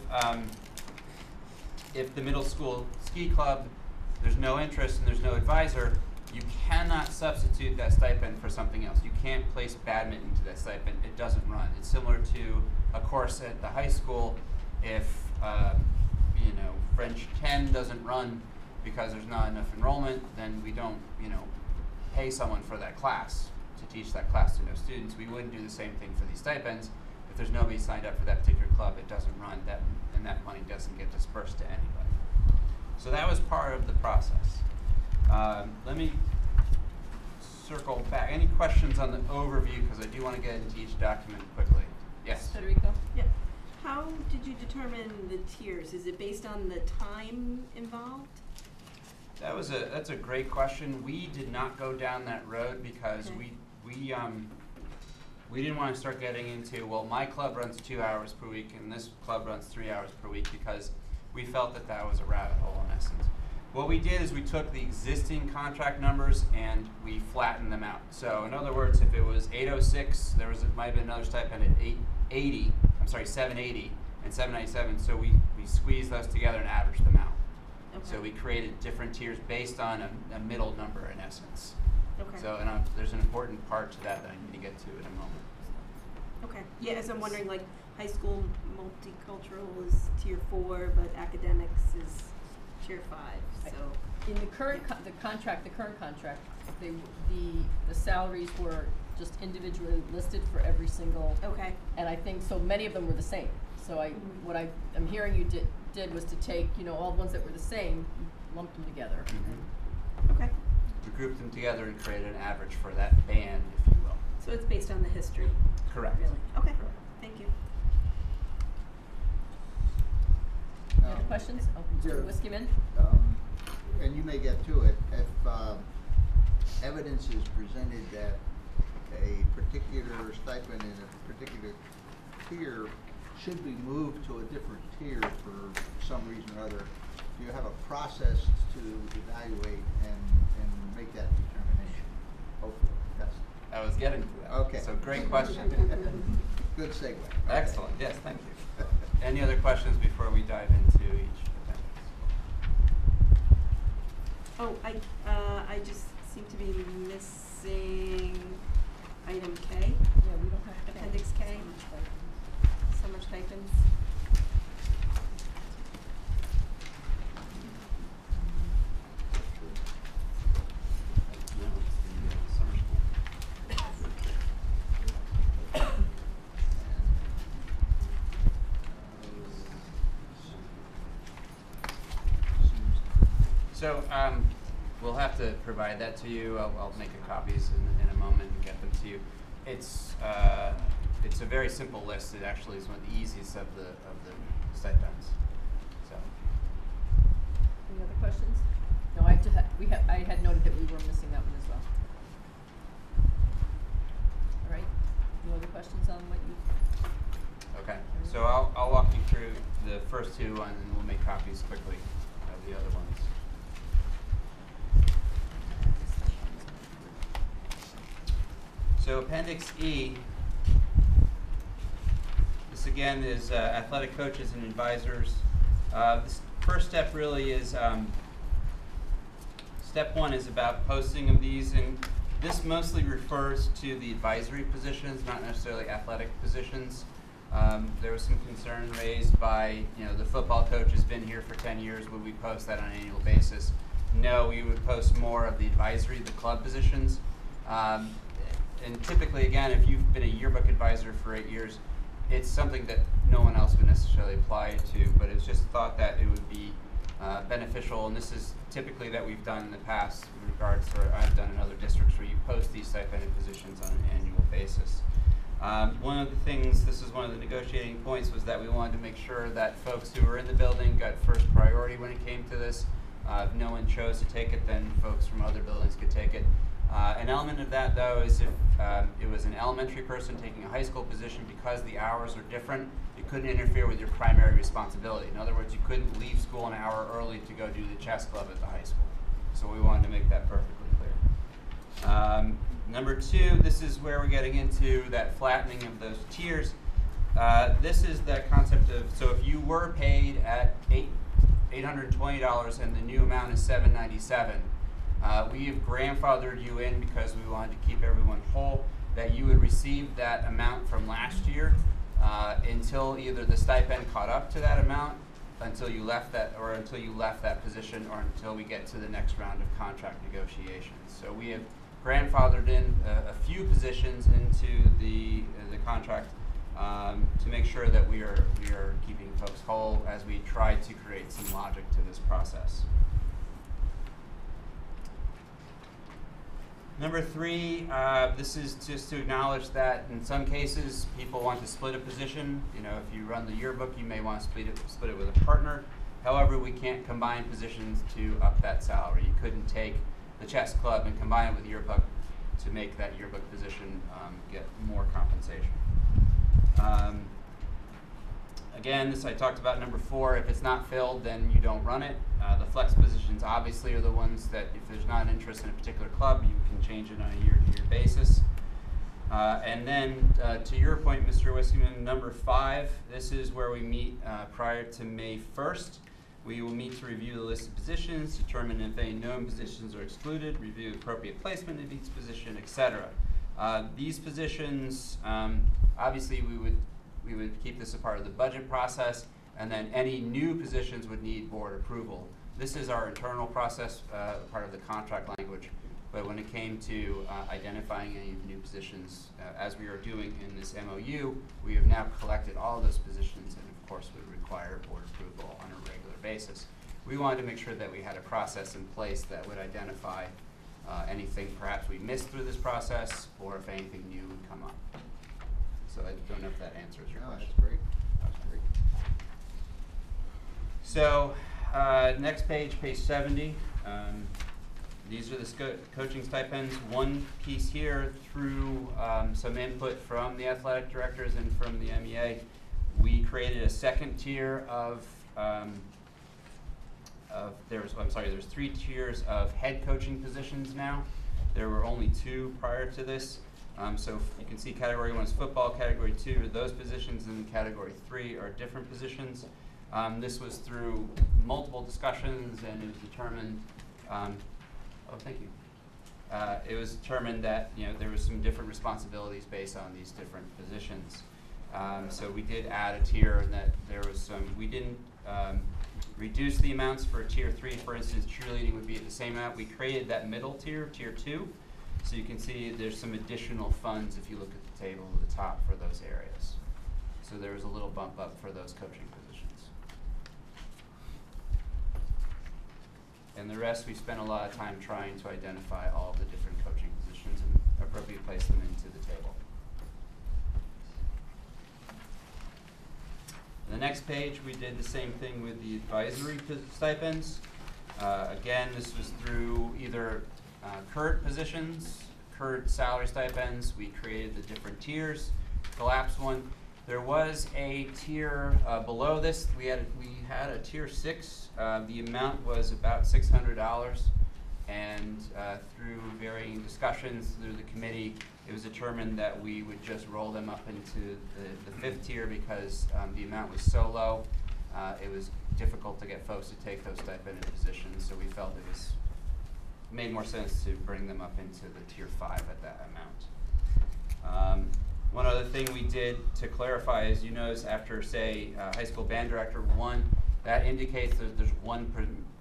the middle school ski club, there's no interest and there's no advisor, you cannot substitute that stipend for something else. You can't place badminton to that stipend. It doesn't run. It's similar to a course at the high school. If French 10 doesn't run because there's not enough enrollment, then we don't pay someone for that class to teach that class to no students. We wouldn't do the same thing for these stipends. If there's nobody signed up for that particular club, it doesn't run, and that money doesn't get dispersed to anybody. So that was part of the process. Let me circle back. Any questions on the overview, because I do want to get into each document quickly. Yes? Federico? Yeah. How did you determine the tiers? Is it based on the time involved? That's a great question. We did not go down that road because we didn't want to start getting into, well, my club runs 2 hours per week and this club runs 3 hours per week, because we felt that was a rabbit hole in essence. What we did is we took the existing contract numbers and we flattened them out. So in other words, if it was 806, might have been another stipend at 780 and 797. So we squeezed those together and averaged them out. Okay. So we created different tiers based on a middle number in essence. Okay. So there's an important part to that I need to get to in a moment. Okay. Yeah, as I'm wondering, like high school multicultural is tier 4, but academics is tier 5. So in the current contract, the salaries were just individually listed for every single. Okay. And I think so many of them were the same. So what I'm hearing you did was to take all the ones that were the same, lump them together. Mm-hmm. Okay. We grouped them together and created an average for that band, if you will. So it's based on the history. Correct. Really? Okay. Correct. Thank you. Any other questions? Mr. Whiskeyman? And you may get to it, if evidence is presented that a particular stipend in a particular tier should be moved to a different tier for some reason or other, you have a process to evaluate and make that determination, hopefully. That's I was getting to that. Okay. So great question. Good segue. Excellent. Yes, thank you. Any other questions before we dive into each appendix? Oh, I just seem to be missing item K. Yeah, we don't have Appendix K. Summer stipends. So we'll have to provide that to you. I'll make copies in a moment and get them to you. It's a very simple list. It actually is one of the easiest of the stipends. So. Any other questions? No, I had noted that we were missing that one as well. other questions on what you? Okay, so I'll walk you through the first two, and then we'll make copies quickly of the other ones. So Appendix E, this again is athletic coaches and advisors. This first step really is, step one is about posting of these, and this mostly refers to the advisory positions, not necessarily athletic positions. There was some concern raised by, the football coach has been here for 10 years. Would we post that on an annual basis? No, we would post more of the advisory, the club positions. And typically, again, if you've been a yearbook advisor for 8 years, it's something that no one else would necessarily apply it to, but it's just thought that it would be beneficial, and this is typically that we've done in the past in regards to, or I've done in other districts where you post these stipended positions on an annual basis. One of the things, this is one of the negotiating points, was that we wanted to make sure that folks who were in the building got first priority when it came to this. If no one chose to take it, then folks from other buildings could take it. An element of that, though, is if it was an elementary person taking a high school position, because the hours are different, it couldn't interfere with your primary responsibility. In other words, you couldn't leave school an hour early to go do the chess club at the high school. So we wanted to make that perfectly clear. Number two, this is where we're getting into that flattening of those tiers. This is that concept of, so if you were paid at $820 and the new amount is $797, we have grandfathered you in because we wanted to keep everyone whole, that you would receive that amount from last year until either the stipend caught up to that amount, until you left that, or until you left that position, or until we get to the next round of contract negotiations. So we have grandfathered in a few positions into the contract to make sure that we are keeping folks whole as we try to create some logic to this process. Number three, this is just to acknowledge that in some cases people want to split a position. If you run the yearbook, you may want to split it with a partner. However, we can't combine positions to up that salary. You couldn't take the chess club and combine it with yearbook to make that yearbook position get more compensation. Again, this I talked about number four. If it's not filled, then you don't run it. The flex positions obviously are the ones that if there's not an interest in a particular club, you can change it on a year-to-year basis. And then to your point, Mr. Wiskeman, number five, this is where we meet prior to May 1st. We will meet to review the list of positions, determine if any known positions are excluded, review appropriate placement of each position, etc. These positions, obviously we would keep this a part of the budget process, and then any new positions would need board approval. This is our internal process, part of the contract language, but when it came to identifying any new positions, as we are doing in this MOU, we have now collected all those positions and of course would require board approval on a regular basis. We wanted to make sure that we had a process in place that would identify anything perhaps we missed through this process, or if anything new would come up. So I don't know if that answers your question. That's great. That's great. So next page, page 70. These are the coaching stipends. One piece here, through some input from the athletic directors and from the MEA, we created a second tier of there's 3 tiers of head coaching positions now. There were only 2 prior to this. So you can see category 1 is football, category 2 are those positions, and category 3 are different positions. This was through multiple discussions, and it was determined, thank you. It was determined that there was some different responsibilities based on these different positions. So we did add a tier, and that there was some, we didn't reduce the amounts for tier 3. For instance, cheerleading would be at the same amount. We created that middle tier, tier 2. So you can see there's some additional funds if you look at the table at the top for those areas. So there was a little bump up for those coaching positions. And the rest, we spent a lot of time trying to identify all of the different coaching positions and appropriately place them into the table. On the next page, we did the same thing with the advisory stipends. Again, this was through either current positions, current salary stipends. We created the different tiers. collapsed one. There was a tier below this. We had a tier 6. The amount was about $600, and through varying discussions through the committee, it was determined that we would just roll them up into the 5th tier because the amount was so low. It was difficult to get folks to take those stipended positions, so we felt it made more sense to bring them up into the tier 5 at that amount. One other thing we did to clarify is, you notice after, say, high school band director 1, that indicates that there's one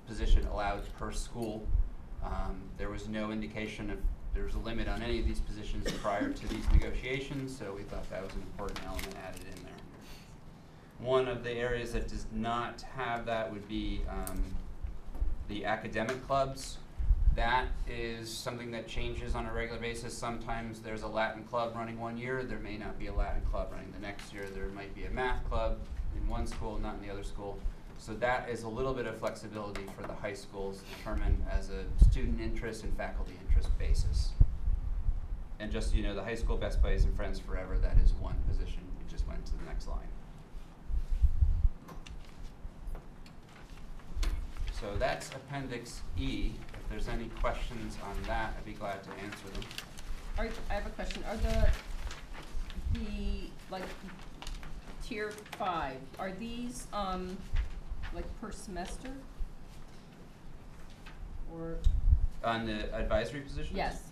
position allowed per school. There was no indication of there's a limit on any of these positions prior to these negotiations, so we thought that was an important element added in there. One of the areas that does not have that would be the academic clubs. That is something that changes on a regular basis. Sometimes there's a Latin club running one year. There may not be a Latin club running the next year. There might be a math club in one school, not in the other school. So that is a little bit of flexibility for the high schools, determined as a student interest and faculty interest basis. And just so you know, the high school Best Buddies and Friends Forever, that is one position. We just went to the next line. So that's Appendix E. If there's any questions on that, I'd be glad to answer them. I have a question. Are the like tier 5, are these like per semester? Or On the advisory positions? yes.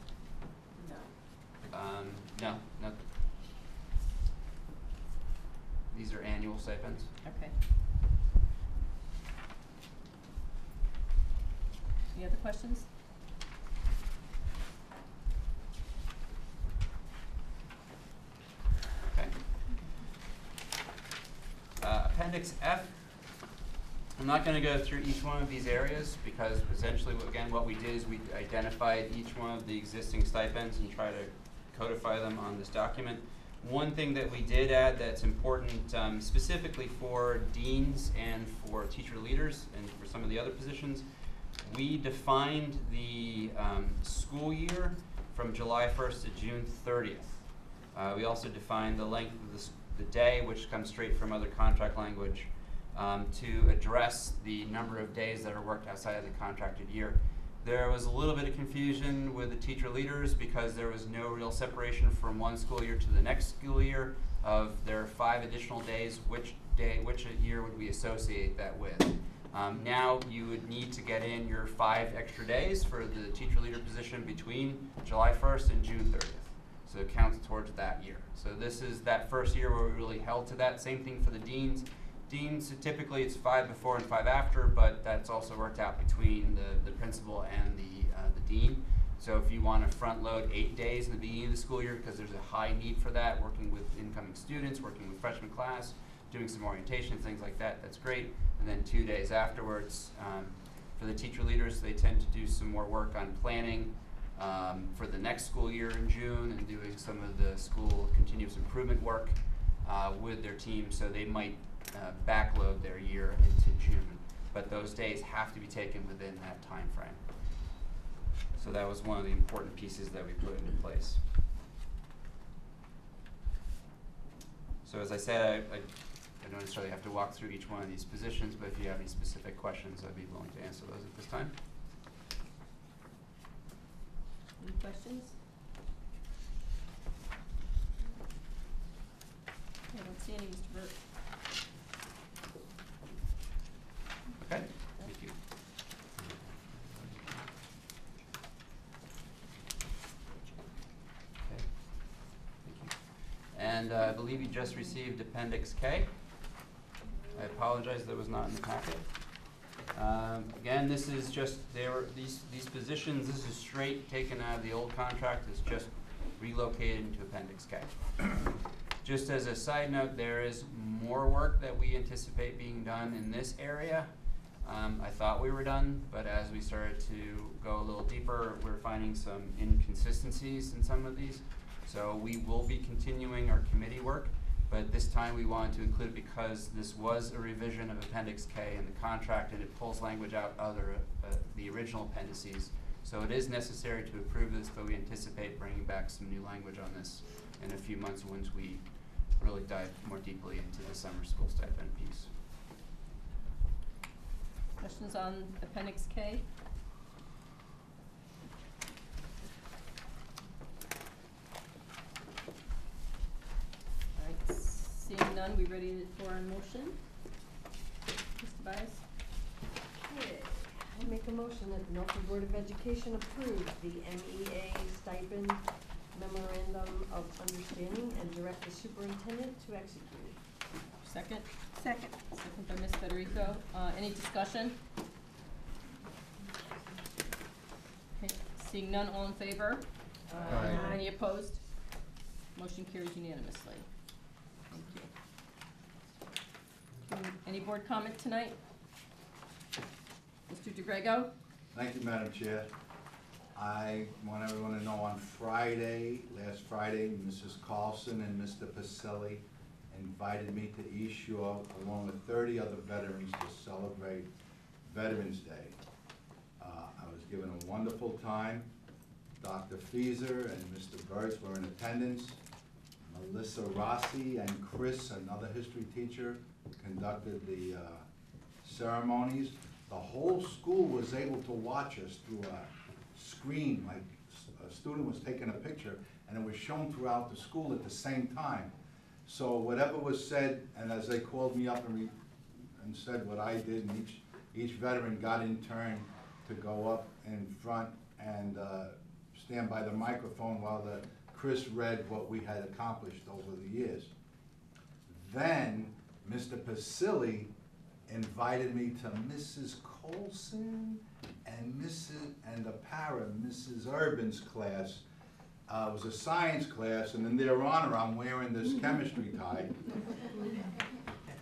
No. These are annual stipends. Okay. Any other questions? Okay. Appendix F. I'm not going to go through each one of these areas because essentially, again, what we did is we identified each one of the existing stipends and try to codify them on this document. One thing that we did add that's important specifically for deans and for teacher leaders and for some of the other positions, we defined the school year from July 1st to June 30th. We also defined the length of the day, which comes straight from other contract language, to address the number of days that are worked outside of the contracted year. There was a little bit of confusion with the teacher leaders because there was no real separation from one school year to the next school year of their 5 additional days, which year would we associate that with. Now you would need to get in your 5 extra days for the teacher leader position between July 1st and June 30th. So it counts towards that year. So this is that first year where we really held to that. Same thing for the deans. Deans, typically it's 5 before and 5 after, but that's also worked out between the principal and the dean. So if you want to front load 8 days in the beginning of the school year because there's a high need for that, working with incoming students, working with freshman class, doing some orientation, things like that, that's great. And then 2 days afterwards, for the teacher leaders, they tend to do some more work on planning for the next school year in June and doing some of the school continuous improvement work with their team, so they might backload their year into June. But those days have to be taken within that time frame. So that was one of the important pieces that we put into place. So as I said, I don't necessarily have to walk through each one of these positions, but if you have any specific questions, I'd be willing to answer those at this time. Any questions? I don't see any, Mr. Burt. Okay, thank you. Okay, thank you. And I believe you just received Appendix K. I apologize that was not in the packet. Again, this is just, these positions, this is straight taken out of the old contract, it's just relocated into Appendix K. Just as a side note, there is more work that we anticipate being done in this area. I thought we were done, but as we started to go a little deeper, we're finding some inconsistencies in some of these. So we will be continuing our committee work, but this time we wanted to include it because this was a revision of Appendix K in the contract and it pulls language out of the original appendices. So it is necessary to approve this, but we anticipate bringing back some new language on this in a few months once we really dive more deeply into the summer school stipend piece. Questions on Appendix K? All right, seeing none, we ready for a motion? Mr. Bias? Okay, I make a motion that the Milford Board of Education approve the MEA stipend memorandum of understanding and direct the superintendent to execute. Second? Second. Second by Ms. Federico. Any discussion? Okay, seeing none, all in favor? Aye. Any opposed? Motion carries unanimously. Thank you. Any board comment tonight? Mr. DeGrego? Thank you, Madam Chair. I want everyone to know on Friday, last Friday, Mrs. Carlson and Mr. Pacelli invited me to East Shore along with 30 other veterans to celebrate Veterans Day. I was given a wonderful time. Dr. Feeser and Mr. Burtz were in attendance. Melissa Rossi and Chris, another history teacher, conducted the ceremonies. The whole school was able to watch us through a screen, like a student was taking a picture, and it was shown throughout the school at the same time. So whatever was said, and as they called me up and said what I did, and each veteran got in turn to go up in front and stand by the microphone while Chris read what we had accomplished over the years. Then Mr. Pacelli invited me to Mrs. Colson and the para, Mrs. Urban's class. It was a science class, and in their honor, I'm wearing this chemistry tie.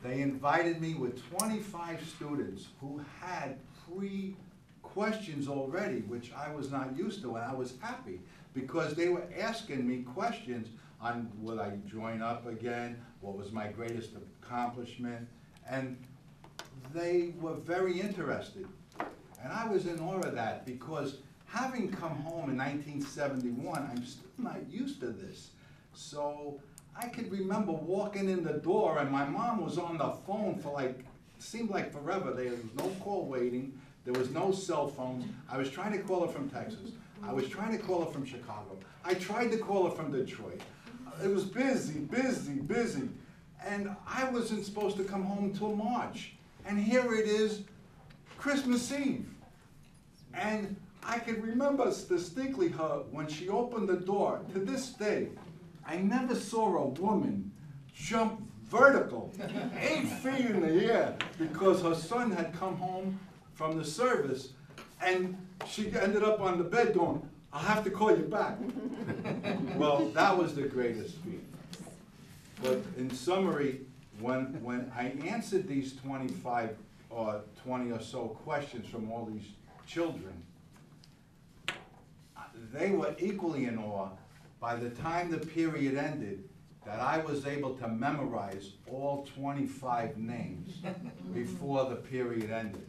They invited me with 25 students who had pre-questions already, which I was not used to, and I was happy because they were asking me questions on would I join up again, what was my greatest accomplishment, and they were very interested. And I was in awe of that because having come home in 1971, I'm still not used to this. So I could remember walking in the door and my mom was on the phone for seemed like forever. There was no call waiting. There was no cell phones. I was trying to call her from Texas. I was trying to call her from Chicago. I tried to call her from Detroit. It was busy, busy, busy. And I wasn't supposed to come home until March. And here it is, Christmas Eve. And I can remember distinctly her when she opened the door. To this day, I never saw a woman jump vertical, 8 feet in the air, because her son had come home from the service, and she ended up on the bed going, "I'll have to call you back." Well, that was the greatest feat. But in summary, when I answered these 25 or 20 or so questions from all these children, they were equally in awe by the time the period ended that I was able to memorize all 25 names before the period ended.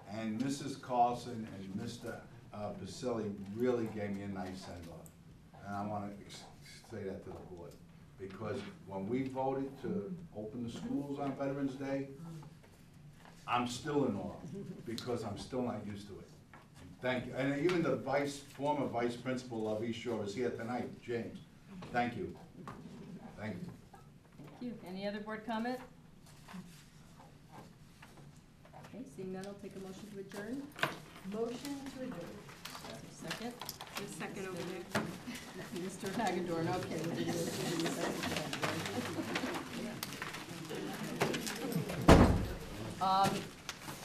And Mrs. Carlson and Mr. Pacelli really gave me a nice send-off. And I want to say that to the board, because when we voted to open the schools on Veterans Day, I'm still in awe, because I'm still not used to it. Thank you. And even the former vice principal of East Shore is here tonight, James. Thank you. Thank you. Thank you. Any other board comment? Okay, seeing none, I'll take a motion to adjourn. Motion to adjourn. Second? The second over there. Mr. Hagedorn, okay. We'll do this. We'll do the second.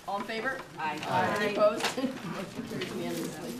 All in favor? Aye. Any opposed? Motion carries unanimously.